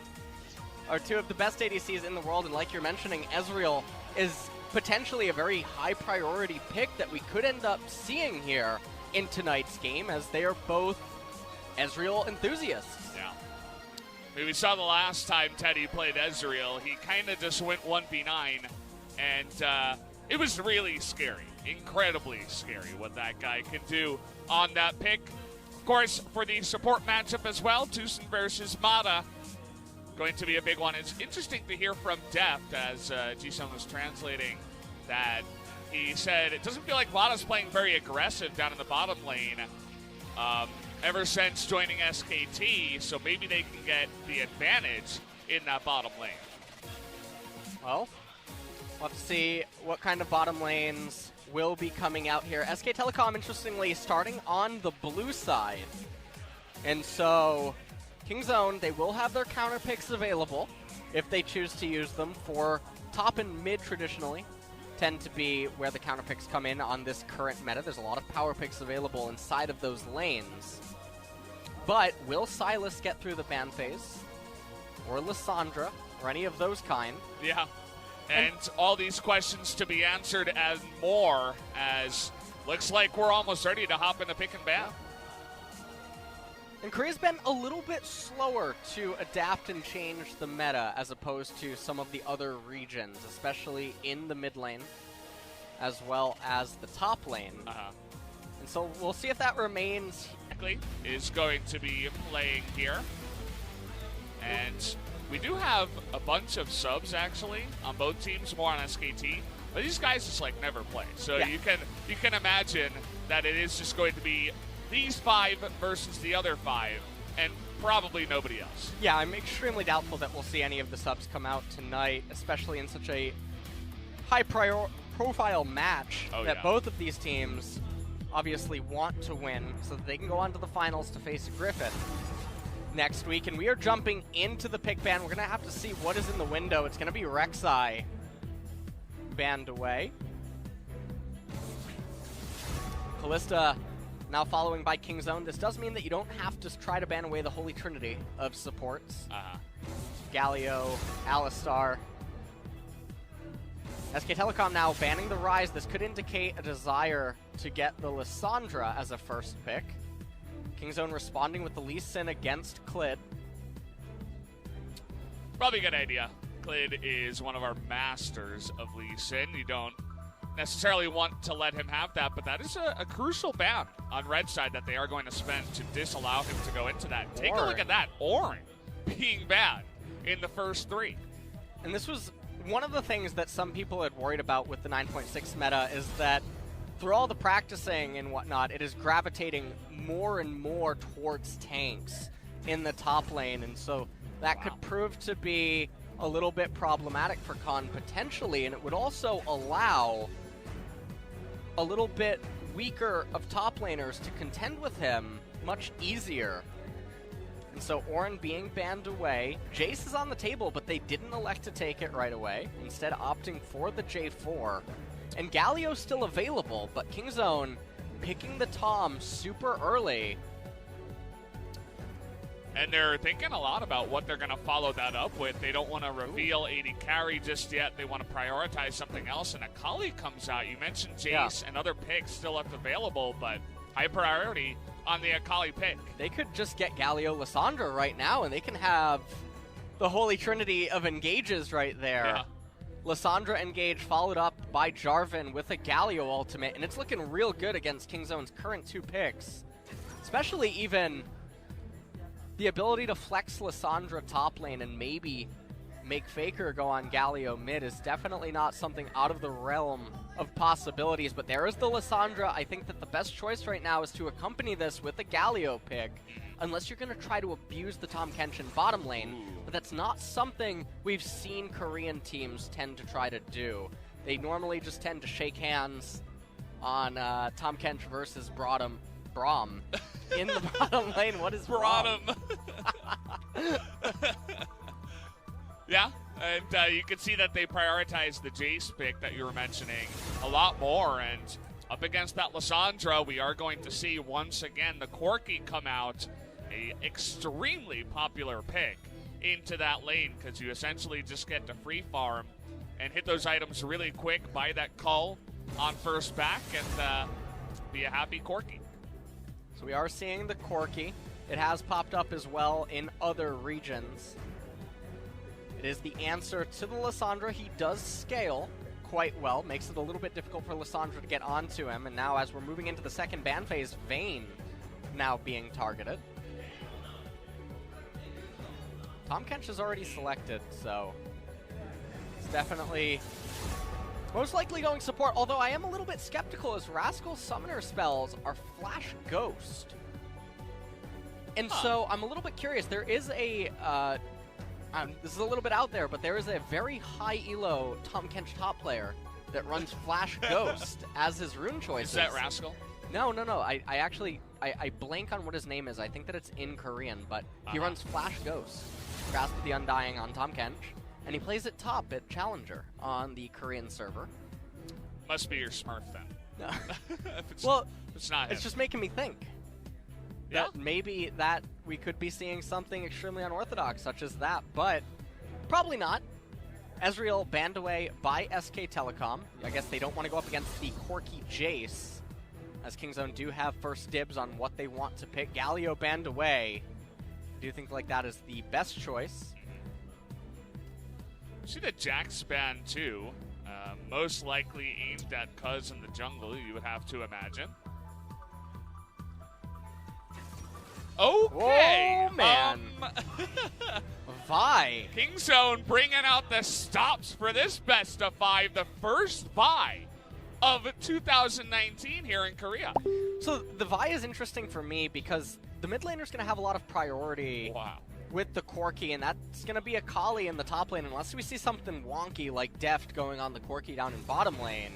are two of the best ADCs in the world, and like you're mentioning, Ezreal is potentially a very high priority pick that we could end up seeing here in tonight's game, as they are both Ezreal enthusiasts.
Yeah. I mean, we saw the last time Teddy played Ezreal, he kind of just went 1v9, and it was really scary, incredibly scary what that guy can do on that pick. Of course, for the support matchup as well, Tucson versus Mata, going to be a big one. It's interesting to hear from Deft, as Ji-Sung was translating, that he said it doesn't feel like Mata's playing very aggressive down in the bottom lane ever since joining SKT, so maybe they can get the advantage in that bottom lane.
Well, we'll have to see what kind of bottom lanes will be coming out here. SK Telecom, interestingly, starting on the blue side. And so Kingzone, they will have their counter picks available if they choose to use them. For top and mid traditionally tend to be where the counter picks come in on this current meta. There's a lot of power picks available inside of those lanes. But will Sylas get through the ban phase? Or Lissandra, or any of those kind?
Yeah, and all these questions to be answered and more, as looks like we're almost ready to hop in the pick and ban.
And Korea's been a little bit slower to adapt and change the meta as opposed to some of the other regions, especially in the mid lane, as well as the top lane. And so we'll see if that remains.
Is going to be playing here. And we do have a bunch of subs, actually, on both teams, more on SKT. But these guys just, like, never play. So you can imagine that it is just going to be these 5 versus the other 5, and probably nobody else.
Yeah, I'm extremely doubtful that we'll see any of the subs come out tonight, especially in such a high-profile match that both of these teams obviously want to win so that they can go on to the finals to face Griffin next week. And we are jumping into the pick ban. We're going to have to see what is in the window. It's going to be Rek'Sai banned away. Kalista now following by Kingzone. This does mean that you don't have to try to ban away the Holy Trinity of supports. Galio, Alistar. SK Telecom now banning the Ryze. This could indicate a desire to get the Lissandra as a first pick. Kingzone responding with the Lee Sin against Clid.
Probably a good idea. Clid is one of our masters of Lee Sin. You don't necessarily want to let him have that, but that is a crucial ban on red side that they are going to spend to disallow him to go into that. Take a look at that. Orin being banned in the first 3.
And this was one of the things that some people had worried about with the 9.6 meta, is that through all the practicing and whatnot, it is gravitating more and more towards tanks in the top lane. And so that could prove to be a little bit problematic for Khan potentially, and it would also allow a little bit weaker of top laners to contend with him much easier. And so Orin being banned away. Jace is on the table, but they didn't elect to take it right away, instead opting for the J4. And Galio's still available, but Kingzone picking the Tom super early.
And they're thinking a lot about what they're going to follow that up with. They don't want to reveal AD carry just yet. They want to prioritize something else. And Akali comes out. You mentioned Jace and other picks still left available, but high priority on the Akali pick.
They could just get Galio Lissandra right now, and they can have the holy trinity of engages right there.
Yeah.
Lissandra engage followed up by Jarvan with a Galio ultimate, and it's looking real good against Kingzone's current 2 picks. Especially even the ability to flex Lissandra top lane and maybe make Faker go on Galio mid is definitely not something out of the realm of possibilities, but there is the Lissandra. I think that the best choice right now is to accompany this with a Galio pick, unless you're going to try to abuse the Tahm Kench in bottom lane, but that's not something we've seen Korean teams tend to try to do. They normally just tend to shake hands on Tahm Kench versus Braum in the bottom lane. What is
Braum? Yeah, and you can see that they prioritize the Jace pick that you were mentioning a lot more, and up against that Lissandra, we are going to see once again the Corki come out, a extremely popular pick into that lane, because you essentially just get to free farm and hit those items really quick, buy that cull on first back, and be a happy Corki.
So we are seeing the Corki. It has popped up as well in other regions. It is the answer to the Lissandra. He does scale quite well, makes it a little bit difficult for Lissandra to get onto him, and now as we're moving into the second ban phase, Vayne now being targeted. Tahm Kench is already selected, so it's definitely most likely going support, although I am a little bit skeptical as Rascal's summoner spells are Flash Ghost. And so I'm a little bit curious. There is a this is a little bit out there, but there is a very high elo Tahm Kench top player that runs Flash Ghost as his rune choices.
Is that Rascal?
No. I actually blank on what his name is. I think that it's in Korean, but he runs Flash Ghost, Grasp of the Undying on Tahm Kench, and he plays it top at Challenger on the Korean server.
Must be your Smurf then.
No.
Well, it's not him.
It's just making me think that maybe that we could be seeing something extremely unorthodox such as that, but probably not. Ezreal banned away by SK Telecom. I guess they don't want to go up against the Corki Jace, as Kingzone do have first dibs on what they want to pick. Galio banned away. I do think like that is the best choice.
See the Jax ban too. Most likely aimed at Cuz in the jungle, you would have to imagine. Okay.
Oh, man. Vi.
Kingzone bringing out the stops for this best of 5, the first Vi of 2019 here in Korea.
So the Vi is interesting for me because the mid laner's going to have a lot of priority with the Corki, and that's going to be Akali in the top lane unless we see something wonky like Deft going on the Corki down in bottom lane.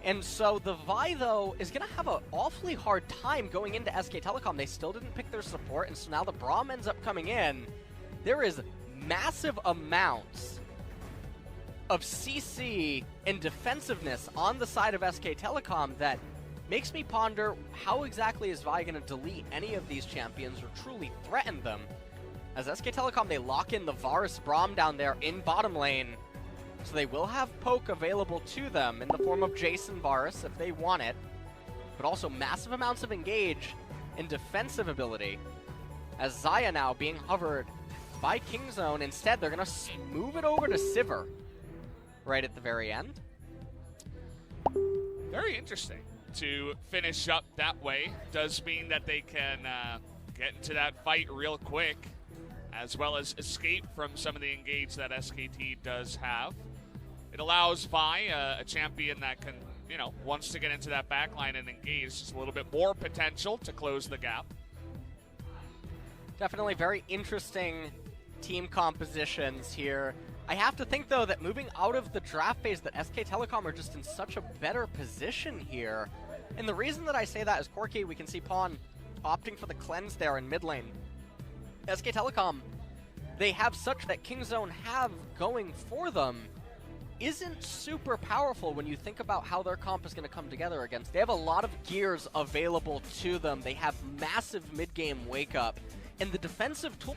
And so the Vi, though, is going to have an awfully hard time going into SK Telecom. They still didn't pick their support, and so now the Braum ends up coming in. There is massive amounts of CC and defensiveness on the side of SK Telecom that makes me ponder how exactly is Vi going to delete any of these champions or truly threaten them. As SK Telecom, they lock in the Varus Braum down there in bottom lane, so they will have poke available to them in the form of Jason Varus if they want it, but also massive amounts of engage and defensive ability. As Xayah now being hovered by Kingzone, instead they're going to move it over to Sivir right at the very end.
Very interesting to finish up that way. Does mean that they can get into that fight real quick, as well as escape from some of the engage that SKT does have. It allows Vi, a champion that can, wants to get into that backline and engage, just a little bit more potential to close the gap.
Definitely very interesting team compositions here. I have to think, though, that moving out of the draft phase, that SK Telecom are just in such a better position here. And the reason that I say that is Corki, we can see Pawn opting for the cleanse there in mid lane. SK Telecom, they have such that Kingzone have going for them isn't super powerful when you think about how their comp is going to come together against. They have a lot of gears available to them. They have massive mid-game wake-up. And the defensive tool,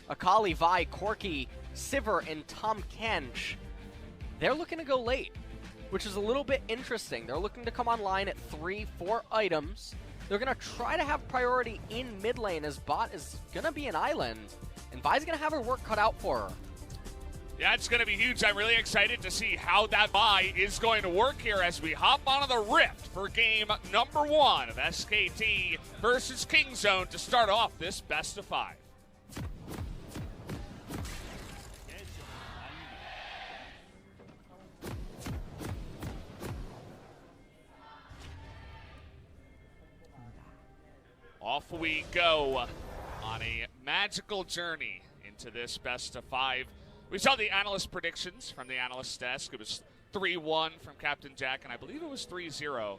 Akali, Vi, Corki, Sivir, and Tahm Kench, they're looking to go late, which is a little bit interesting. They're looking to come online at 3-4 items, they're going to try to have priority in mid lane as bot is going to be an island. And Vi's going to have her work cut out for her.
Yeah, it's going to be huge. I'm really excited to see how that buy is going to work here as we hop onto the Rift for game number 1 of SKT versus Kingzone to start off this best of 5. Off we go on a magical journey into this best of 5. We saw the analyst predictions from the analyst desk. It was 3-1 from Captain Jack, and I believe it was 3-0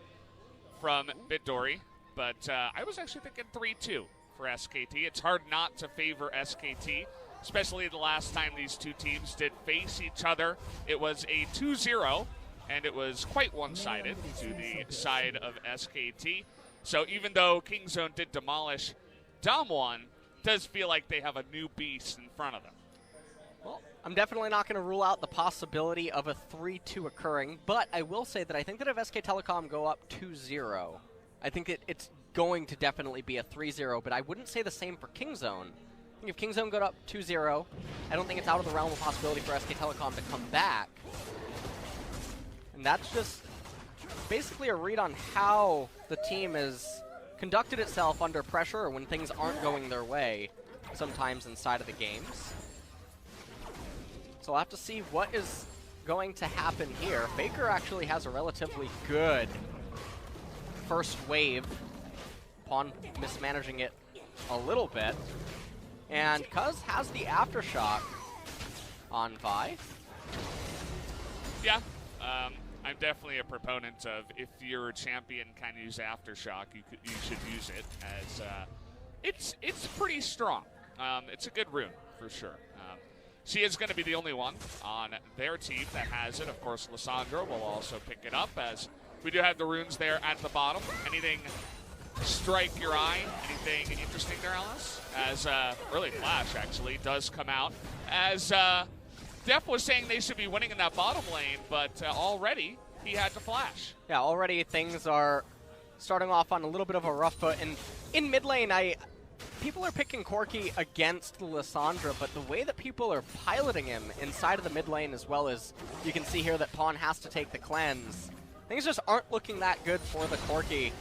from Bitdory. But I was actually thinking 3-2 for SKT. It's hard not to favor SKT, especially the last time these two teams did face each other. It was a 2-0, and it was quite one-sided to the side of SKT. So even though Kingzone did demolish Damwon, does feel like they have a new beast in front of them.
Well, I'm definitely not going to rule out the possibility of a 3-2 occurring, but I will say that I think that if SK Telecom go up 2-0, I think it's going to definitely be a 3-0, but I wouldn't say the same for Kingzone. I think if Kingzone got up 2-0, I don't think it's out of the realm of possibility for SK Telecom to come back. And that's just basically a read on how the team has conducted itself under pressure or when things aren't going their way sometimes inside of the games. So we'll have to see what is going to happen here. Faker actually has a relatively good first wave upon mismanaging it a little bit. And Cuz has the Aftershock on Vi.
Yeah, I'm definitely a proponent of if your champion can use Aftershock, you should use it, as it's pretty strong. It's a good rune for sure. She is going to be the only one on their team that has it. Of course, Lissandra will also pick it up, as we do have the runes there at the bottom. Anything strike your eye? Anything interesting there, Alice? As early flash actually does come out, as Def was saying they should be winning in that bottom lane, but already he had to flash.
Yeah, already things are starting off on a little bit of a rough foot. And in mid lane, people are picking Corki against Lissandra, but the way that people are piloting him inside of the mid lane, as well as you can see here that Pawn has to take the cleanse, things just aren't looking that good for the Corki.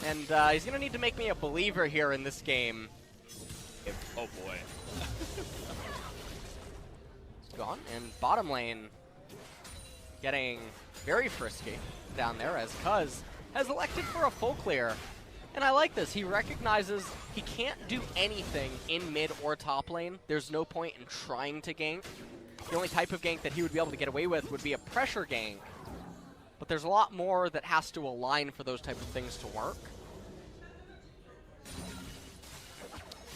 And he's going to need to make me a believer here in this game.
Oh boy.
It's gone. And bottom lane getting very frisky down there as Cuz has elected for a full clear. And I like this. He recognizes he can't do anything in mid or top lane. There's no point in trying to gank. The only type of gank that he would be able to get away with would be a pressure gank. But there's a lot more that has to align for those type of things to work.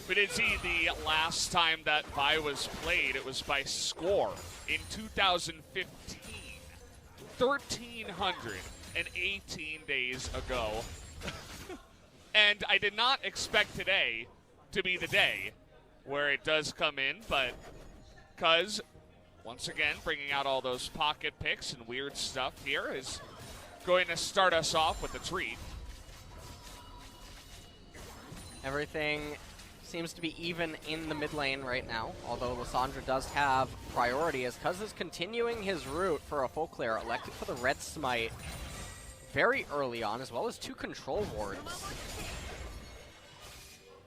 We did see the last time that Vi was played, it was by score in 2015. 1,318 days ago. And I did not expect today to be the day where it does come in, but Cuz, once again, bringing out all those pocket picks and weird stuff here, is going to start us off with a treat.
Everything seems to be even in the mid lane right now, although Lissandra does have priority as Cuz is continuing his route for a full clear, elected for the red smite very early on, as well as 2 control wards.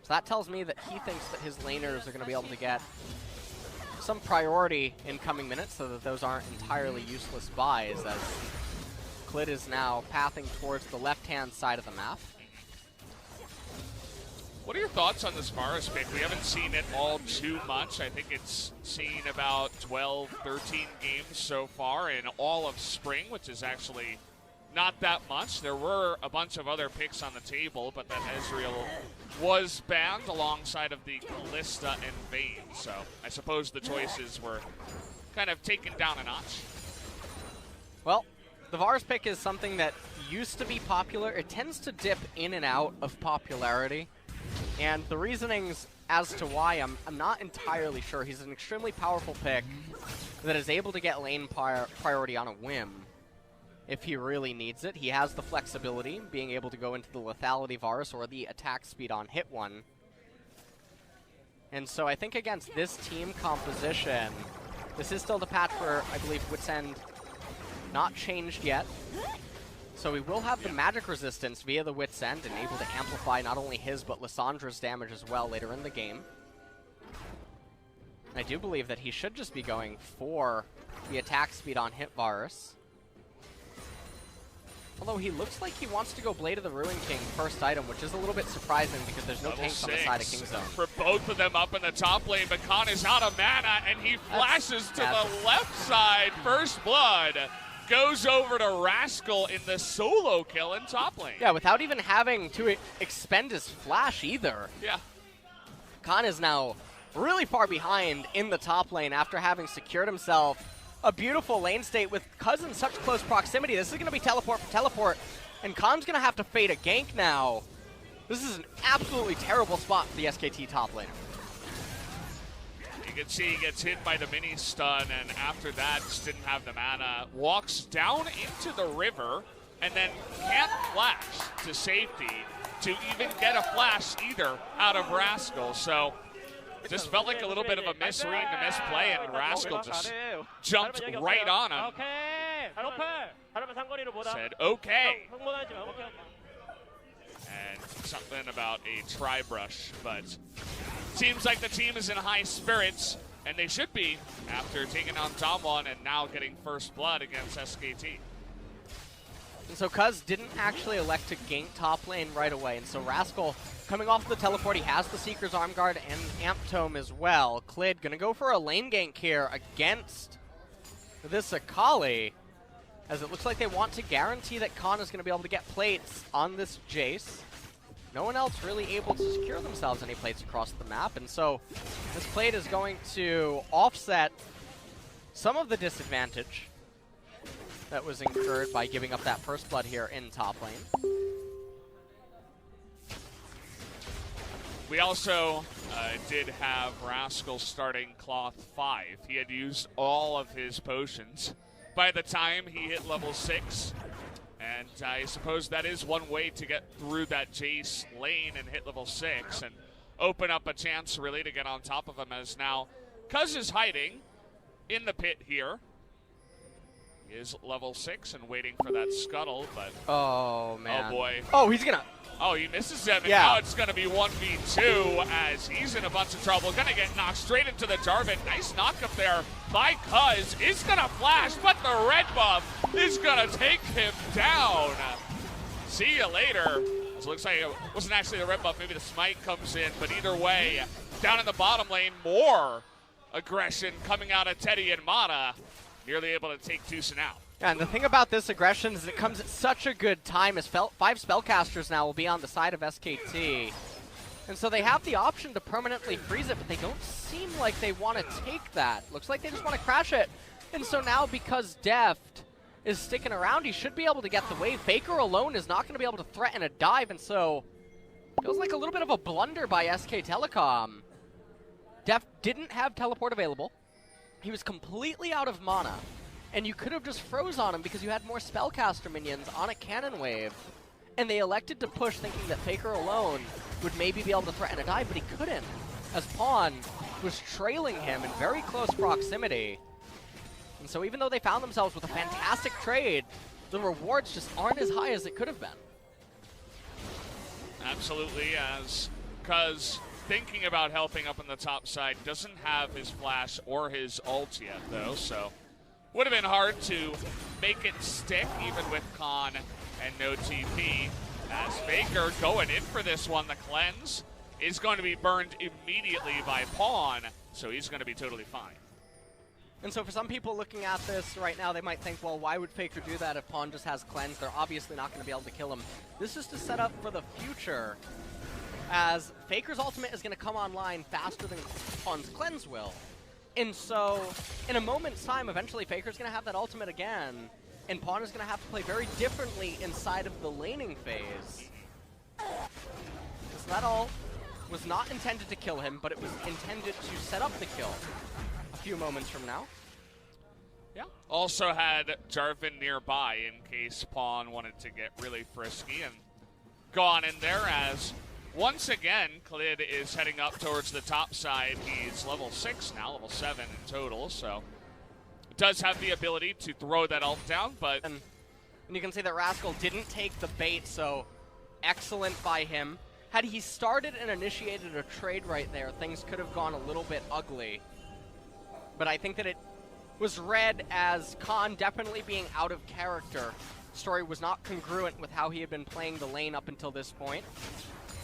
So that tells me that he thinks that his laners are going to be able to get some priority in coming minutes so that those aren't entirely useless buys, as Clid is now pathing towards the left-hand side of the map.
What are your thoughts on this Varus pick? We haven't seen it all too much. I think it's seen about 12, 13 games so far in all of spring, which is actually not that much. There were a bunch of other picks on the table, but then Ezreal was banned alongside of the Kalista and Vayne. So I suppose the choices were kind of taken down a notch.
Well, the Varus pick is something that used to be popular. It tends to dip in and out of popularity. And the reasonings as to why, I'm not entirely sure. He's an extremely powerful pick that is able to get lane priority on a whim. if he really needs it. He has the flexibility, being able to go into the lethality Varus or the attack speed on hit one. And so I think against this team composition, this is still the patch where I believe Wit's End not changed yet. So we will have the magic resistance via the Wit's End and able to amplify not only his but Lissandra's damage as well later in the game. I do believe that he should just be going for the attack speed on hit Varus. Although he looks like he wants to go Blade of the Ruin King first item, which is a little bit surprising because there's no tanks on the side of King's Zone.
For both of them up in the top lane, but Khan is out of mana, and he flashes to the left side. First Blood goes over to Rascal in the solo kill in top lane.
Yeah, without even having to expend his flash either.
Yeah.
Khan is now really far behind in the top lane after having secured himself a beautiful lane state with Cuz in such close proximity. This is going to be teleport for teleport, and Khan's going to have to fade a gank now. This is an absolutely terrible spot for the SKT top laner.
You can see he gets hit by the mini stun, and after that just didn't have the mana. Walks down into the river, and then can't flash to safety to even get a flash either out of Rascal. So just felt like a little bit of a misread and a misplay, and Rascal just jumped right on him. Said, okay. And something about a tri-brush, but seems like the team is in high spirits, and they should be after taking on Damwon and now getting first blood against SKT.
And so Cuz didn't actually elect to gank top lane right away, and so Rascal, coming off the teleport, he has the Seeker's Arm Guard and Amp Tome as well. Clid gonna go for a lane gank here against this Akali, as it looks like they want to guarantee that Khan is gonna be able to get plates on this Jace. No one else really able to secure themselves any plates across the map, and so this plate is going to offset some of the disadvantage that was incurred by giving up that first blood here in top lane.
We also did have Rascal starting Cloth 5. He had used all of his potions by the time he hit level 6. And I suppose that is one way to get through that Jace lane and hit level 6 and open up a chance really to get on top of him, as now Cuz is hiding in the pit here. He is level 6 and waiting for that scuttle, but
oh man.
Oh boy.
Oh, he's gonna.
Oh, he misses him, and
yeah.
Now it's gonna be 1v2 as he's in a bunch of trouble. Gonna get knocked straight into the Jarvan. Nice knock up there by Cuz. Is gonna flash, but the red buff is gonna take him down. See you later. It looks like it wasn't actually the red buff, maybe the smite comes in, but either way, down in the bottom lane, more aggression coming out of Teddy and Mata. Nearly able to take Tucson out.
And the thing about this aggression is it comes at such a good time, as 5 spellcasters now will be on the side of SKT. And so they have the option to permanently freeze it, but they don't seem like they want to take that. Looks like they just want to crash it. And so now, because Deft is sticking around, he should be able to get the wave. Faker alone is not going to be able to threaten a dive, and so feels like a little bit of a blunder by SK Telecom. Deft didn't have teleport available. He was completely out of mana, and you could have just froze on him because you had more spellcaster minions on a cannon wave, and they elected to push thinking that Faker alone would maybe be able to threaten a dive, but he couldn't, as Pawn was trailing him in very close proximity. And so even though they found themselves with a fantastic trade, the rewards just aren't as high as it could have been.
Absolutely, as Cuz thinking about helping up on the top side, doesn't have his flash or his ult yet though, so would have been hard to make it stick even with Khan and no TP. As Faker going in for this one, the cleanse is going to be burned immediately by Pawn, so he's going to be totally fine.
And so for some people looking at this right now, they might think, well, why would Faker do that if Pawn just has cleanse? They're obviously not going to be able to kill him. This is to set up for the future, as Faker's ultimate is going to come online faster than Pawn's cleanse will. And so, in a moment's time, eventually Faker's going to have that ultimate again, and Pawn is going to have to play very differently inside of the laning phase. So that ult was not intended to kill him, but it was intended to set up the kill a few moments from now.
Yeah. Also had Jarvan nearby in case Pawn wanted to get really frisky and go on in there, as once again Khalid is heading up towards the top side. He's level 6 now, level 7 in total, so does have the ability to throw that ult down, but...
And you can see that Rascal didn't take the bait, so excellent by him. Had he started and initiated a trade right there, things could have gone a little bit ugly. But I think that it was read as Khan definitely being out of character. Story was not congruent with how he had been playing the lane up until this point.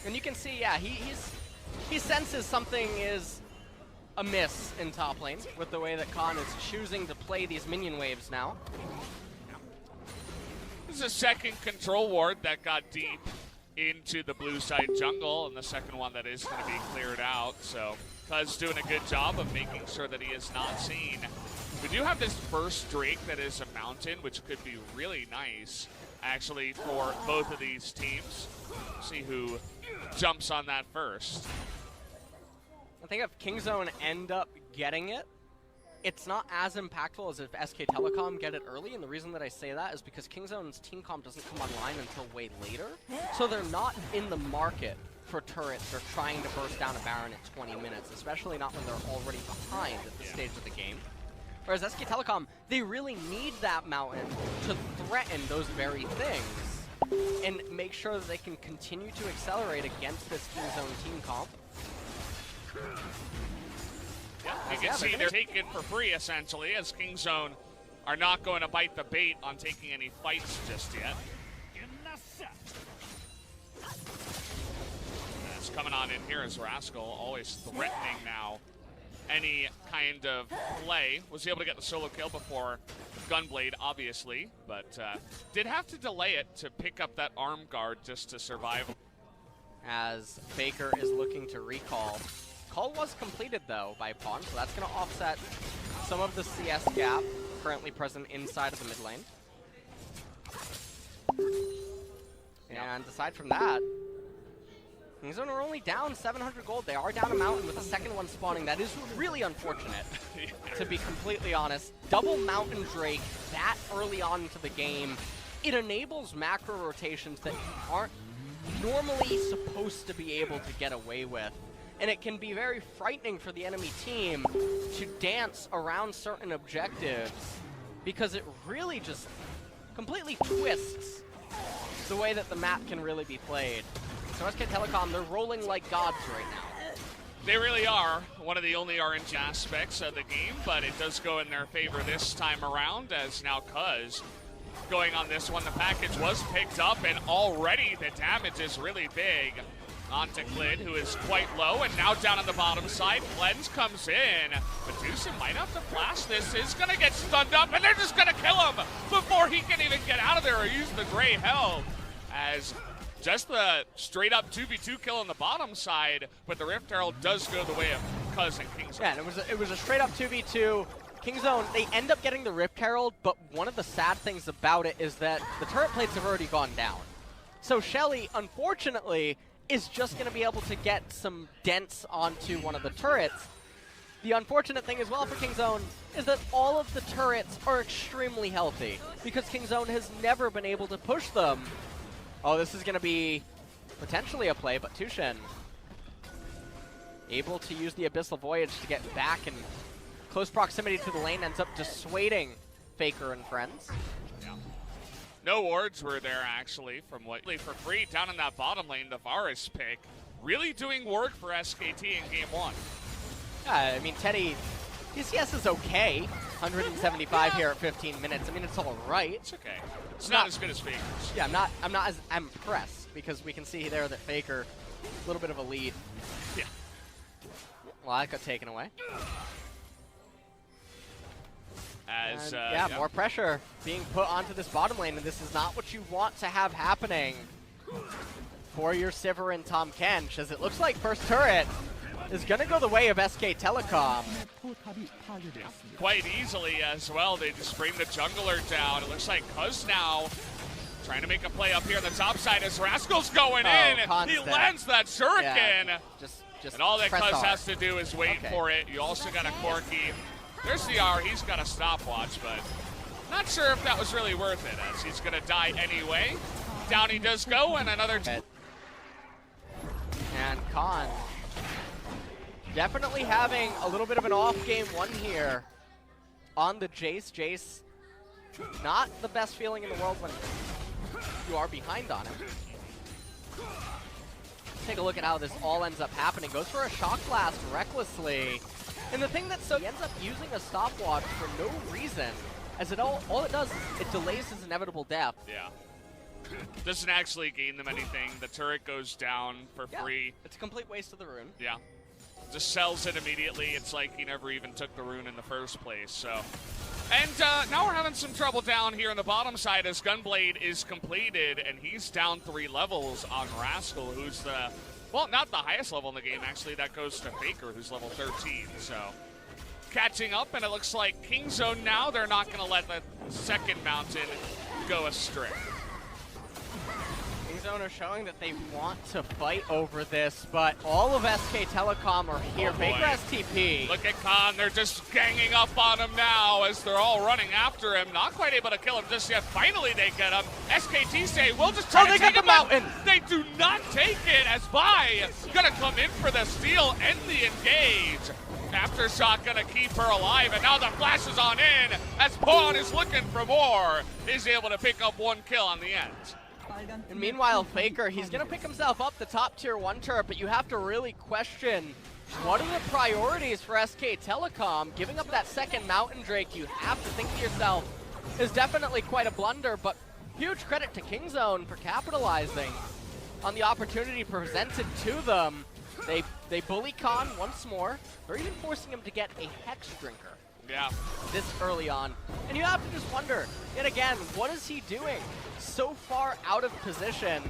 And you can see, yeah, he senses something is amiss in top lane with the way that Khan is choosing to play these minion waves now.
This is a second control ward that got deep into the blue side jungle, and the second one that is going to be cleared out. So Cuz doing a good job of making sure that he is not seen. We do have this first Drake that is a mountain, which could be really nice, actually, for both of these teams. See who jumps on that first.
I think if Kingzone end up getting it, it's not as impactful as if SK Telecom get it early, and the reason that I say that is because Kingzone's team comp doesn't come online until way later, so they're not in the market for turrets or trying to burst down a Baron at 20 minutes, especially not when they're already behind at this stage of the game. Whereas SK Telecom, they really need that mountain to threaten those very things and make sure that they can continue to accelerate against this Kingzone team comp.
Yeah, you can see they're taking it for free, essentially, as Kingzone are not going to bite the bait on taking any fights just yet. That's coming on in here as Rascal, always threatening now any kind of play. Was able to get the solo kill before Gunblade, obviously, but did have to delay it to pick up that arm guard just to survive.
As Faker is looking to recall. Call was completed, though, by Pawn, so that's going to offset some of the CS gap currently present inside of the mid lane. And aside from that, Kingzone are only down 700 gold. They are down a mountain with a second one spawning. That is really unfortunate, to be completely honest. Double Mountain Drake that early on into the game, it enables macro rotations that you aren't normally supposed to be able to get away with. And it can be very frightening for the enemy team to dance around certain objectives because it really just completely twists the way that the map can really be played. So SK Telecom, they're rolling like gods right now.
They really are one of the only RNG aspects of the game, but it does go in their favor this time around, as now Cuz going on this one. The package was picked up, and already the damage is really big. Onto Klid, who is quite low, and now down on the bottom side. Cleanse comes in. Medusa might have to flash this. Is going to get stunned up, and they're just going to kill him before he can even get out of there or use the Grey Helm. As just the straight-up 2v2 kill on the bottom side, but the Rift Herald does go the way of Cuz and Kingzone.
Yeah, and it was a straight-up 2v2. Kingzone, they end up getting the Rift Herald, but one of the sad things about it is that the turret plates have already gone down. So Shelly, unfortunately, is just going to be able to get some dents onto one of the turrets. The unfortunate thing as well for Kingzone is that all of the turrets are extremely healthy because Kingzone has never been able to push them. Oh, this is going to be potentially a play, but Tushen able to use the Abyssal Voyage to get back in close proximity to the lane, ends up dissuading Faker and friends.
No wards were there, actually, from what for free down in that bottom lane. The Varus pick really doing work for SKT in game 1.
Yeah, I mean, Teddy, his CS is okay. 175 here at 15 minutes. I mean, it's all right.
It's okay. It's not as good as Faker's.
Yeah, I'm not as impressed because we can see there that Faker, a little bit of a lead.
Yeah.
Well, that got taken away.
As,
yeah, more pressure being put onto this bottom lane, and this is not what you want to have happening for your Sivir and Tahm Kench, as it looks like first turret is going to go the way of SK Telecom.
Quite easily as well. They just bring the jungler down. It looks like Cuz now trying to make a play up here on the top side as Rascal's going in. He lands that shuriken.
Yeah, just
and all that
Cuz
has to do is wait for it. You also got a Corki There's the R. He's got a stopwatch, but not sure if that was really worth it, as he's going to die anyway. Down he does go, and another...
And Khan definitely having a little bit of an off game one here on the Jace. Jace, not the best feeling in the world when you are behind on him. Take a look at how this all ends up happening. Goes for a shock blast recklessly. And the thing that's so he ends up using a stopwatch for no reason, as it all it does is it delays his inevitable death.
Yeah. Doesn't actually gain them anything. The turret goes down for free.
It's a complete waste of the rune.
Yeah. Just sells it immediately. It's like he never even took the rune in the first place. So, and now we're having some trouble down here on the bottom side as Gunblade is completed, and he's down 3 levels on Rascal, who's the, well, not the highest level in the game, actually. That goes to Faker, who's level 13. So, catching up, and it looks like Kingzone now, they're not going to let the second mountain go astray.
Kingzone are showing that they want to fight over this, but all of SK Telecom are here. Faker STP.
Look at Khan, they're just ganging up on him now as they're all running after him. Not quite able to kill him just yet. Finally they get him. SKT say, we'll just try to take him out. They do not take it as Vi gonna come in for the steal and the engage. Aftershock gonna keep her alive, and now the flash is on in as Pawn is looking for more. He's able to pick up 1 kill on the end.
And meanwhile, Faker, he's going to pick himself up the top tier 1 turret, but you have to really question what are the priorities for SK Telecom. Giving up that second Mountain Drake, you have to think to yourself, is definitely quite a blunder, but huge credit to Kingzone for capitalizing on the opportunity presented to them. They bully Khan once more. They're even forcing him to get a Hex Drinker.
Yeah.
This early on. And you have to just wonder, yet again, what is he doing so far out of position?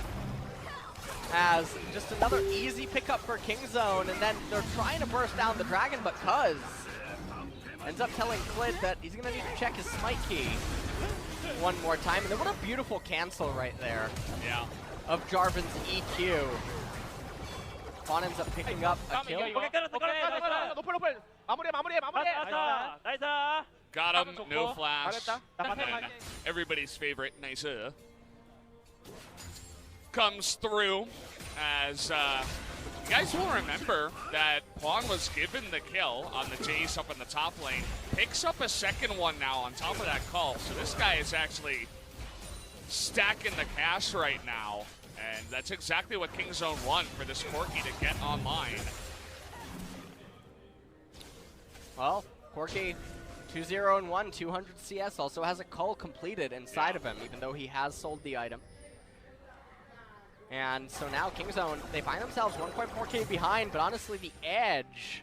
As just another easy pickup for Kingzone, and then they're trying to burst down the dragon, but Cuz ends up telling Clid that he's going to need to check his smite key one more time. And then what a beautiful cancel right there.
Yeah.
Of Jarvan's EQ. Fawn ends up picking up a kill.
Got him, no flash. And everybody's favorite, Nice comes through as you guys will remember that Pawn was given the kill on the Jace up in the top lane. Picks up a second one now on top of that call. So this guy is actually stacking the cash right now. And that's exactly what Kingzone want for this Corki to get online.
Well, Corki 2-0-1, 200 CS, also has a cull completed inside of him, even though he has sold the item. And so now Kingzone, they find themselves 1.4k behind, but honestly the edge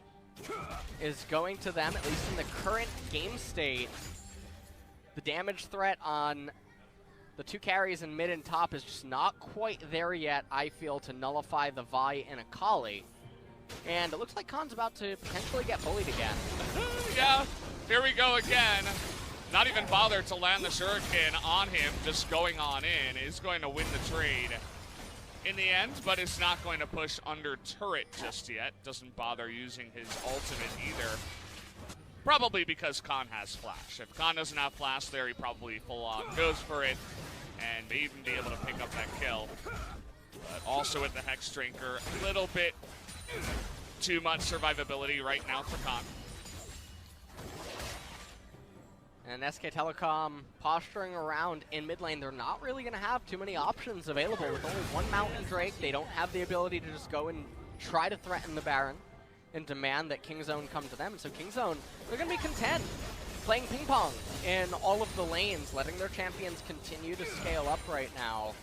is going to them, at least in the current game state. The damage threat on the 2 carries in mid and top is just not quite there yet, I feel, to nullify the Vi and Akali. And it looks like Khan's about to potentially get bullied again.
Yeah, here we go again. Not even bothered to land the Shuriken on him, just going on in. Is going to win the trade in the end, but it's not going to push under turret just yet. Doesn't bother using his ultimate either. Probably because Khan has flash. If Khan doesn't have flash there, he probably full on goes for it and may even be able to pick up that kill. But also with the Hex Drinker, a little bit too much survivability right now for Khan.
And SK Telecom posturing around in mid lane. They're not really going to have too many options available. With only 1 Mountain Drake, they don't have the ability to just go and try to threaten the Baron and demand that Kingzone come to them. So Kingzone, they're going to be content playing ping pong in all of the lanes, letting their champions continue to scale up right now.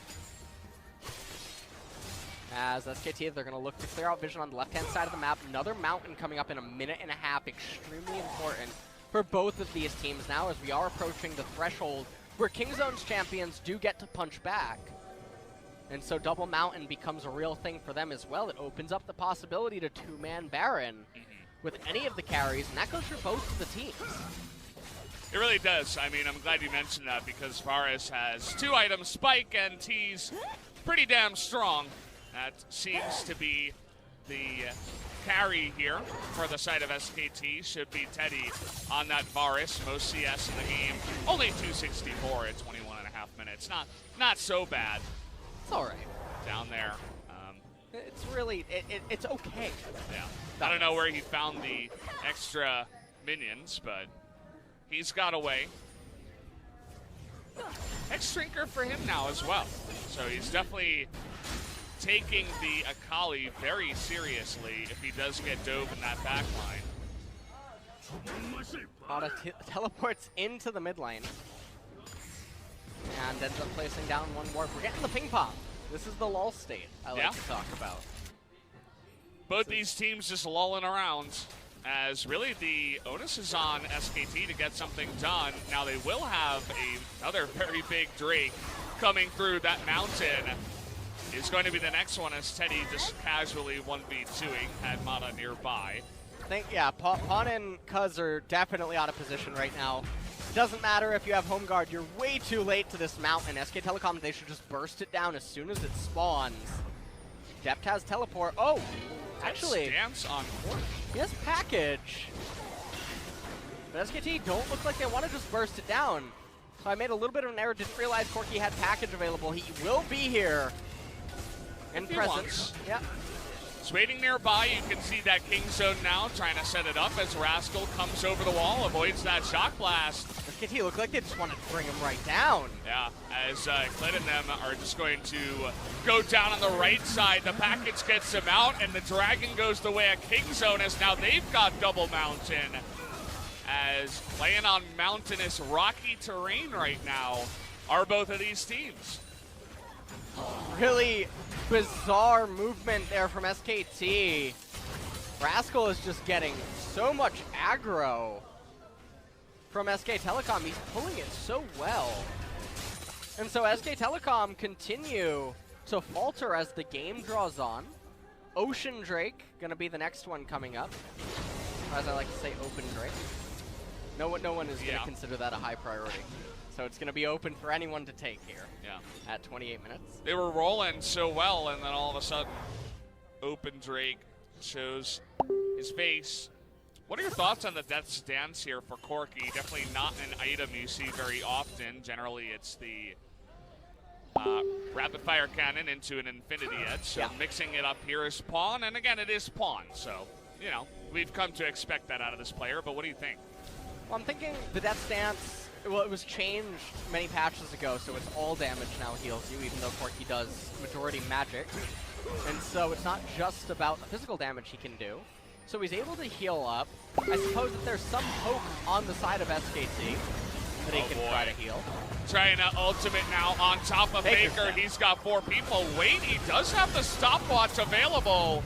As SKT, they're going to look to clear out vision on the left-hand side of the map. Another mountain coming up in a minute and a half. Extremely important for both of these teams now, as we are approaching the threshold where Kingzone's champions do get to punch back. And so double mountain becomes a real thing for them as well. It opens up the possibility to 2-man Baron with any of the carries, and that goes for both of the teams.
It really does. I mean, I'm glad you mentioned that because Varus has 2 items, Spike and T's pretty damn strong. That seems to be the carry here for the side of SKT should be Teddy on that Varus. Most CS in the game. Only 264 at 21.5 minutes. Not so bad.
It's all right.
Down there.
It's really, it's okay.
Yeah. I don't know where he found the extra minions, but he's got away. X-Drinker for him now as well. So he's definitely taking the Akali very seriously if he does get dove in that back line.
Pada teleports into the mid lane. And ends up placing down one warp. We're getting the ping pong. This is the lull state I like to talk about.
Both these teams just lulling around, as really the onus is on SKT to get something done. Now they will have another very big Drake coming through that mountain. Is going to be the next one as Teddy just casually 1v2ing, had Mata nearby.
Yeah, Pawn and Cuz are definitely out of position right now. Doesn't matter if you have home guard, you're way too late to this mountain. SK Telecom, they should just burst it down as soon as it spawns. Dept has teleport. Oh, actually,
Dance on court.
He has package. But SKT don't look like they want to just burst it down. So I made a little bit of an error, didn't realize Corki had package available. He will be here in presence. Yeah.
It's waiting nearby. You can see that King Zone now trying to set it up as Rascal comes over the wall, avoids that shock blast.
SKT look like they just want to bring him right down.
Yeah, as Kled and them are just going to go down on the right side. The package gets him out, and the Dragon goes the way of King Zone as now they've got double mountain. As playing on mountainous rocky terrain right now are both of these teams.
Really bizarre movement there from SKT. Rascal is just getting so much aggro from SK Telecom. He's pulling it so well. And so SK Telecom continue to falter as the game draws on. Ocean Drake gonna be the next one coming up. Or as I like to say, Open Drake. No one is gonna consider that a high priority. So it's going to be open for anyone to take here.
Yeah.
At 28 minutes.
They were rolling so well, and then all of a sudden, Open Drake shows his face. What are your thoughts on the Death's Dance here for Corki? Definitely not an item you see very often. Generally, it's the rapid fire cannon into an Infinity Edge. So mixing it up here is Pawn, and again, it is Pawn. So, you know, we've come to expect that out of this player, but what do you think?
Well, I'm thinking the Death's Dance, well, it was changed many patches ago, so it's all damage now heals you, even though Corki does majority magic. And so it's not just about the physical damage he can do. So he's able to heal up. I suppose that there's some hope on the side of SKT that he can try to heal.
Trying to ultimate now on top of Faker. He's got 4 people. Wait, he does have the stopwatch available.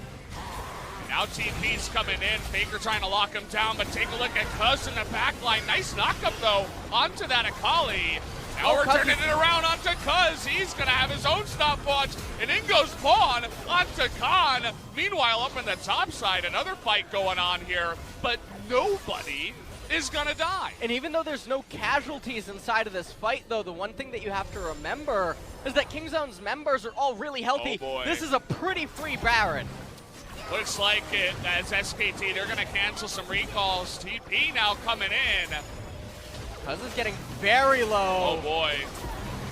Now TP's coming in. Faker trying to lock him down, but take a look at Cuz in the back line. Nice knockup, though, onto that Akali. Now we're turning it around onto Cuz. He's going to have his own stopwatch, and in goes Pawn onto Khan. Meanwhile, up in the top side, another fight going on here, but nobody is going to die.
And even though there's no casualties inside of this fight, though, the one thing that you have to remember is that Kingzone's members are all really healthy.
Oh boy.
This is a pretty free Baron.
Looks like it as SKT, they're going to cancel some recalls. TP now coming in.
Cuz is getting very low.
Oh boy.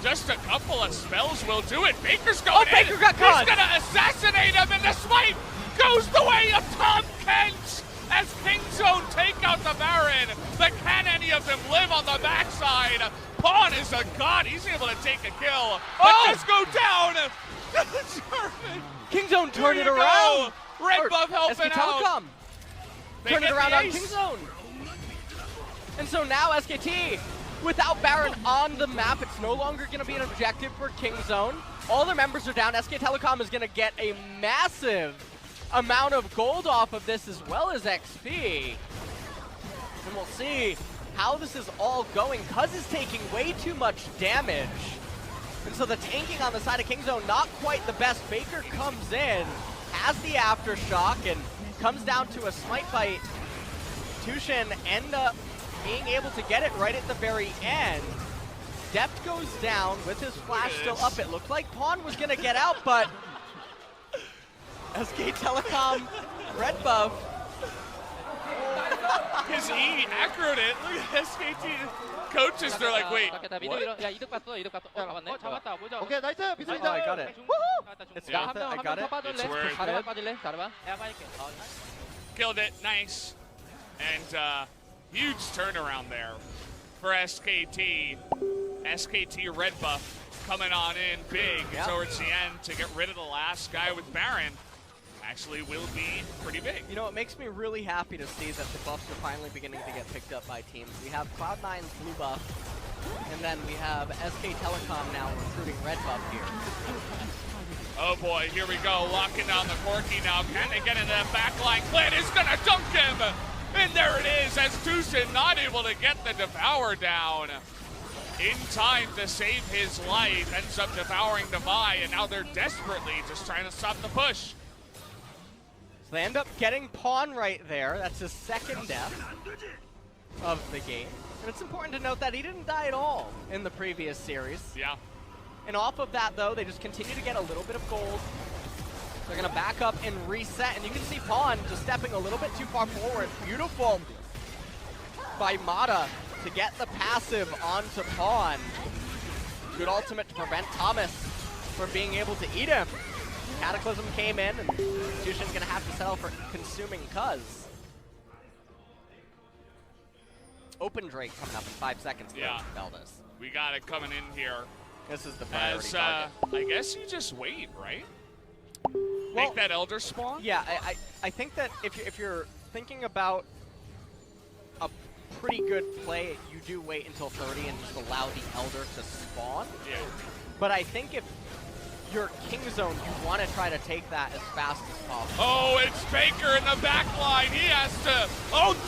Just a couple of spells will do it. Baker's going in.
Baker got caught.
He's going to assassinate him, and the swipe goes the way of Tom Kent as Kingzone take out the Baron. But can any of them live on the backside? Pawn is a god. He's able to take a kill. But just go down.
Kingzone turned it around.
Red buff helping out.
Turn it around on Kingzone. And so now SKT, without Baron on the map, it's no longer going to be an objective for Kingzone. All their members are down. SK Telecom is going to get a massive amount of gold off of this as well as XP. And we'll see how this is all going. Cuz is taking way too much damage. And so the tanking on the side of Kingzone, not quite the best. Faker comes in, has the aftershock, and comes down to a smite bite. Tushin end up being able to get it right at the very end. Dept goes down with his flash still up. It looked like Pawn was going to get out, but SK Telecom, red buff.
His E acroed it. Look at SKT coaches. They're like, wait, what?
오케이 나이스
Oh,
비스리자.
I got it. It's
Yeah.
got it. I got it.
It's worth it. Killed it. Nice. And huge turnaround there for SKT. SKT red buff coming on in big towards the end to get rid of the last guy with Baron. Actually will be pretty big.
You know, it makes me really happy to see that the buffs are finally beginning to get picked up by teams. We have Cloud9's blue buff, and then we have SK Telecom now recruiting red buff here.
Oh boy, here we go, locking down the Corki now. Can they get into that back line? Clan is gonna dunk him! And there it is, as Tucson not able to get the Devour down. In time to save his life, ends up devouring Devi, and now they're desperately just trying to stop the push.
So they end up getting Pawn right there. That's his second death of the game. And it's important to note that he didn't die at all in the previous series.
Yeah.
And off of that, though, they just continue to get a little bit of gold. They're going to back up and reset. And you can see Pawn just stepping a little bit too far forward. Beautiful by Mata to get the passive onto Pawn. Good ultimate to prevent Thomas from being able to eat him. Cataclysm came in, and Tushin's going to have to settle for consuming Cuz. Open Drake coming up in 5 seconds.
Yeah.
Valdez.
We got it coming in here.
This is the priority
As,
target.
I guess you just wait, right? Make that Elder spawn?
Yeah, I think that if you're thinking about a pretty good play, you do wait until 30 and just allow the Elder to spawn.
Yeah.
But I think if you're King Zone, you want to try to take that as fast as possible.
Oh, it's Baker in the back line. He has to,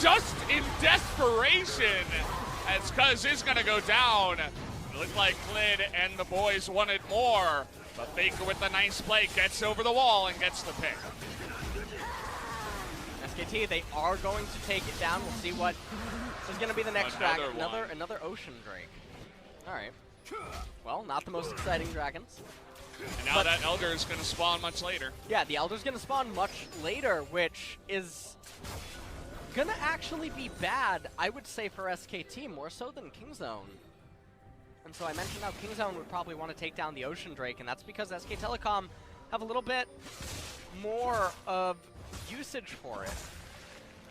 just in desperation, as Cuz is going to go down. It looked like Klid and the boys wanted more, but Baker with a nice play gets over the wall and gets the pick.
SKT, they are going to take it down. We'll see what is going to be the next dragon. Another Ocean Drake. All right. Well, not the most exciting dragons.
And now that Elder is going to spawn much later.
Yeah, the Elder's going to spawn much later, which is going to actually be bad, I would say, for SKT, more so than Kingzone. And so I mentioned how Kingzone would probably want to take down the Ocean Drake, and that's because SK Telecom have a little bit more of usage for it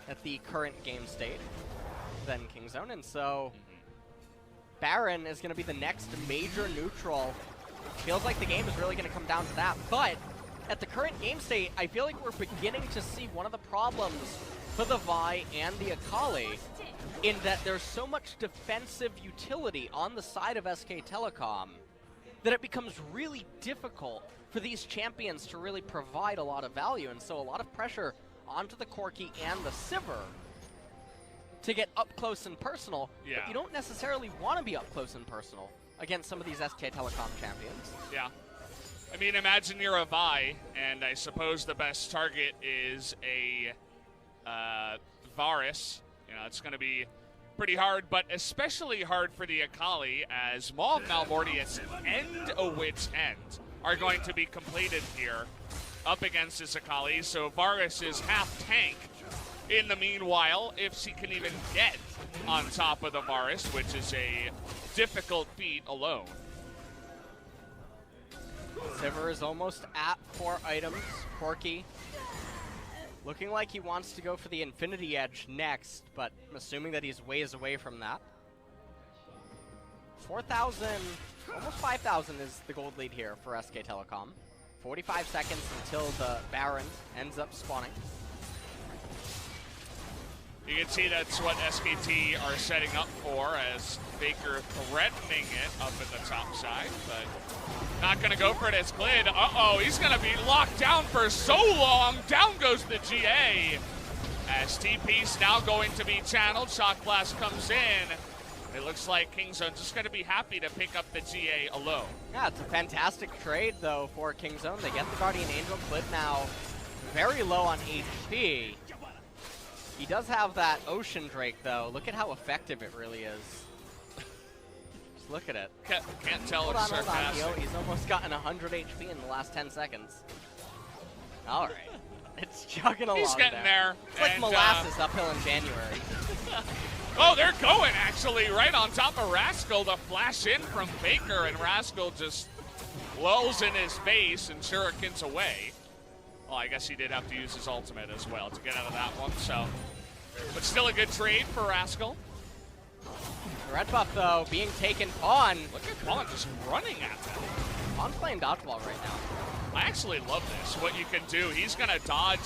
at the current game state than Kingzone, and so Baron is going to be the next major neutral. Feels like the game is really going to come down to that, but at the current game state, I feel like we're beginning to see one of the problems for the Vi and the Akali in that there's so much defensive utility on the side of SK Telecom that it becomes really difficult for these champions to really provide a lot of value, and so a lot of pressure onto the Corki and the Sivir to get up close and personal, but you don't necessarily want to be up close and personal against some of these SK Telecom champions.
Yeah. I mean, imagine you're a Vi, and I suppose the best target is a Varus. You know, it's going to be pretty hard, but especially hard for the Akali, as Maw of Malmortius and A Wit's End are going to be completed here up against this Akali, so Varus is half tank. In the meanwhile, if she can even get on top of the Varus, which is a difficult feat alone.
Sivir is almost at 4 items. Corki looking like he wants to go for the Infinity Edge next, but I'm assuming that he's ways away from that. 4,000, almost 5,000 is the gold lead here for SK Telecom. 45 seconds until the Baron ends up spawning.
You can see that's what SKT are setting up for, as Baker threatening it up at the top side, but not going to go for it as Klid. Uh-oh, he's going to be locked down for so long. Down goes the GA, as TP's now going to be channeled. Shock Blast comes in. It looks like Kingzone just going to be happy to pick up the GA alone.
Yeah, it's a fantastic trade, though, for Kingzone. They get the Guardian Angel. Klid now very low on HP. He does have that Ocean Drake, though. Look at how effective it really is. Just look at it.
Can't tell
Hold
it's
on,
sarcastic.
He's almost gotten 100 HP in the last 10 seconds. All right. It's chugging along.
He's getting there.
It's like
and,
molasses uphill in January.
Oh, they're going actually right on top of Rascal. The flash in from Faker, and Rascal just lulls in his face and shurikens away. Well, I guess he did have to use his ultimate as well to get out of that one, so. But still a good trade for Rascal.
Red buff, though, being taken on.
Look at Pawn just running at them.
Pawn's playing dodgeball right now.
I actually love this, what you can do. He's going to dodge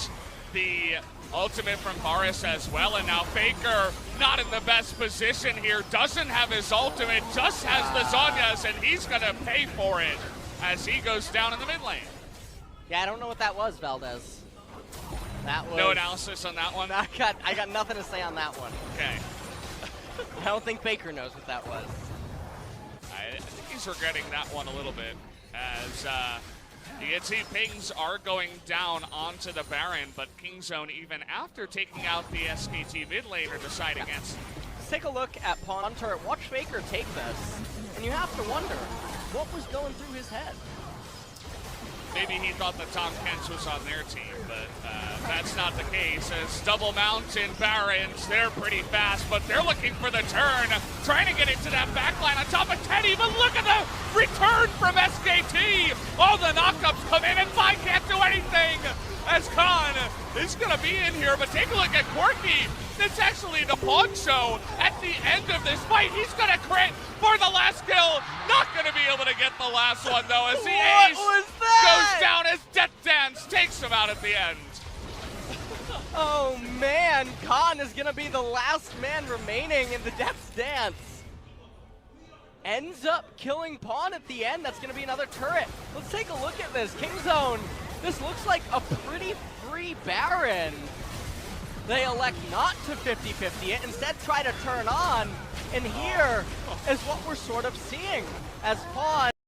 the ultimate from Boris as well, and now Faker not in the best position here, doesn't have his ultimate, just has lasagnas, and he's going to pay for it as he goes down in the mid lane.
Yeah, I don't know what that was, Valdez. That was...
No analysis on that one?
I got nothing to say on that one.
Okay.
I don't think Faker knows what that was.
I think he's regretting that one a little bit, as DNC pings are going down onto the Baron, but Kingzone, even after taking out the SKT mid lane, are deciding against.
Let's take a look at Pawn turret. Watch Faker take this, and you have to wonder, what was going through his head?
Maybe he thought that Tom Kent was on their team, but that's not the case. As Double Mountain Barons, they're pretty fast, but they're looking for the turn, trying to get into that backline on top of Teddy, but look at the return from SKT! All the knockups come in, and Vi can't do anything! As Khan is going to be in here, but take a look at Quirky. It's actually the Pawn show at the end of this fight. He's going to crit for the last kill. Not going to be able to get the last one, though, as the ace goes down as Death Dance takes him out at the end.
Oh, man. Khan is going to be the last man remaining in the Death Dance. Ends up killing Pawn at the end. That's going to be another turret. Let's take a look at this. Kingzone, this looks like a pretty free Baron. They elect not to 50-50 it, instead try to turn on, and here is what we're sort of seeing as Pawn